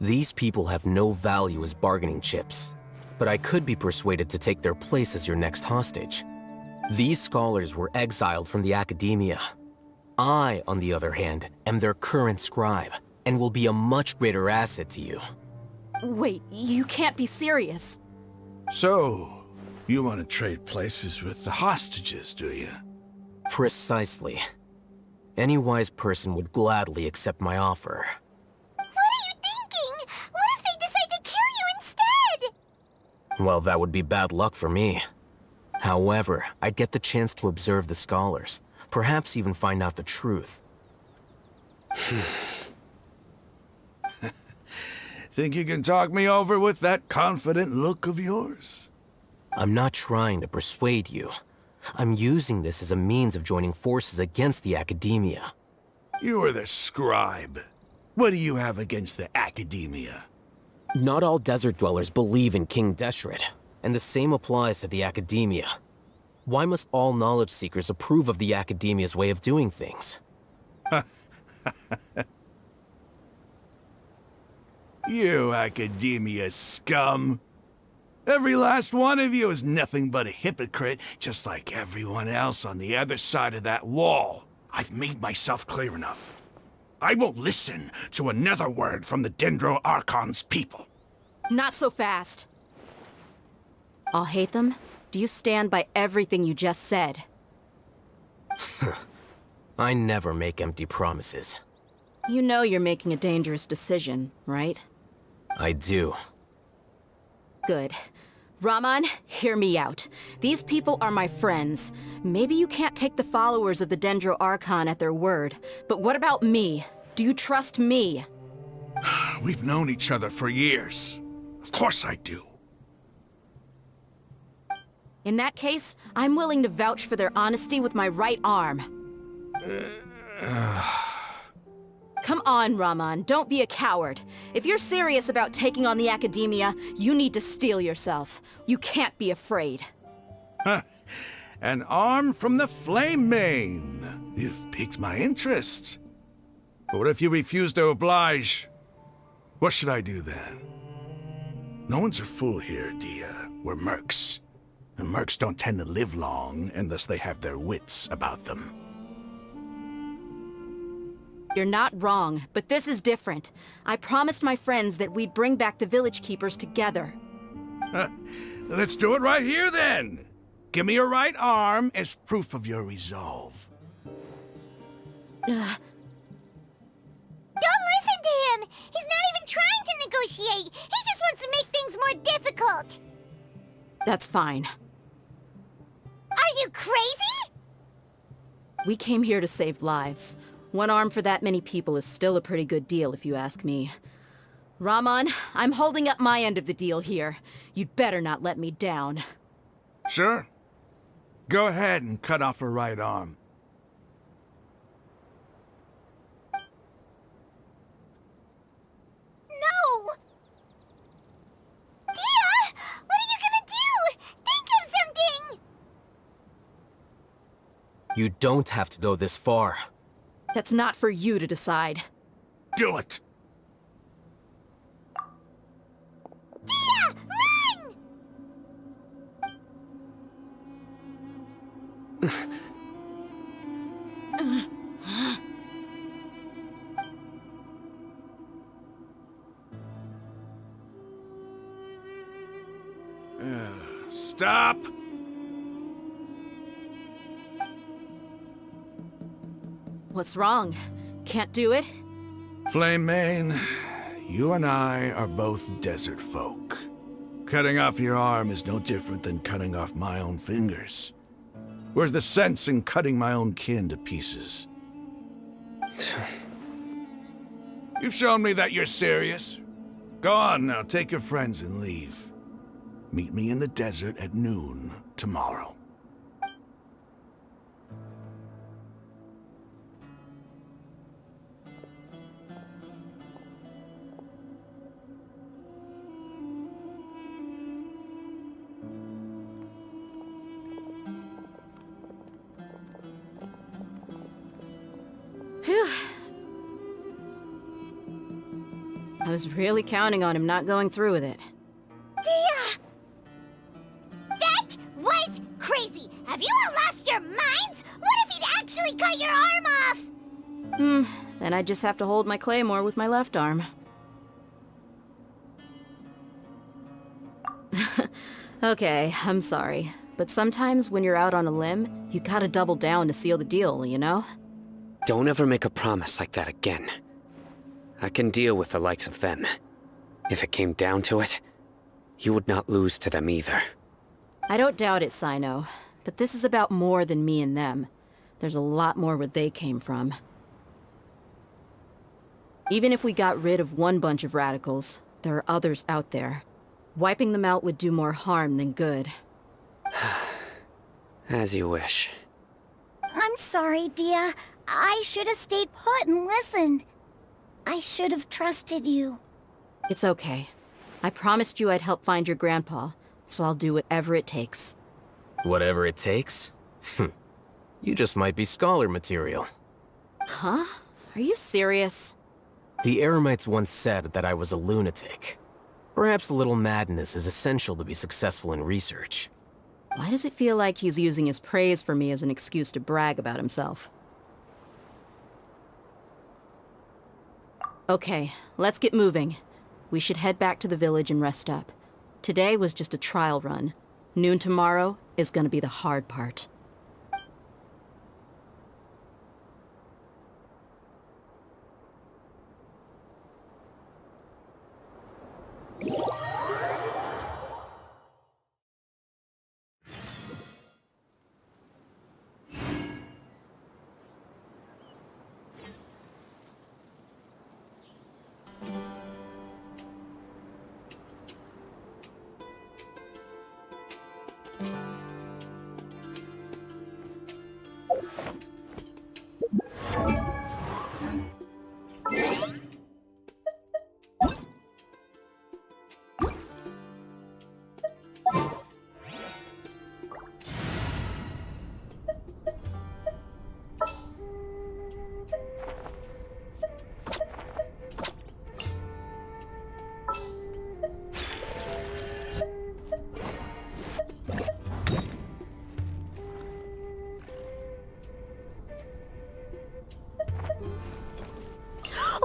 These people have no value as bargaining chips, but I could be persuaded to take their place as your next hostage. These scholars were exiled from the academia. I, on the other hand, am their current scribe, and will be a much greater asset to you. Wait, you can't be serious. So, you want to trade places with the hostages, do you? Precisely. Any wise person would gladly accept my offer. What are you thinking? What if they decide to kill you instead? Well, that would be bad luck for me. However, I'd get the chance to observe the scholars, perhaps even find out the truth. Think you can talk me over with that confident look of yours? I'm not trying to persuade you. I'm using this as a means of joining forces against the academia. You are the scribe. What do you have against the academia? Not all desert dwellers believe in King Deshret, and the same applies to the academia. Why must all knowledge seekers approve of the academia's way of doing things? You academia scum. Every last one of you is nothing but a hypocrite, just like everyone else on the other side of that wall. I've made myself clear enough. I won't listen to another word from the Dendro Archon's people. Not so fast. I'll hate them. Do you stand by everything you just said? I never make empty promises. You know you're making a dangerous decision, right? I do. Good. Raman, hear me out. These people are my friends. Maybe you can't take the followers of the Dendro Archon at their word, but what about me? Do you trust me? We've known each other for years. Of course I do. In that case, I'm willing to vouch for their honesty with my right arm. Come on, Raman, don't be a coward. If you're serious about taking on the academia, you need to steel yourself. You can't be afraid. An arm from the Flame Mane. You've piqued my interest. But what if you refuse to oblige? What should I do then? No one's a fool here, Dia. We're mercs. And mercs don't tend to live long unless they have their wits about them. You're not wrong, but this is different. I promised my friends that we'd bring back the village keepers together. Let's do it right here, then. Give me your right arm as proof of your resolve. Don't listen to him! He's not even trying to negotiate! He just wants to make things more difficult! That's fine. Are you crazy? We came here to save lives. One arm for that many people is still a pretty good deal, if you ask me. Raman, I'm holding up my end of the deal here. You'd better not let me down. Sure. Go ahead and cut off her right arm. No! Dia! What are you gonna do? Think of something! You don't have to go this far. That's not for you to decide. Do it! Dia! Run! Stop! What's wrong? Can't do it? Flame Mane, you and I are both desert folk. Cutting off your arm is no different than cutting off my own fingers. Where's the sense in cutting my own kin to pieces? You've shown me that you're serious. Go on now, take your friends and leave. Meet me in the desert at noon tomorrow. I was really counting on him not going through with it. Dia! That was crazy! Have you all lost your minds? What if he'd actually cut your arm off? Then I just have to hold my claymore with my left arm. Okay, I'm sorry. But sometimes when you're out on a limb, you gotta double down to seal the deal, you know? Don't ever make a promise like that again. I can deal with the likes of them. If it came down to it, you would not lose to them either. I don't doubt it, Sino. But this is about more than me and them. There's a lot more where they came from. Even if we got rid of one bunch of radicals, there are others out there. Wiping them out would do more harm than good. As you wish. I'm sorry, Dia. I should have stayed put and listened. I should have trusted you. It's okay. I promised you I'd help find your grandpa, so I'll do whatever it takes. Whatever it takes? You just might be scholar material. Huh? Are you serious? The Eremites once said that I was a lunatic. Perhaps a little madness is essential to be successful in research. Why does it feel like he's using his praise for me as an excuse to brag about himself? Okay, let's get moving. We should head back to the village and rest up. Today was just a trial run. Noon tomorrow is gonna be the hard part.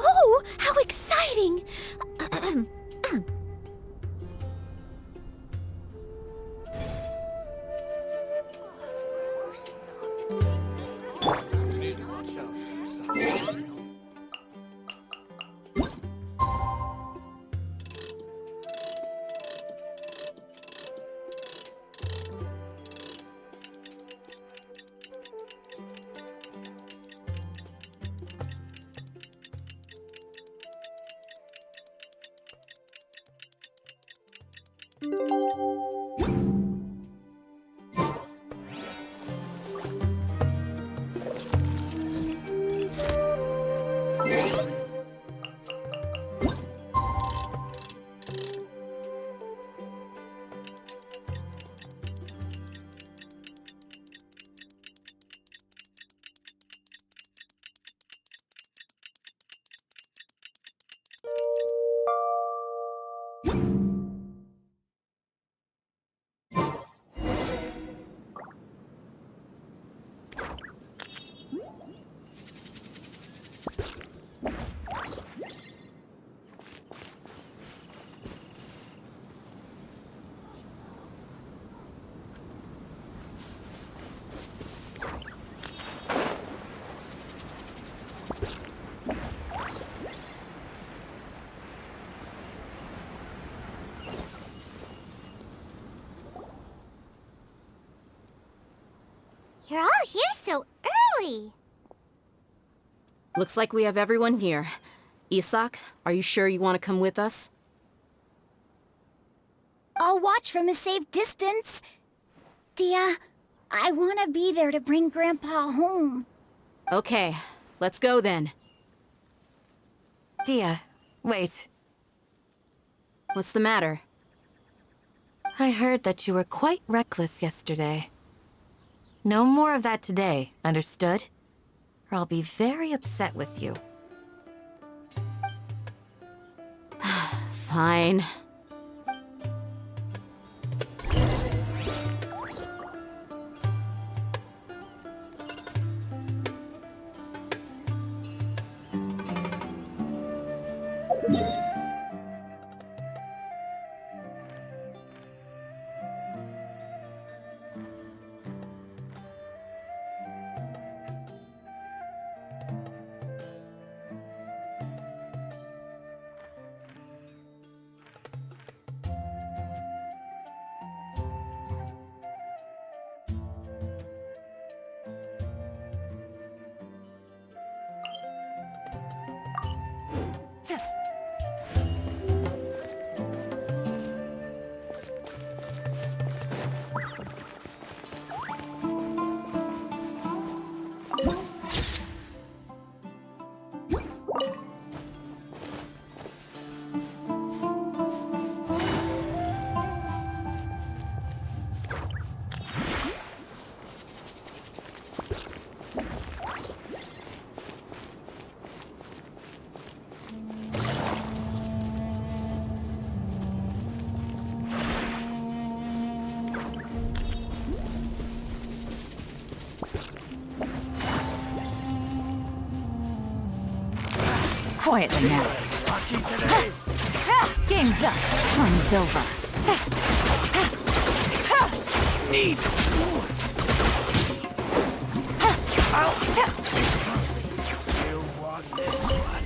Oh, how exciting! You're all here so early. Looks like we have everyone here. Isak, are you sure you want to come with us? I'll watch from a safe distance. Dia, I want to be there to bring Grandpa home. Okay, let's go then. Dia, wait. What's the matter? I heard that you were quite reckless yesterday. No more of that today, understood? Or I'll be very upset with you. Fine. Quietly now. Game's up. Fun's over. Need. You want this one?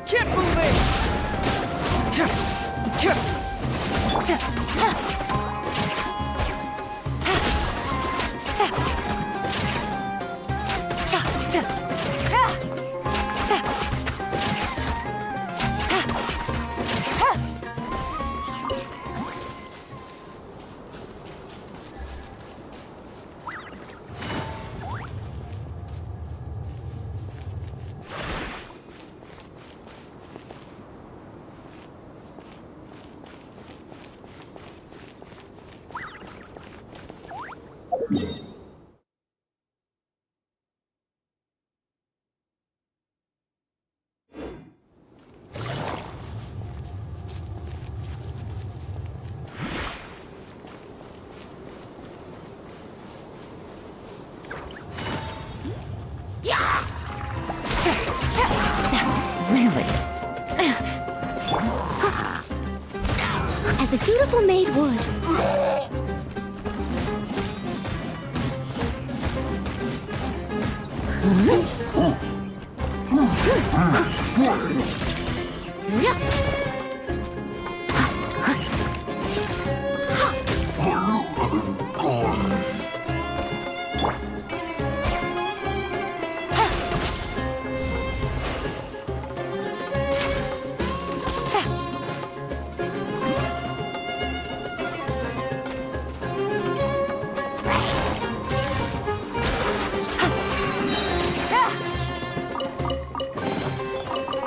Keep moving! Really? As a dutiful maid would.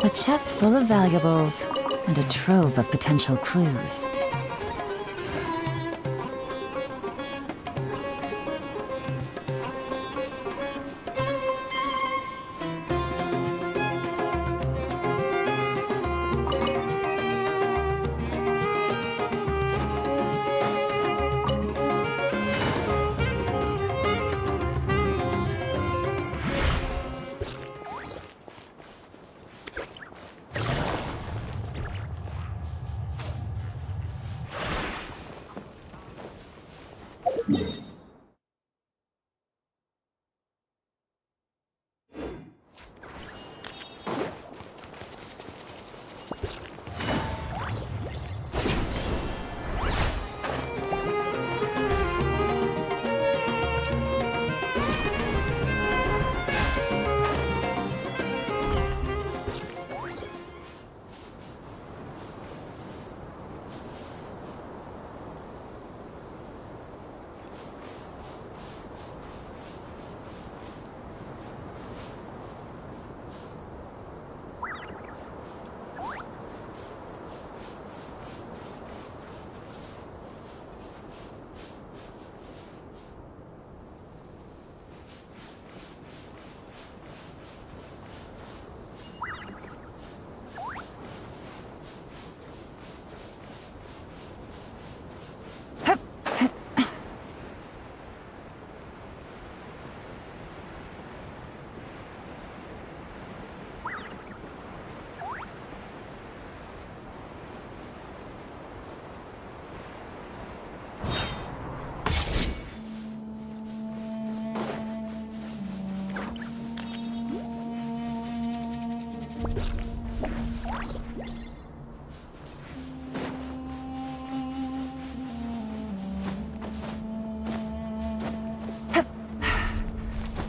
A chest full of valuables and a trove of potential clues.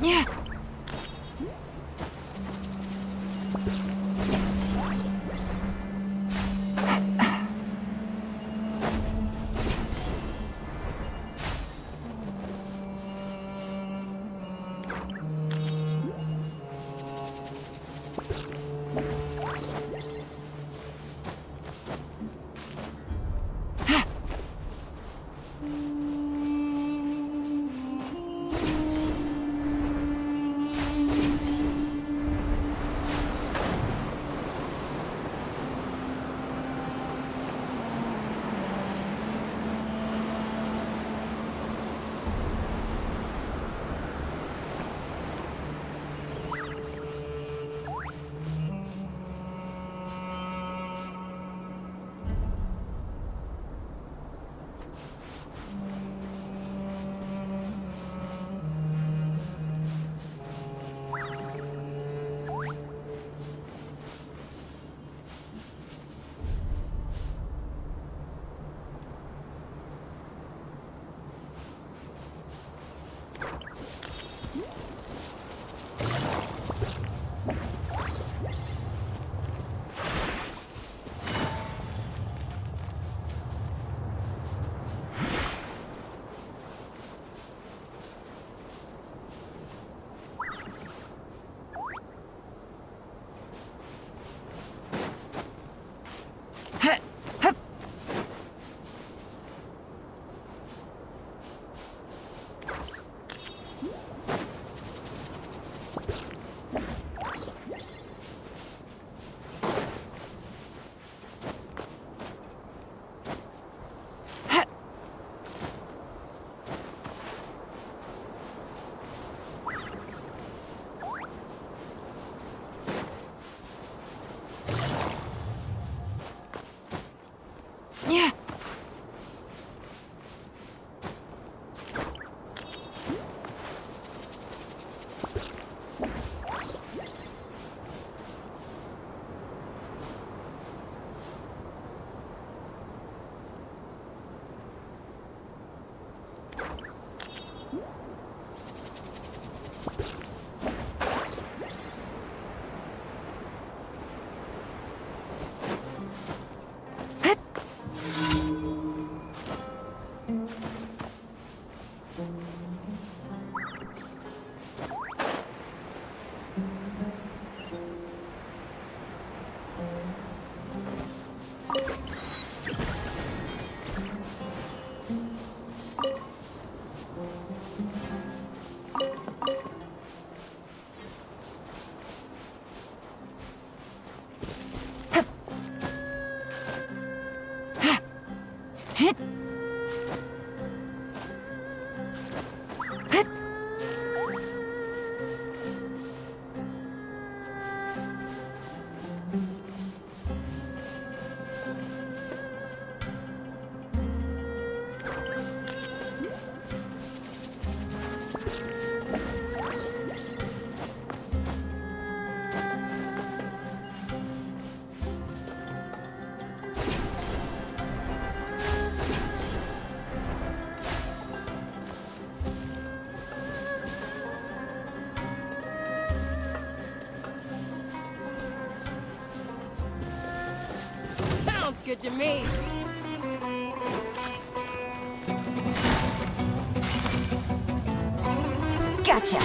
Yeah. Yeah. Sounds good to me. Gotcha.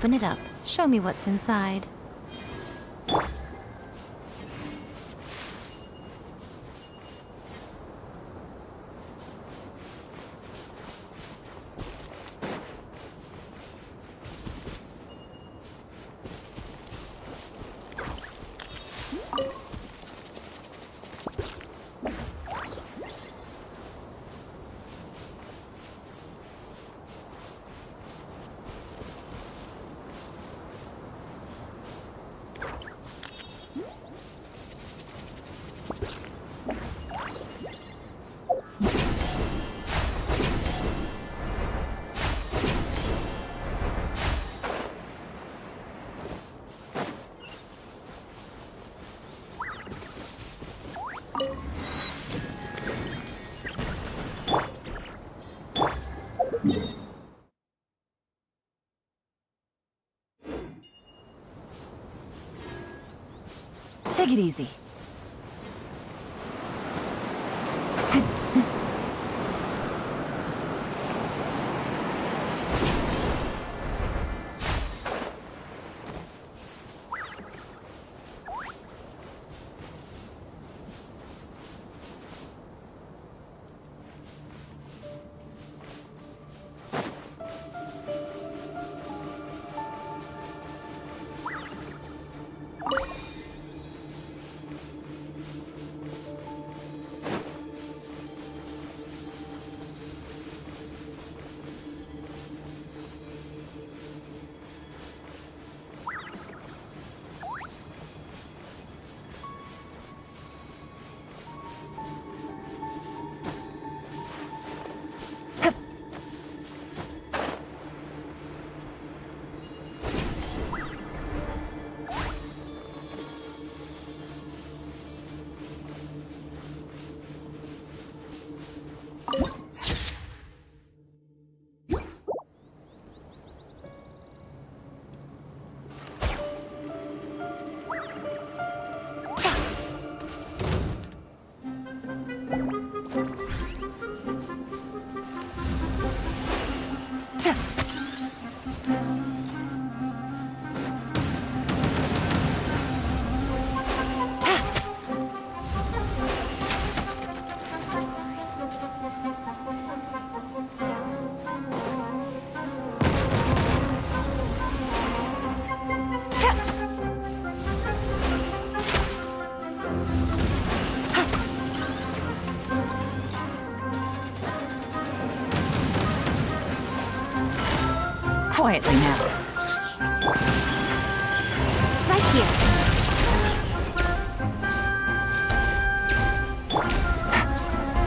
Open it up. Show me what's inside. Take it easy. Quietly now. Right here.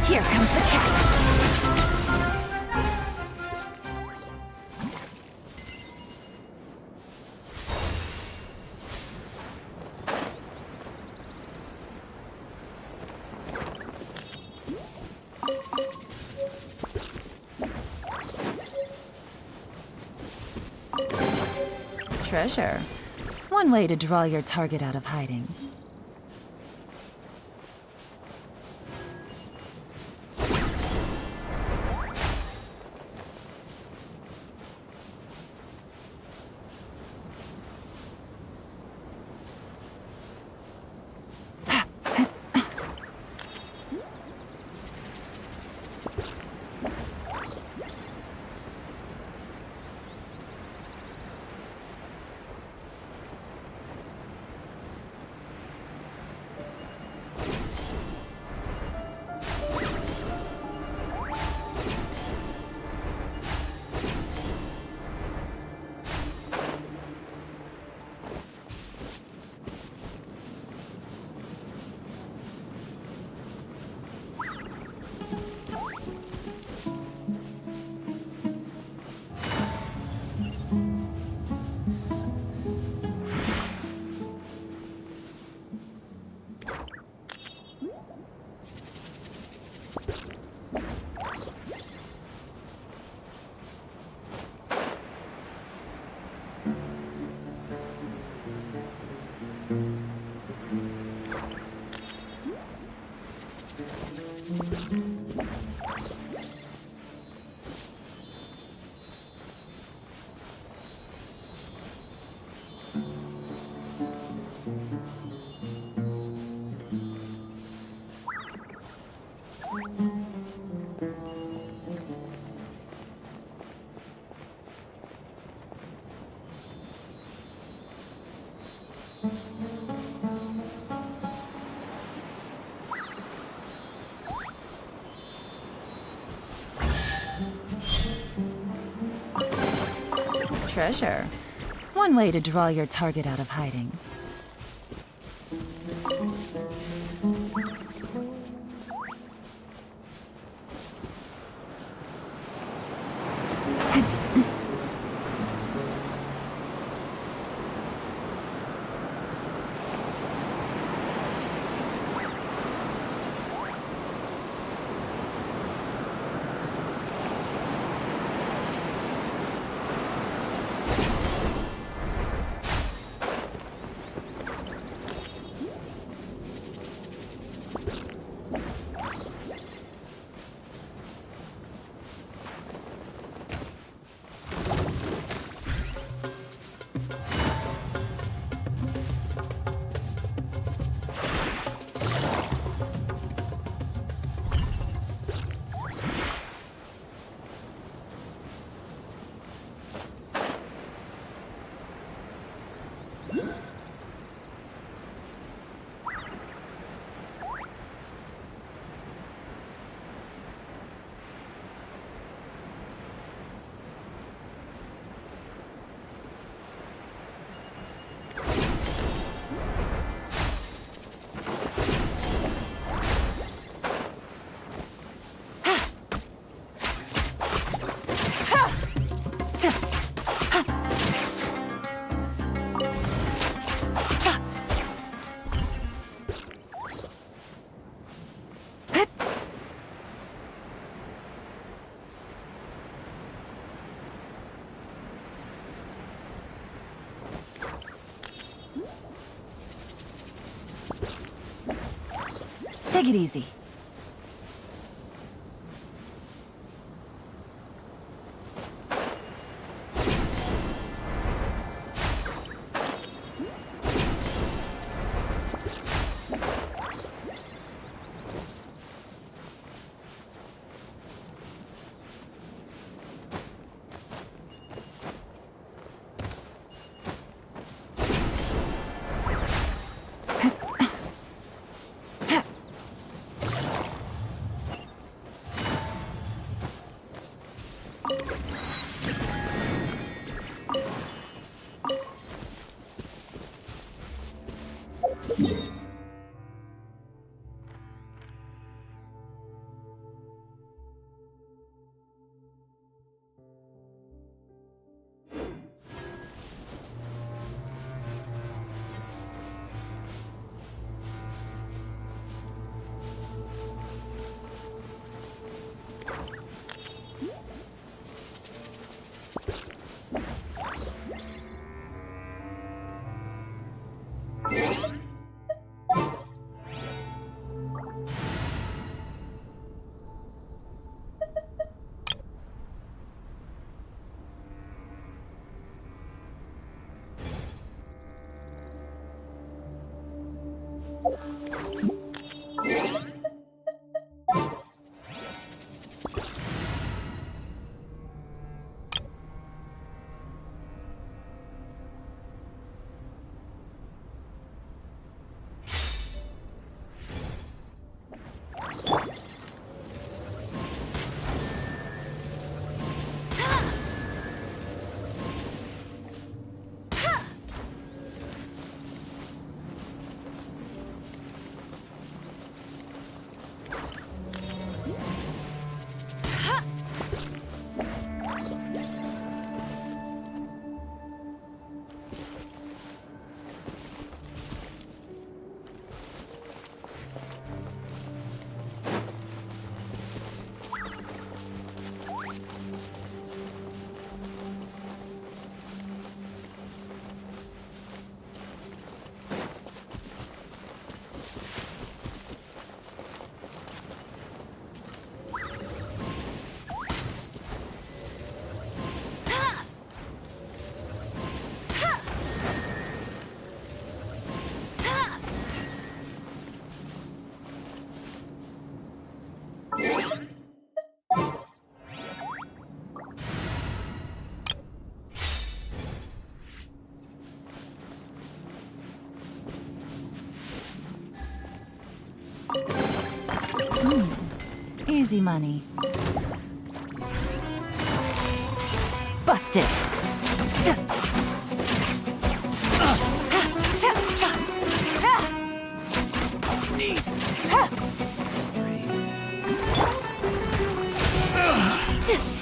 Here comes the catch. Treasure. One way to draw your target out of hiding. Treasure. One way to draw your target out of hiding. Take it easy. Easy money. Busted!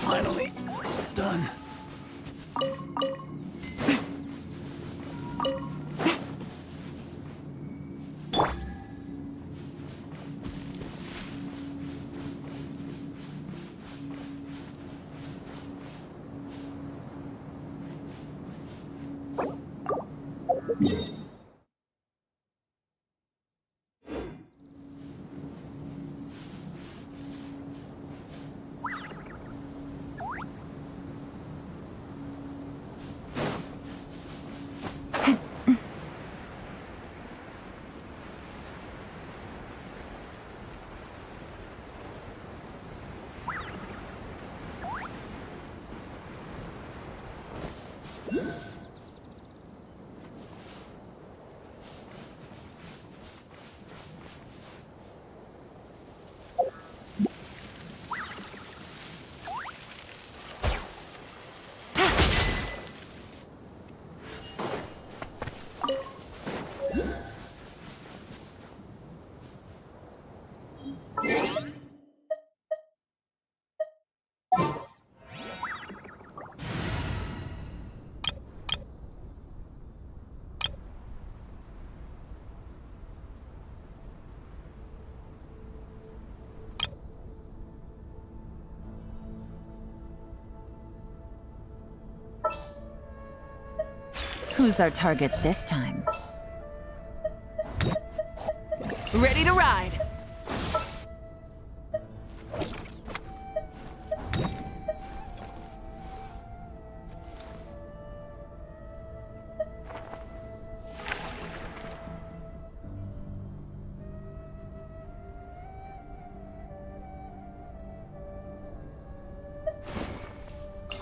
Finally done. Who's our target this time? Ready to ride.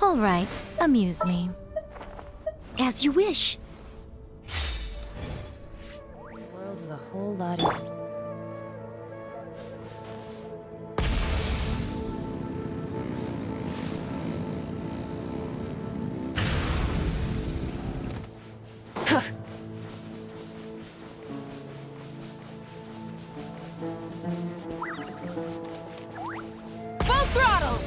All right, amuse me. As you wish. The world's a whole lot of... Full throttle!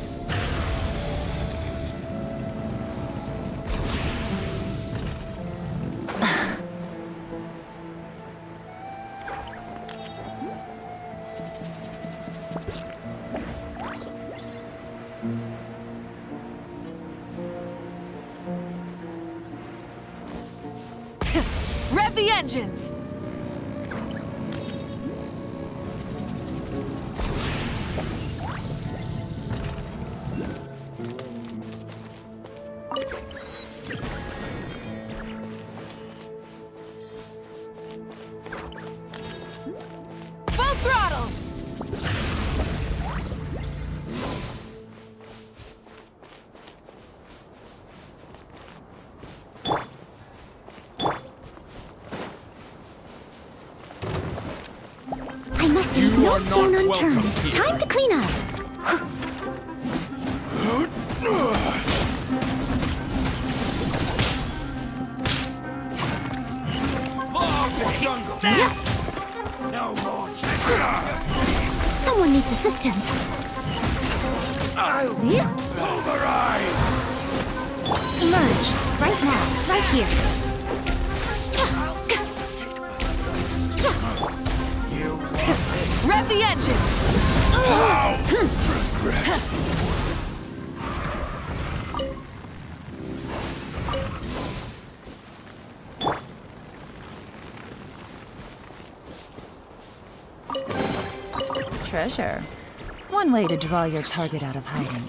Rev the engines! Full throttle! I must leave no stone unturned. Time to clean up. No more. Someone needs assistance. I'll pulverize. Emerge. Right now. Right here. Rev the engines! Treasure. One way to draw your target out of hiding.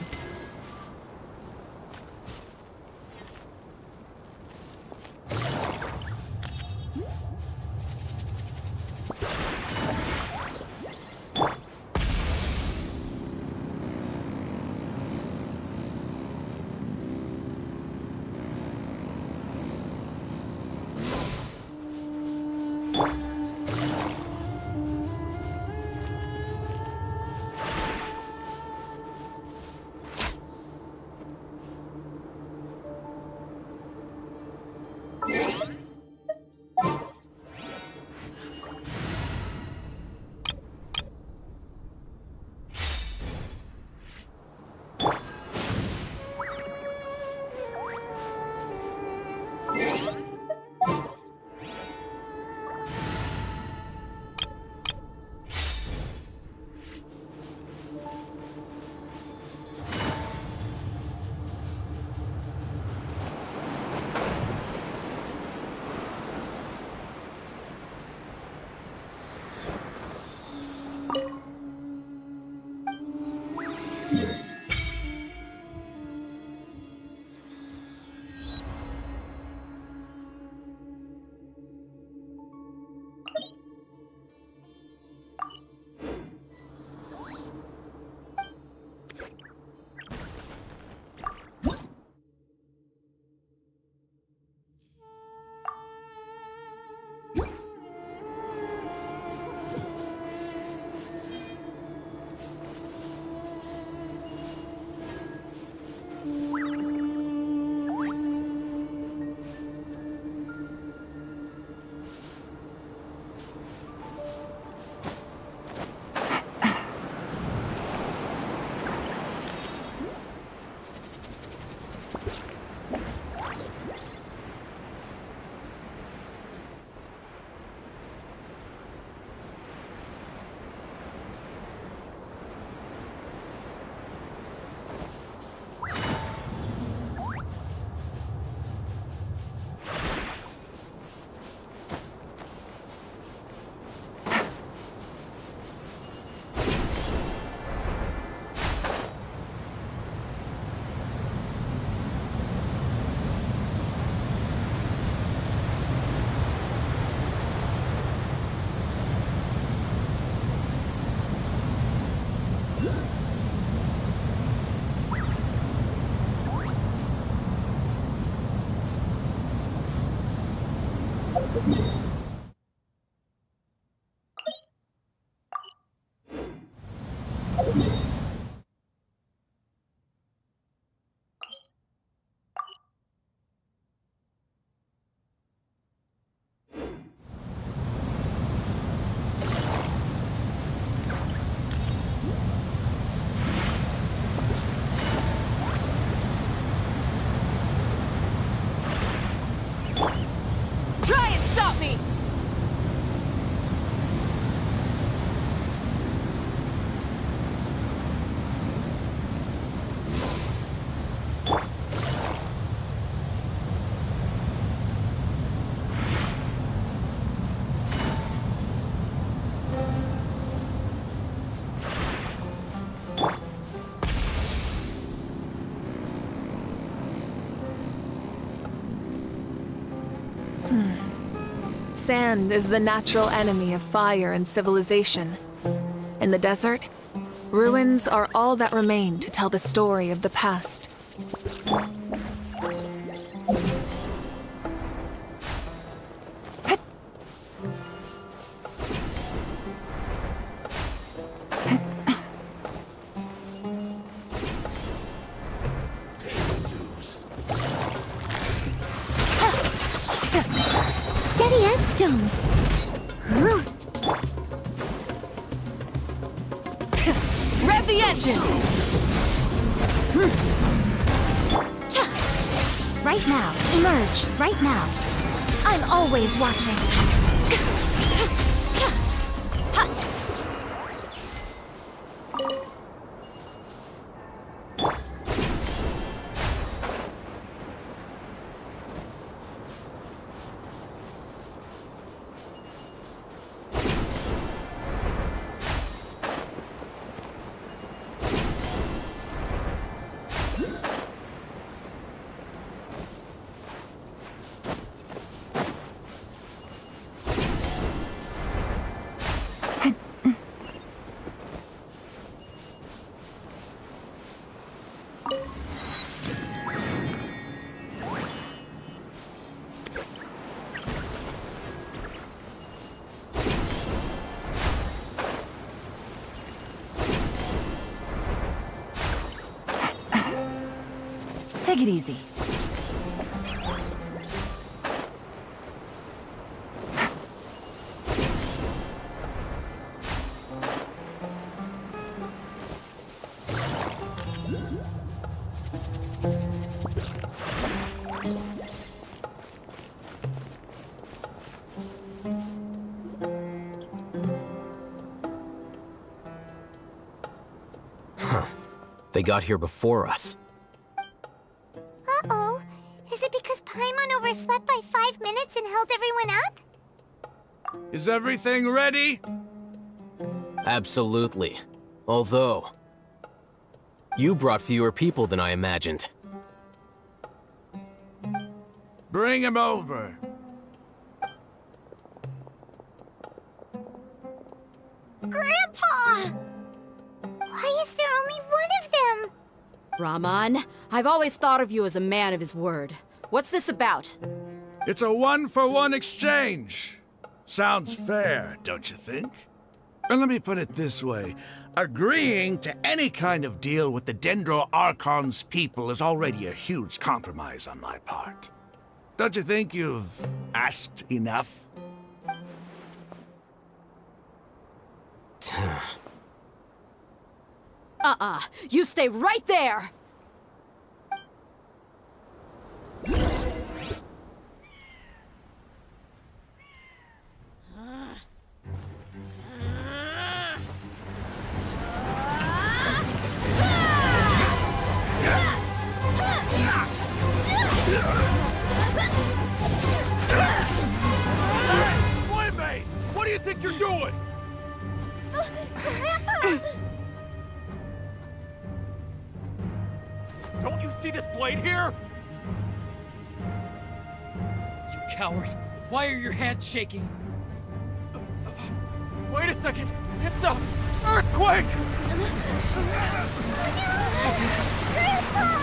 Sand is the natural enemy of fire and civilization. In the desert, ruins are all that remain to tell the story of the past. Steady as stone. Rev the engines! Right now. Emerge. Right now. I'm always watching. Take it easy. Huh. They got here before us. Uh-oh. Is it because Paimon overslept by 5 minutes and held everyone up? Is everything ready? Absolutely. Although, you brought fewer people than I imagined. Bring him over. Grandpa! Why is there only one of them? Rahman, I've always thought of you as a man of his word. What's this about? It's a one-for-one exchange. Sounds fair, don't you think? And let me put it this way. Agreeing to any kind of deal with the Dendro Archon's people is already a huge compromise on my part. Don't you think you've asked enough? You stay right there! Playmate! What do you think you're doing? Grandpa! Don't you see this blade here? You coward! Why are your hands shaking? Wait a second! It's a earthquake! Grandpa!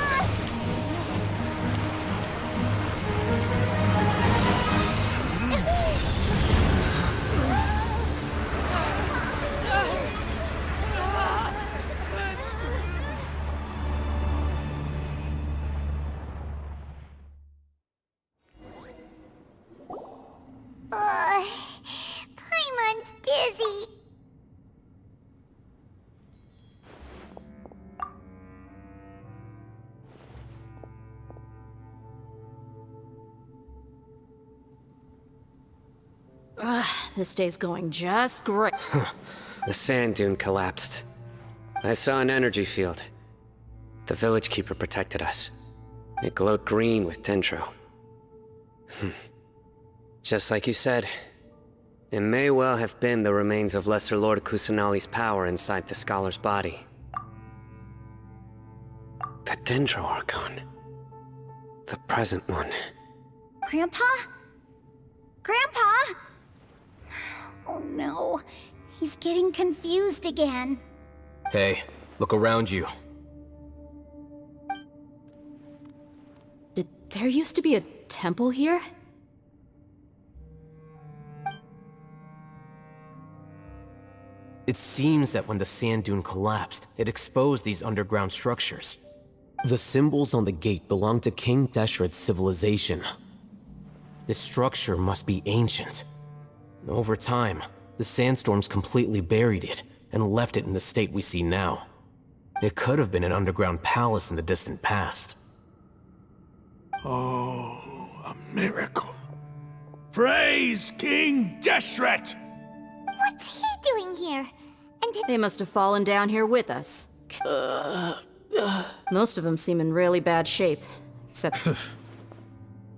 Paimon's dizzy. This day's going just great. The sand dune collapsed. I saw an energy field. The village keeper protected us. It glowed green with dendro. Just like you said, it may well have been the remains of Lesser Lord Kusanali's power inside the scholar's body. The Dendro Archon. The present one. Grandpa? Grandpa? Oh no, he's getting confused again. Hey, look around you. Did there used to be a temple here? It seems that when the sand dune collapsed, it exposed these underground structures. The symbols on the gate belong to King Deshret's civilization. This structure must be ancient. Over time, the sandstorms completely buried it and left it in the state we see now. It could have been an underground palace in the distant past. Oh, a miracle. Praise King Deshret! What's he doing here? And They must have fallen down here with us. Most of them seem in really bad shape, except...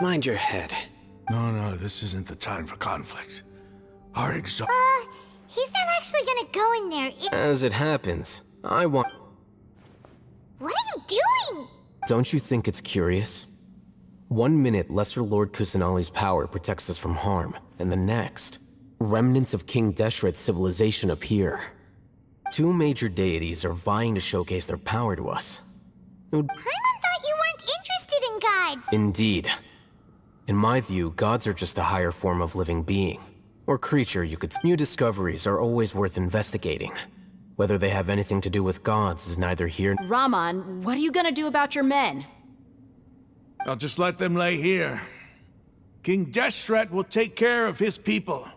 Mind your head. No, this isn't the time for conflict. Our he's not actually gonna go in there. As it happens, I want... What are you doing? Don't you think it's curious? 1 minute, Lesser Lord Kusanali's power protects us from harm, and the next, remnants of King Deshret's civilization appear. 2 major deities are vying to showcase their power to us. Paimon thought you weren't interested in God. Indeed. In my view, gods are just a higher form of living being. Or creature, you could... New discoveries are always worth investigating. Whether they have anything to do with gods is neither here... Raman, what are you gonna do about your men? I'll just let them lay here. King Deshret will take care of his people.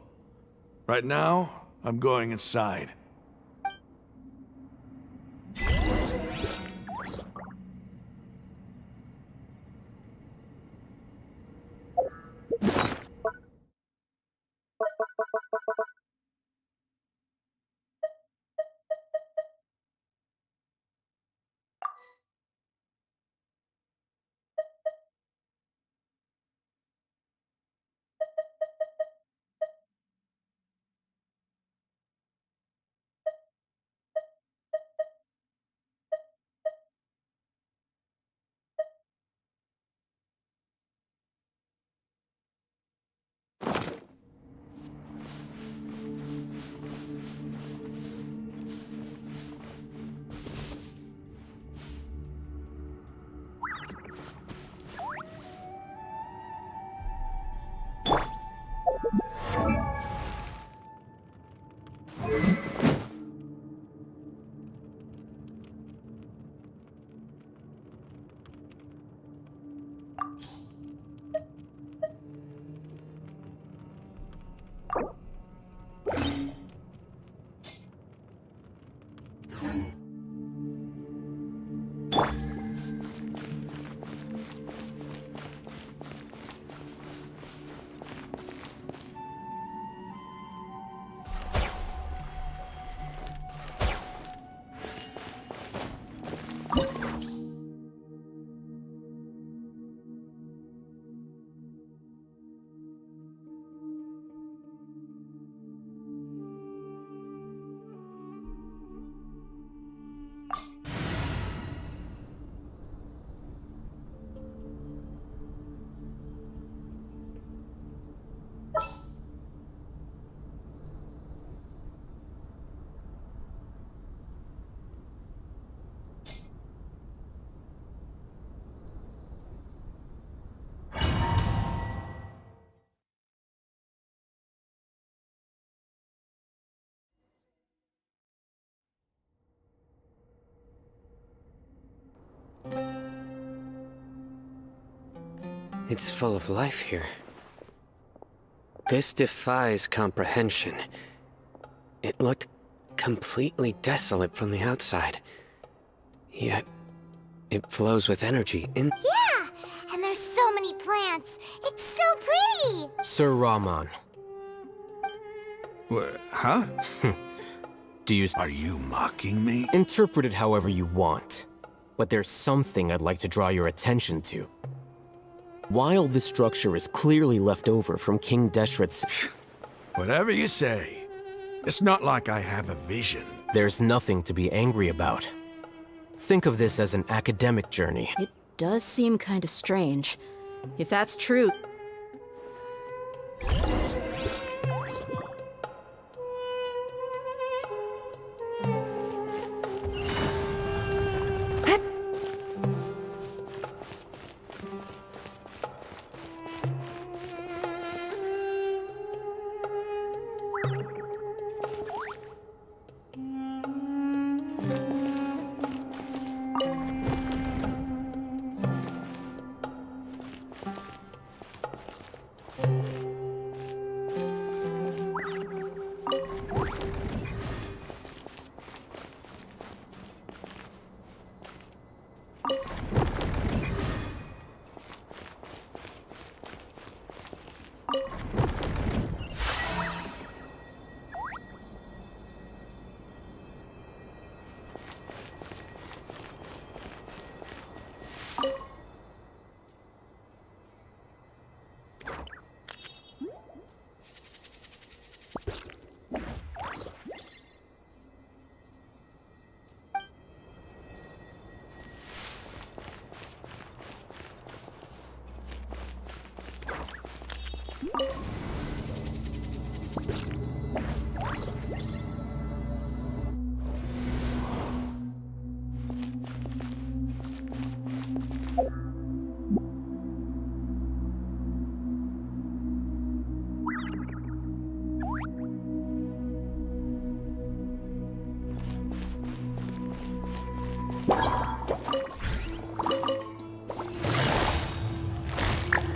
Right now, I'm going inside. It's full of life here. This defies comprehension. It looked completely desolate from the outside. Yet, it flows with energy in... Yeah, and there's so many plants. It's so pretty. Sir Raman. Huh? Are you mocking me? Interpret it however you want. But there's something I'd like to draw your attention to. While this structure is clearly left over from King Deshret's... Whatever you say. It's not like I have a vision. There's nothing to be angry about. Think of this as an academic journey. It does seem kinda strange. If that's true...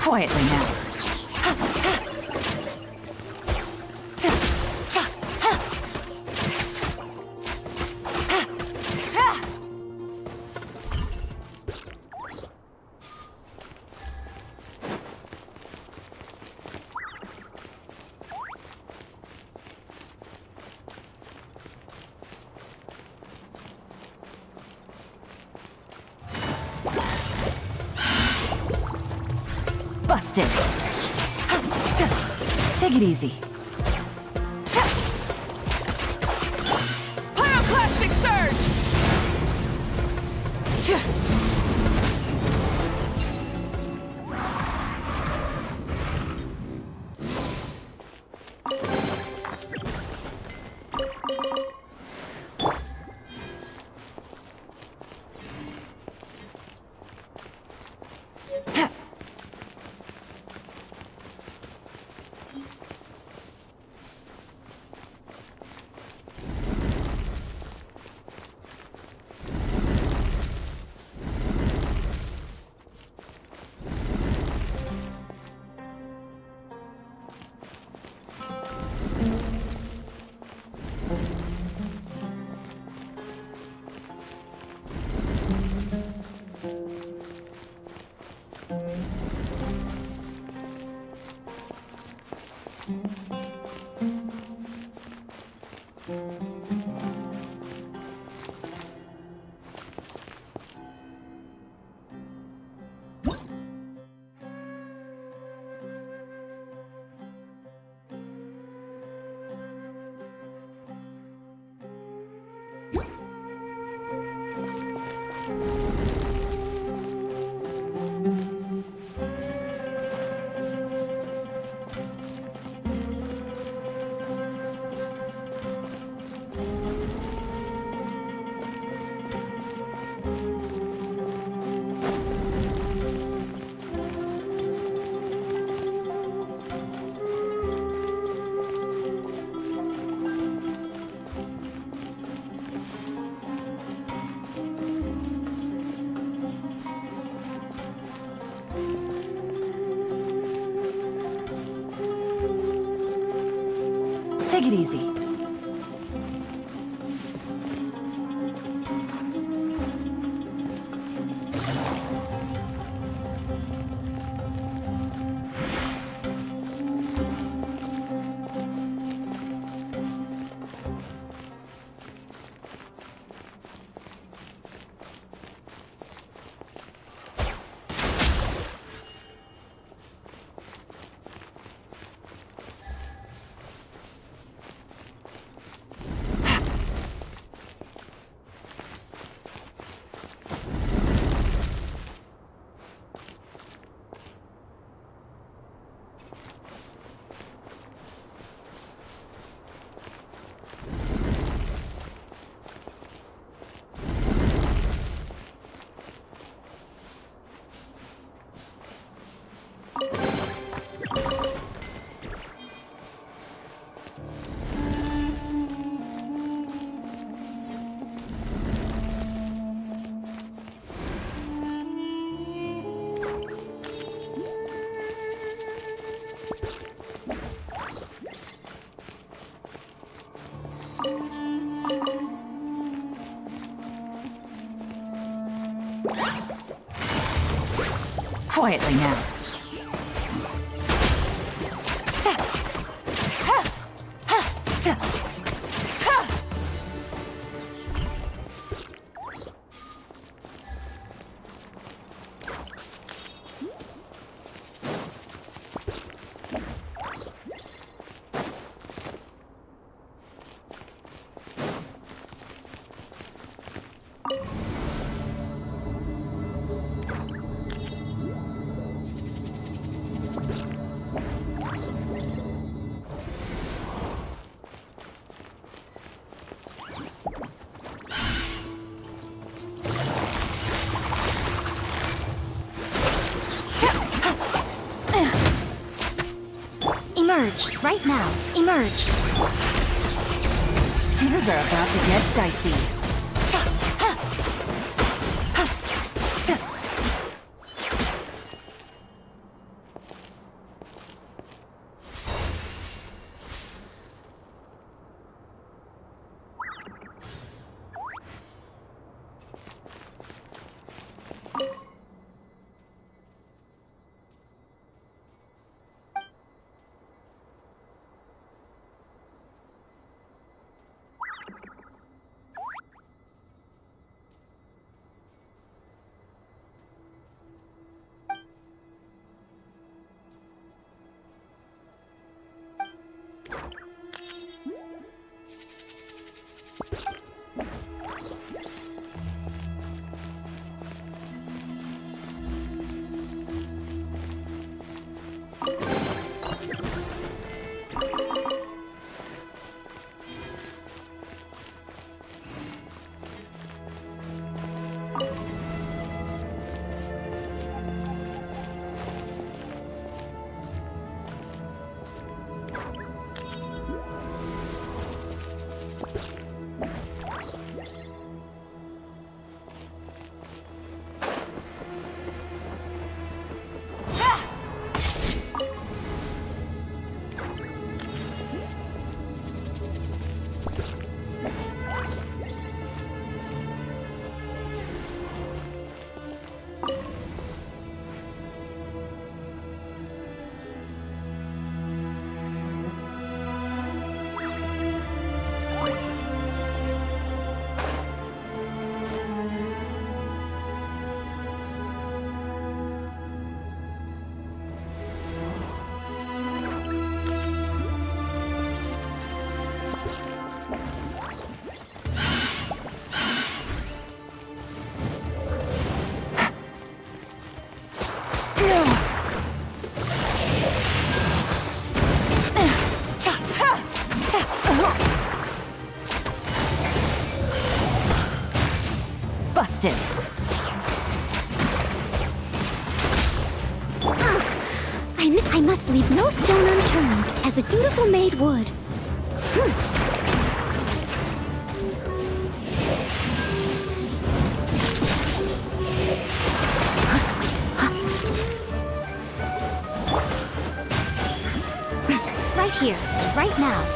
Quietly now. Busted. Take it easy. Pyroclastic surge! Take it easy. Quietly now. Emerge, right now. Emerge. Things are about to get dicey. Busted! I must leave no stone unturned, as a dutiful maid would. Right here, right now.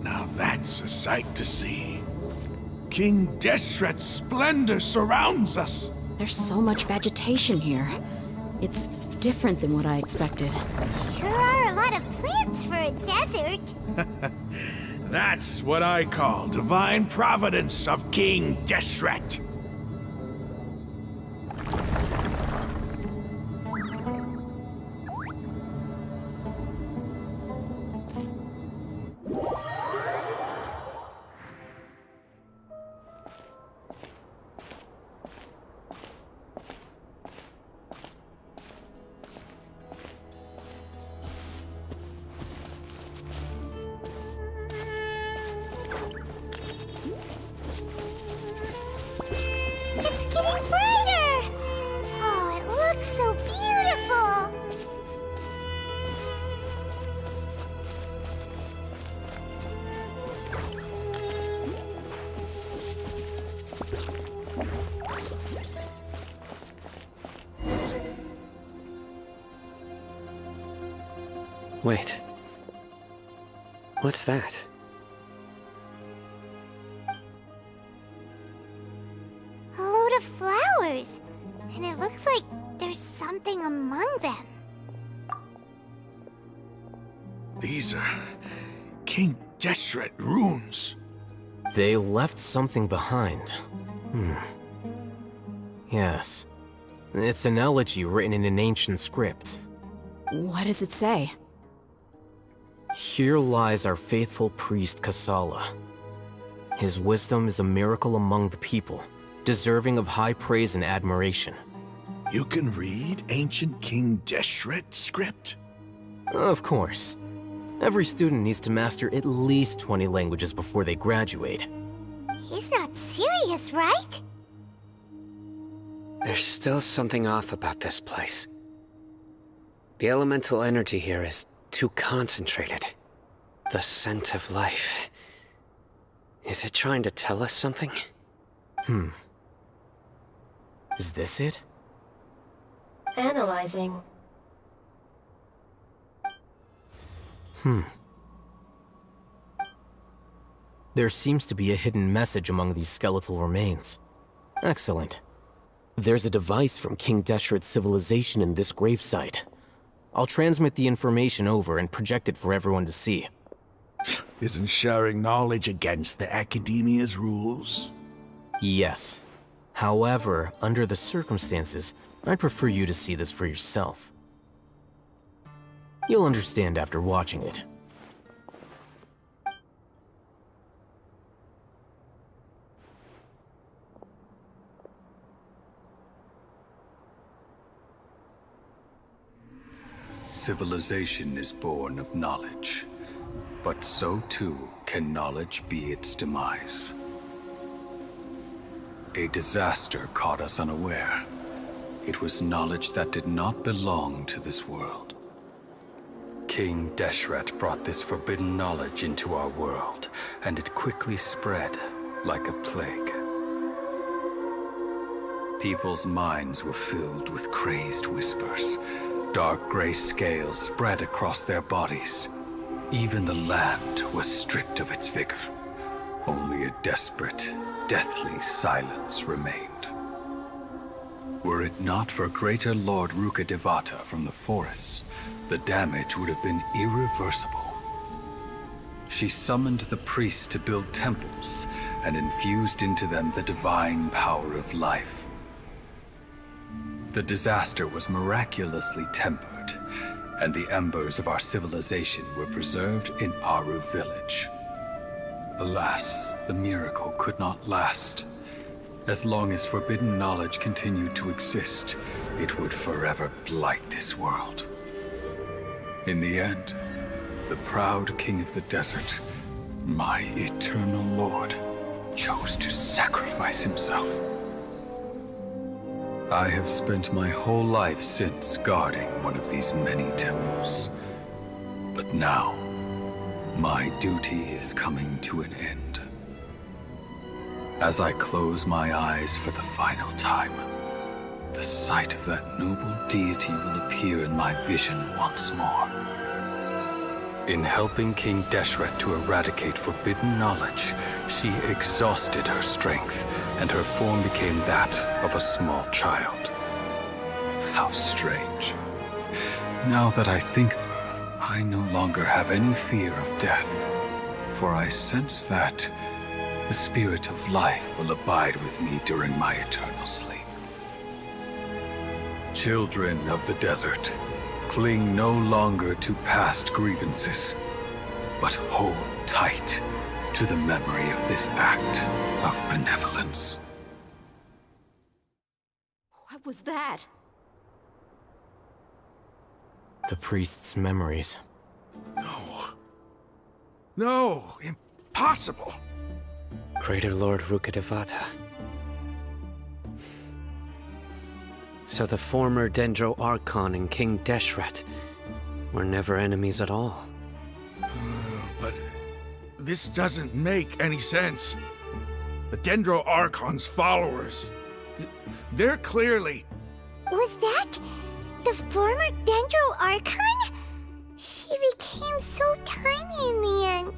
Now that's a sight to see. King Deshret's splendor surrounds us. There's so much vegetation here. It's different than what I expected. Sure are a lot of plants for a desert. That's what I call divine providence of King Deshret. It's getting brighter! Oh, it looks so beautiful! Wait. What's that? A load of flowers. And it looks like there's something among them. These are King Deshret runes. They left something behind. Yes. It's an elegy written in an ancient script. What does it say? Here lies our faithful priest Kasala. His wisdom is a miracle among the people, deserving of high praise and admiration. You can read ancient King Deshret script? Of course. Every student needs to master at least 20 languages before they graduate. He's not serious, right? There's still something off about this place. The elemental energy here is too concentrated. The scent of life. Is it trying to tell us something? Is this it? Analyzing. There seems to be a hidden message among these skeletal remains. Excellent. There's a device from King Deshret's civilization in this gravesite. I'll transmit the information over and project it for everyone to see. Isn't sharing knowledge against the Academia's rules? Yes. However, under the circumstances, I'd prefer you to see this for yourself. You'll understand after watching it. Civilization is born of knowledge, but so too can knowledge be its demise. A disaster caught us unaware. It was knowledge that did not belong to this world. King Deshret brought this forbidden knowledge into our world, and it quickly spread like a plague. People's minds were filled with crazed whispers. Dark gray scales spread across their bodies. Even the land was stripped of its vigor. Only a desperate, deathly silence remained. Were it not for Greater Lord Rukkhadevata from the forests, the damage would have been irreversible. She summoned the priests to build temples and infused into them the divine power of life. The disaster was miraculously tempered, and the embers of our civilization were preserved in Aru village. Alas, the miracle could not last. As long as forbidden knowledge continued to exist, it would forever blight this world. In the end, the proud king of the desert, my eternal lord, chose to sacrifice himself. I have spent my whole life since guarding one of these many temples. But now, my duty is coming to an end. As I close my eyes for the final time, the sight of that noble deity will appear in my vision once more. In helping King Deshret to eradicate forbidden knowledge, she exhausted her strength, and her form became that of a small child. How strange. Now that I think of her, I no longer have any fear of death, for I sense that the spirit of life will abide with me during my eternal sleep. Children of the desert, cling no longer to past grievances, but hold tight to the memory of this act of benevolence. What was that? The priest's memories. No, impossible. Greater Lord Rukkhadevata. So the former Dendro Archon and King Deshret were never enemies at all. But this doesn't make any sense. The Dendro Archon's followers, they're clearly... Was that the former Dendro Archon? She became so tiny in the end.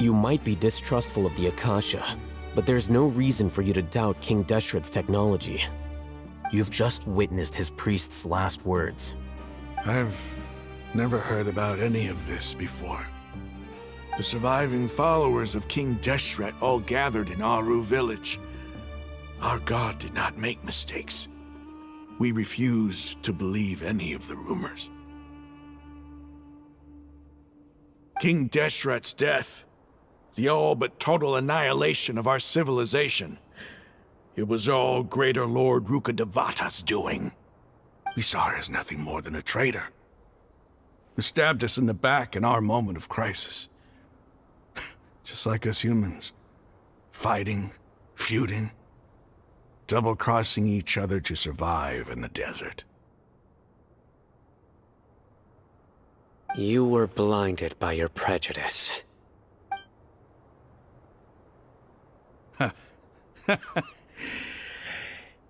You might be distrustful of the Akasha, but there's no reason for you to doubt King Deshret's technology. You've just witnessed his priest's last words. I've never heard about any of this before. The surviving followers of King Deshret all gathered in Aru village. Our god did not make mistakes. We refused to believe any of the rumors. King Deshret's death, the all but total annihilation of our civilization, it was all Greater Lord Rukkhadevata's doing. We saw her as nothing more than a traitor, who stabbed us in the back in our moment of crisis. Just like us humans, fighting, feuding, double-crossing each other to survive in the desert. You were blinded by your prejudice.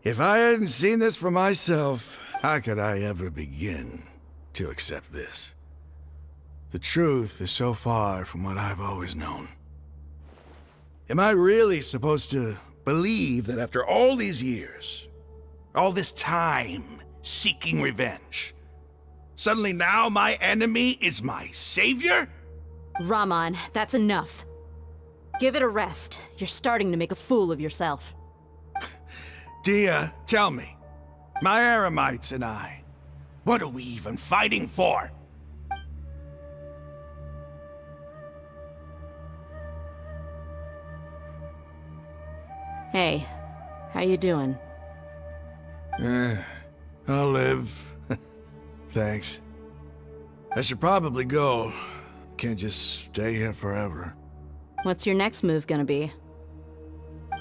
If I hadn't seen this for myself, how could I ever begin to accept this? The truth is so far from what I've always known. Am I really supposed to believe that after all these years, all this time seeking revenge, suddenly now my enemy is my savior? Raman, that's enough. Give it a rest. You're starting to make a fool of yourself. Dia, tell me. My Eremites and I. What are we even fighting for? Hey, how you doing? I'll live. Thanks. I should probably go. Can't just stay here forever. What's your next move gonna be?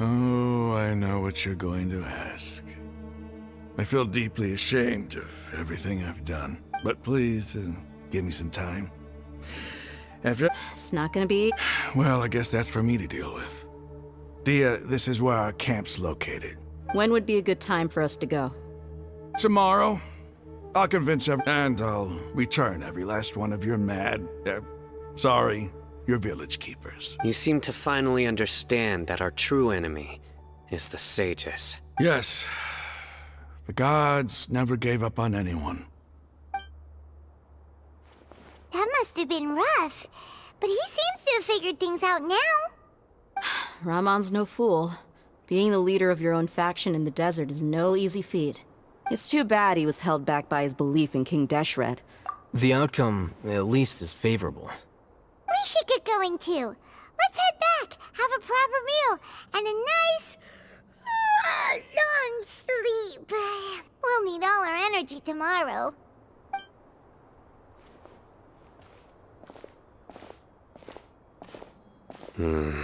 Oh, I know what you're going to ask. I feel deeply ashamed of everything I've done. But please, give me some time. After... It's not gonna be... Well, I guess that's for me to deal with. Dia, this is where our camp's located. When would be a good time for us to go? Tomorrow. I'll convince and I'll return every last one of your your village keepers. You seem to finally understand that our true enemy is the sages. Yes. The gods never gave up on anyone. That must have been rough. But he seems to have figured things out now. Ramon's no fool. Being the leader of your own faction in the desert is no easy feat. It's too bad he was held back by his belief in King Deshret. The outcome, at least, is favorable. We should get going too. Let's head back, have a proper meal, and a nice, long sleep. We'll need all our energy tomorrow. Sino, we're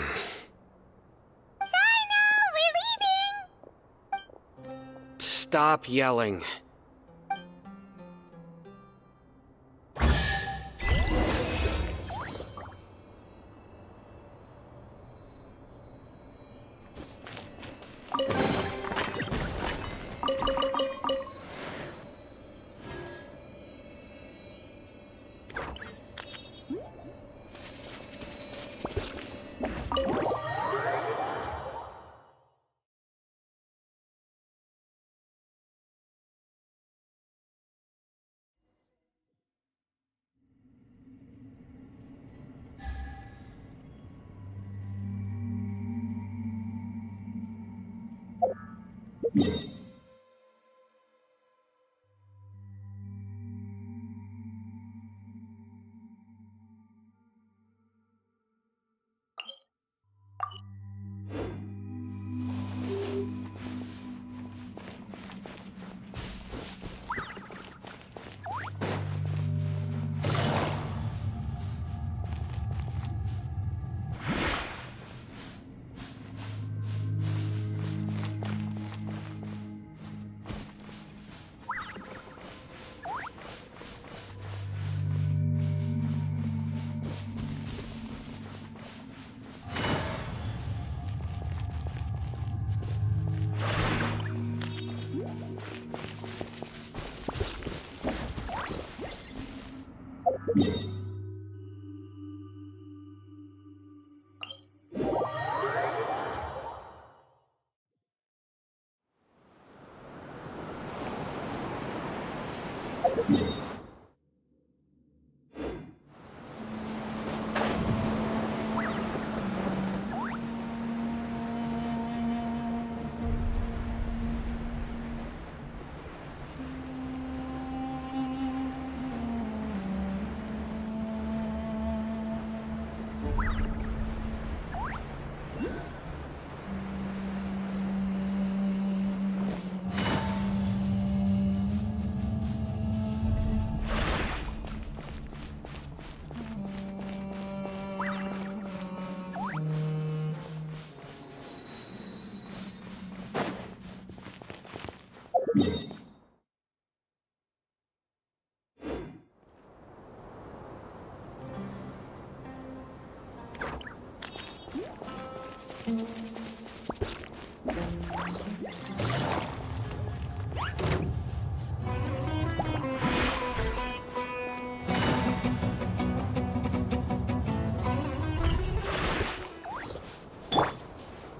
leaving! Stop yelling.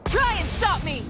Try and stop me!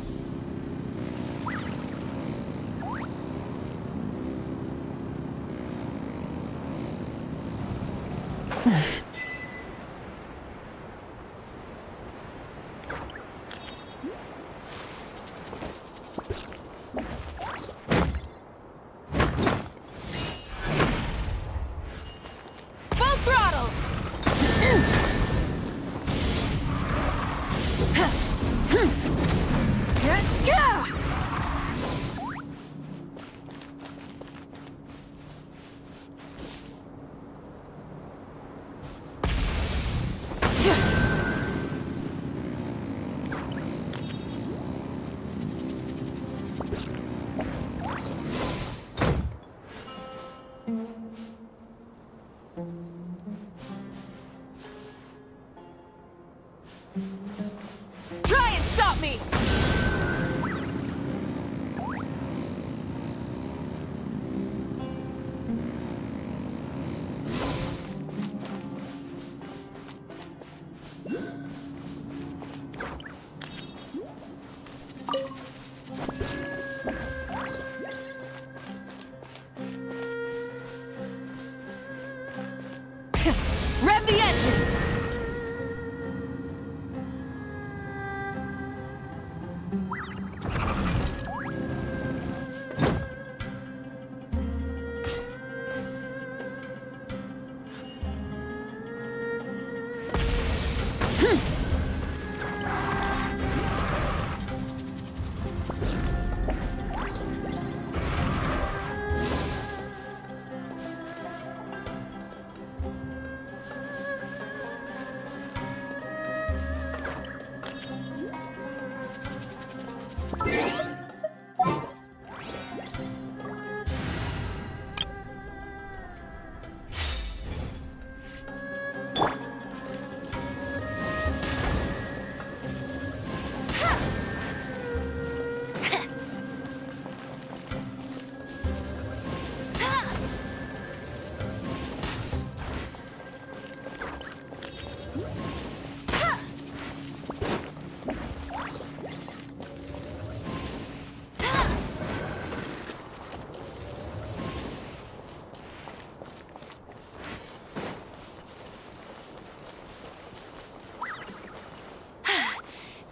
Rev the engines!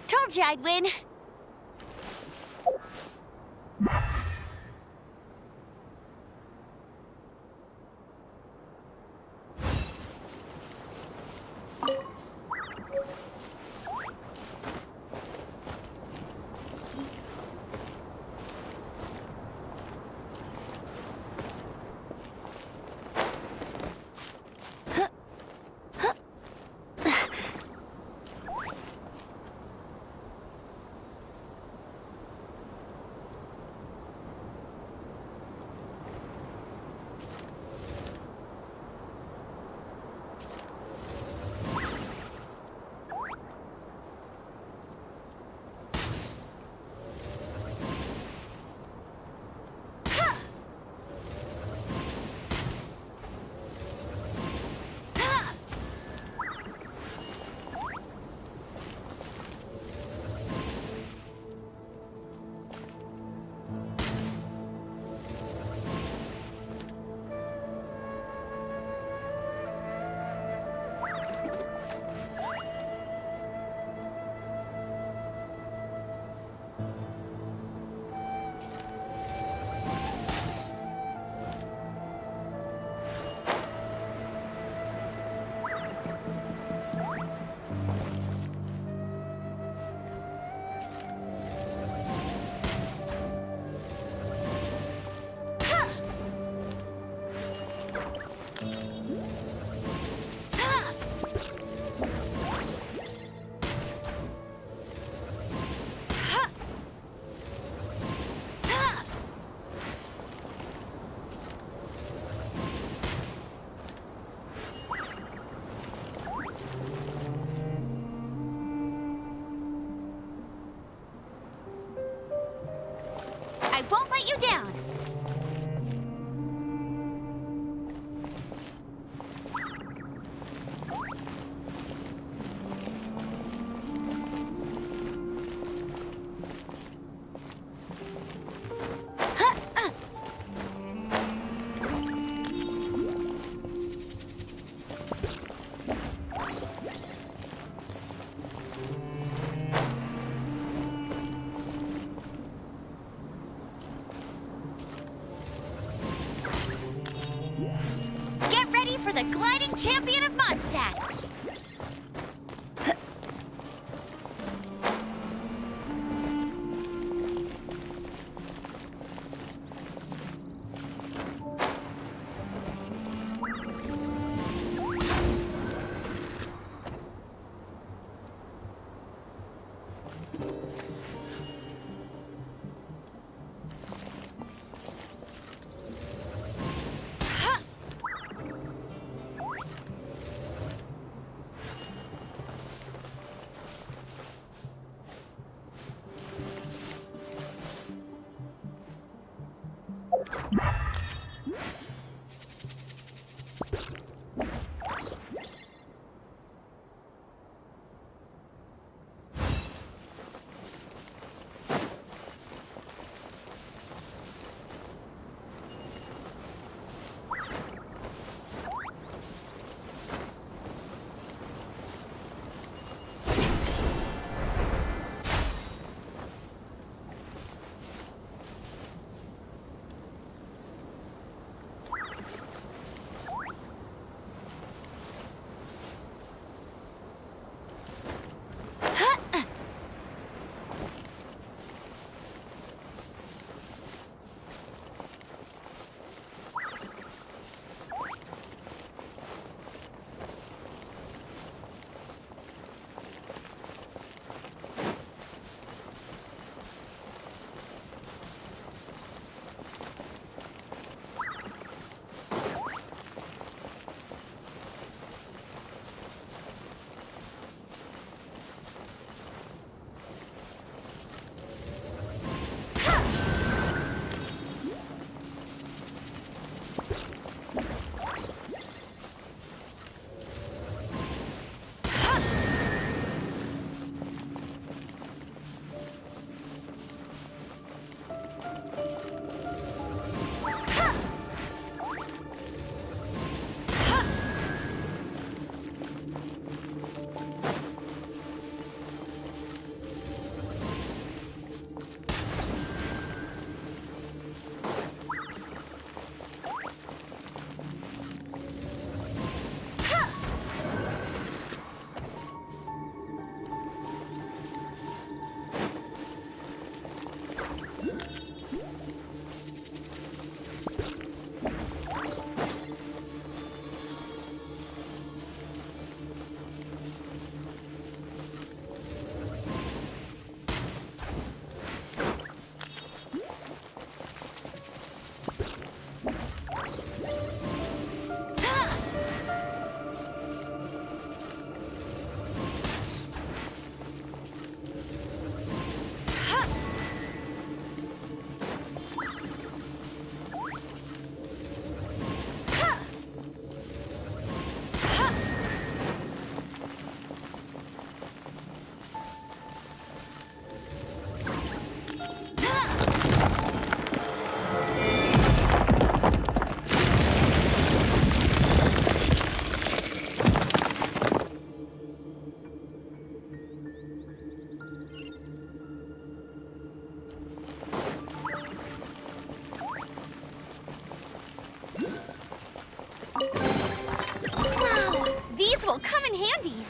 Told you I'd win. I won't let you down. Get ready for the gliding champion of Mondstadt. handy.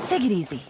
Take it easy.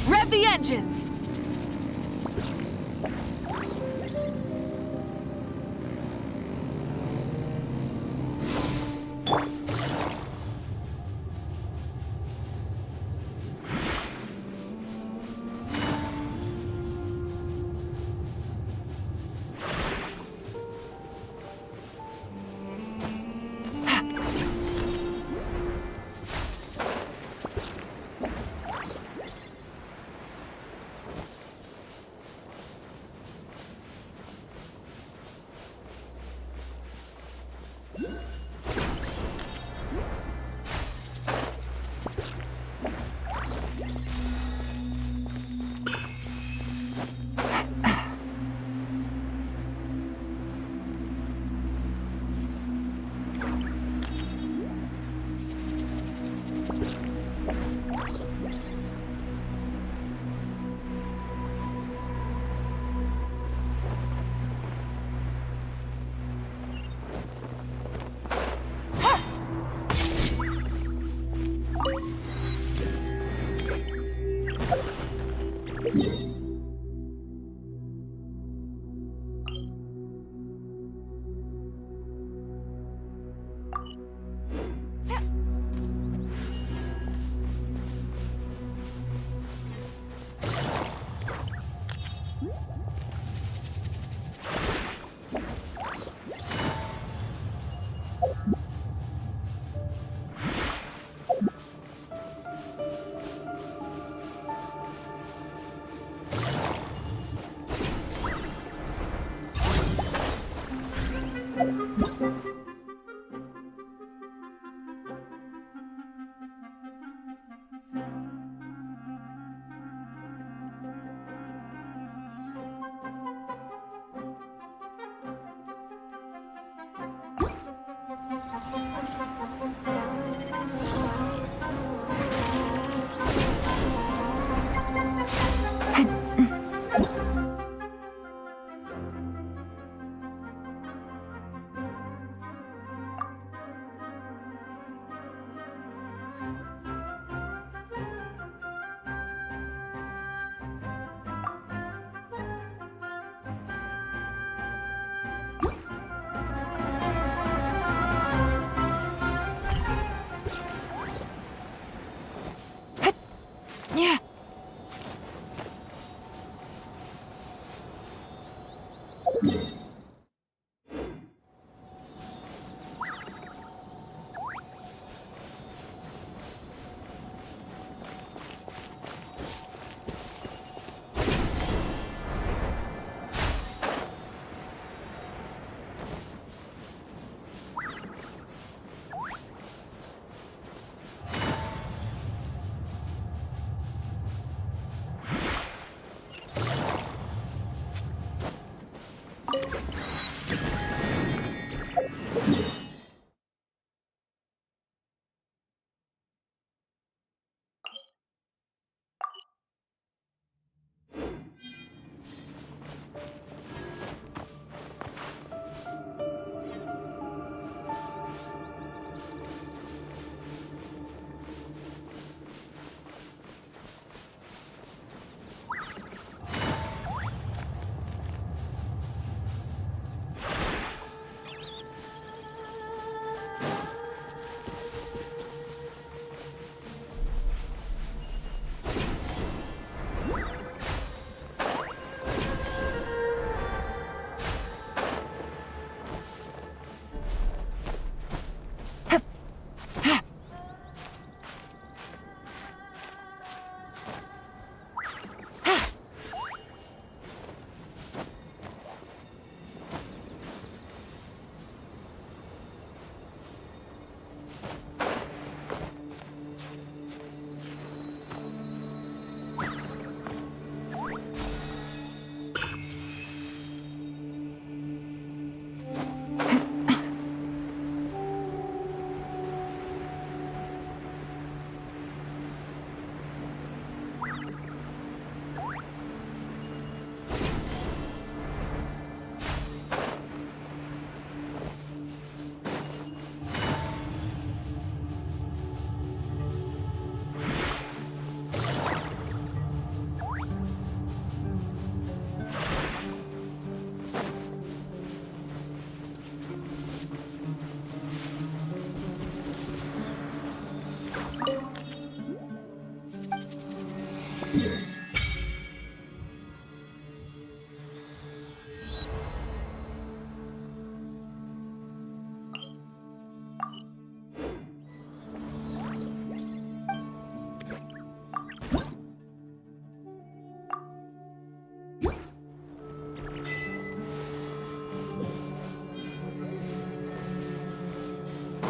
Rev the engines!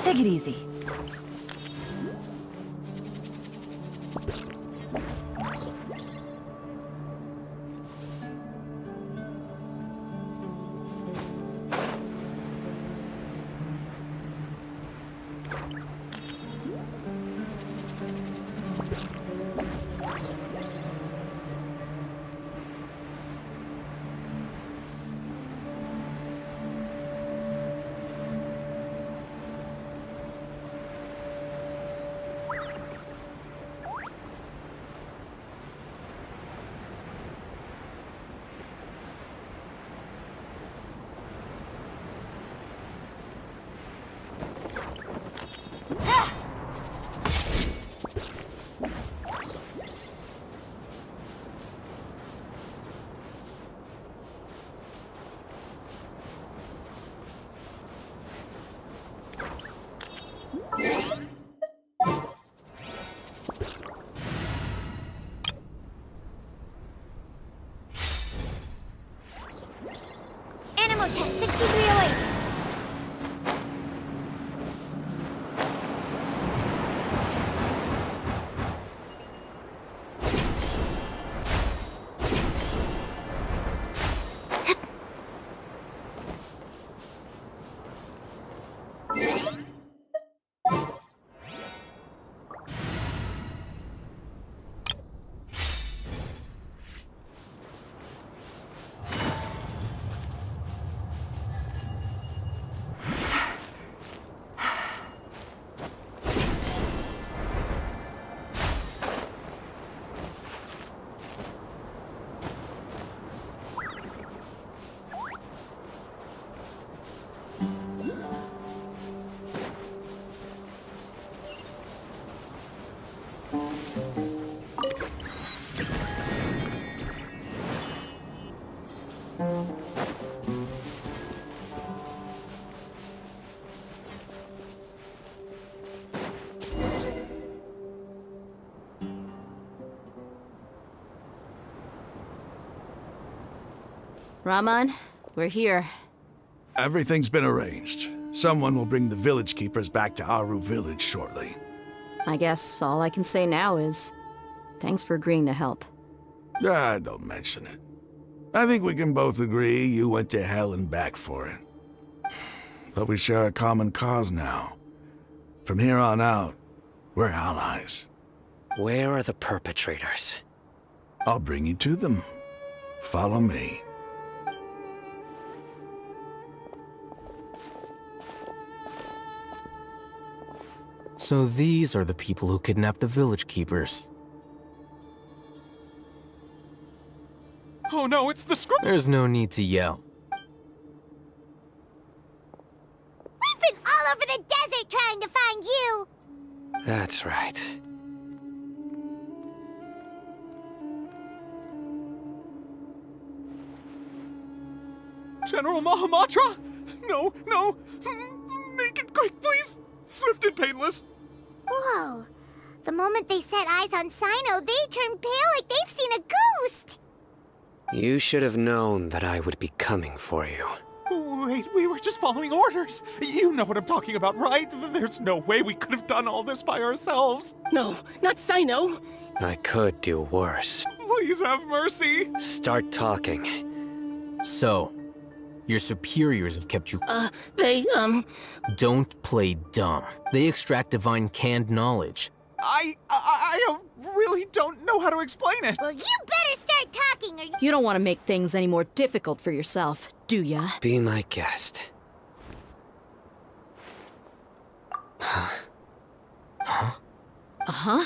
Take it easy. Animal test 6308. Raman, we're here. Everything's been arranged. Someone will bring the village keepers back to Aru village shortly. I guess all I can say now is thanks for agreeing to help. Don't mention it. I think we can both agree you went to hell and back for it. But we share a common cause now. From here on out, we're allies. Where are the perpetrators? I'll bring you to them. Follow me. So these are the people who kidnapped the village keepers. Oh no, it's the script. There's no need to yell. We've been all over the desert trying to find you. That's right. General Mahamatra? No, no. Make it quick, please. Swift and painless. Whoa. The moment they set eyes on Sino, they turned pale like they've seen a ghost. You should have known that I would be coming for you. Wait, we were just following orders. You know what I'm talking about, right? There's no way we could have done all this by ourselves. No, not Sino. I could do worse. Please have mercy. Start talking. So, your superiors have kept you... They, Don't play dumb. They extract divine canned knowledge. I really don't know how to explain it. Well, you better start talking or... You don't want to make things any more difficult for yourself, do ya? Be my guest. Huh? Huh? Uh-huh.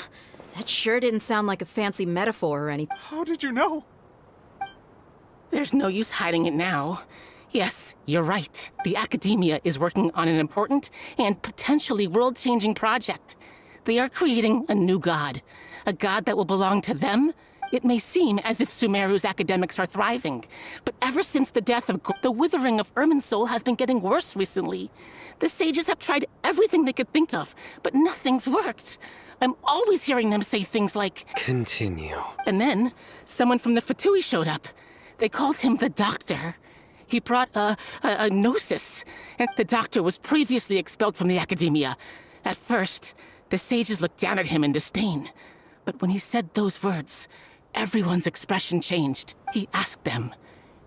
That sure didn't sound like a fancy metaphor or anything. How did you know? There's no use hiding it now. Yes, you're right. The Academia is working on an important and potentially world-changing project. They are creating a new god. A god that will belong to them It may seem as if Sumeru's academics are thriving, but ever since the death of the withering of Irminsul has been getting worse recently. The sages have tried everything they could think of, but nothing's worked. I'm always hearing them say things like, Continue. And then, someone from the Fatui showed up. They called him the Doctor. He brought a gnosis, and the Doctor was previously expelled from the Academia. At first, the sages looked down at him in disdain. But when he said those words, everyone's expression changed. He asked them,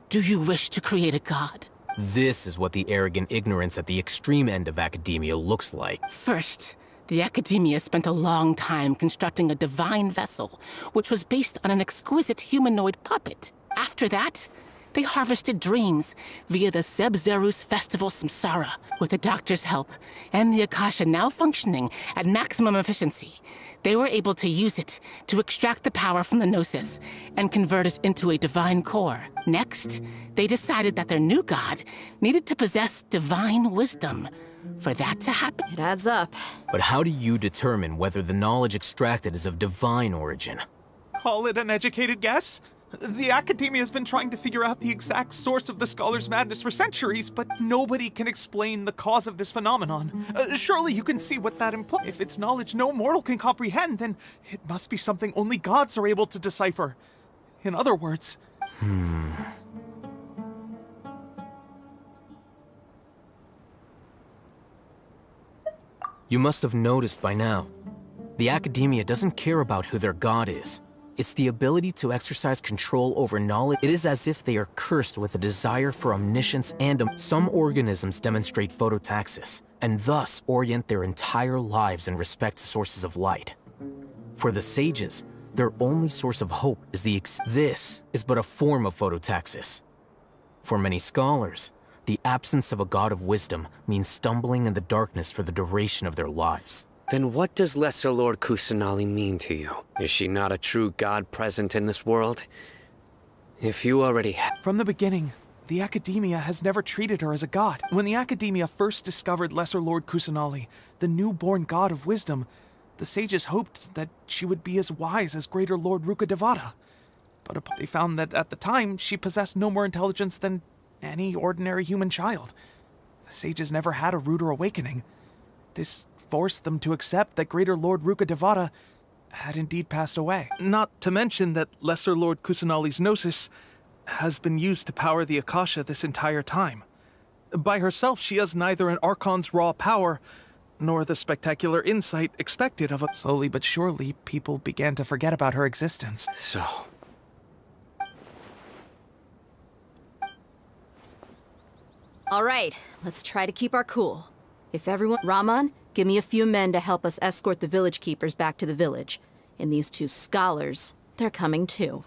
"Do you wish to create a god?" This is what the arrogant ignorance at the extreme end of academia looks like. First, the Academia spent a long time constructing a divine vessel, which was based on an exquisite humanoid puppet. After that, they harvested dreams via the Sebzerus Festival Samsara. With the Doctor's help, and the Akasha now functioning at maximum efficiency, they were able to use it to extract the power from the Gnosis and convert it into a divine core. Next, they decided that their new god needed to possess divine wisdom. For that to happen, it adds up. But how do you determine whether the knowledge extracted is of divine origin? Call it an educated guess? The Academia has been trying to figure out the exact source of the Scholar's madness for centuries, but nobody can explain the cause of this phenomenon. Surely you can see what that implies. If it's knowledge no mortal can comprehend, then it must be something only gods are able to decipher. In other words... You must have noticed by now. The Academia doesn't care about who their god is. It's the ability to exercise control over knowledge. It is as if they are cursed with a desire for omniscience and some organisms demonstrate phototaxis, and thus orient their entire lives in respect to sources of light. For the sages, their only source of hope is this is but a form of phototaxis. For many scholars, the absence of a god of wisdom means stumbling in the darkness for the duration of their lives. Then what does Lesser Lord Kusanali mean to you? Is she not a true god present in this world? If you already have... From the beginning, the Academia has never treated her as a god. When the Academia first discovered Lesser Lord Kusanali, the newborn god of wisdom, the sages hoped that she would be as wise as Greater Lord Rukkhadevata. But they found that at the time, she possessed no more intelligence than any ordinary human child. The sages never had a ruder awakening. This forced them to accept that Greater Lord Rukkhadevata had indeed passed away. Not to mention that Lesser Lord Kusanali's Gnosis has been used to power the Akasha this entire time. By herself, she has neither an Archon's raw power, nor the spectacular insight expected of a... Slowly but surely, people began to forget about her existence. So... All right, let's try to keep our cool. If everyone... Raman, give me a few men to help us escort the village keepers back to the village. And these two scholars, they're coming too.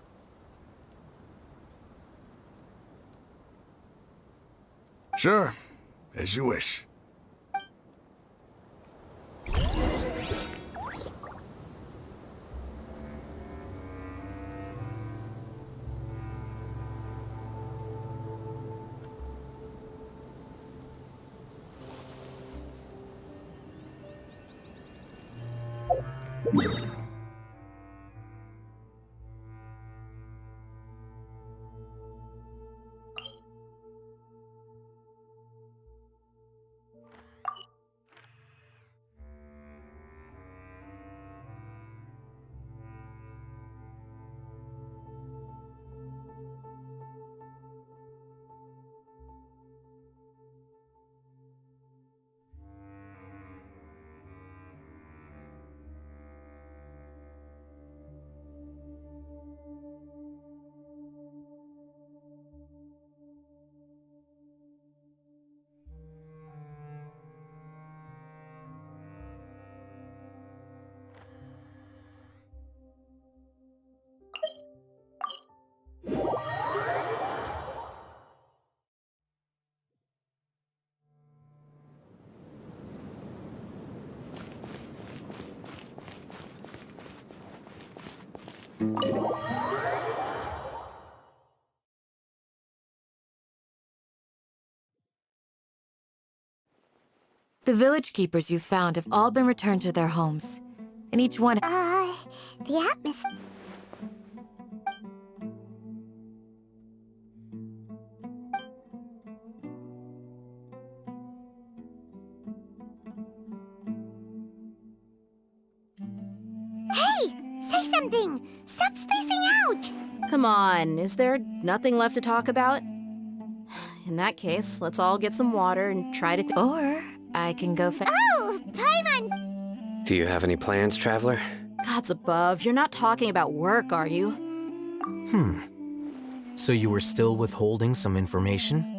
Sure, as you wish. The village keepers you found have all been returned to their homes, and each one... the atmosphere... something! Stop spacing out! Come on, is there nothing left to talk about? In that case, let's all get some water and try to Or I can go Oh, Paimon! Do you have any plans, Traveler? Gods above, you're not talking about work, are you? So you were still withholding some information?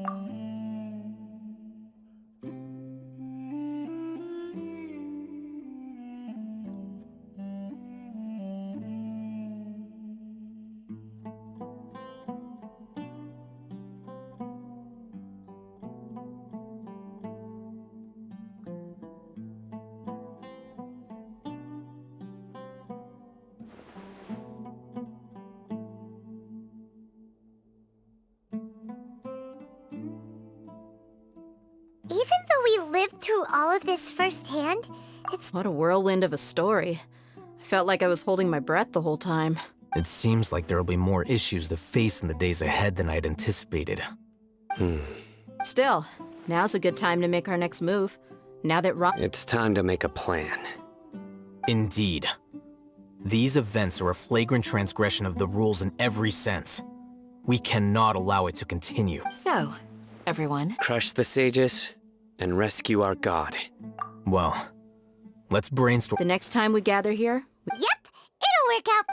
Even though we lived through all of this firsthand, it's... What a whirlwind of a story. I felt like I was holding my breath the whole time. It seems like there will be more issues to face in the days ahead than I'd anticipated. Still, now's a good time to make our next move. Now that It's time to make a plan. Indeed. These events are a flagrant transgression of the rules in every sense. We cannot allow it to continue. So, everyone. Crush the sages and rescue our god. Well, let's brainstorm. The next time we gather here... Yep, it'll work out.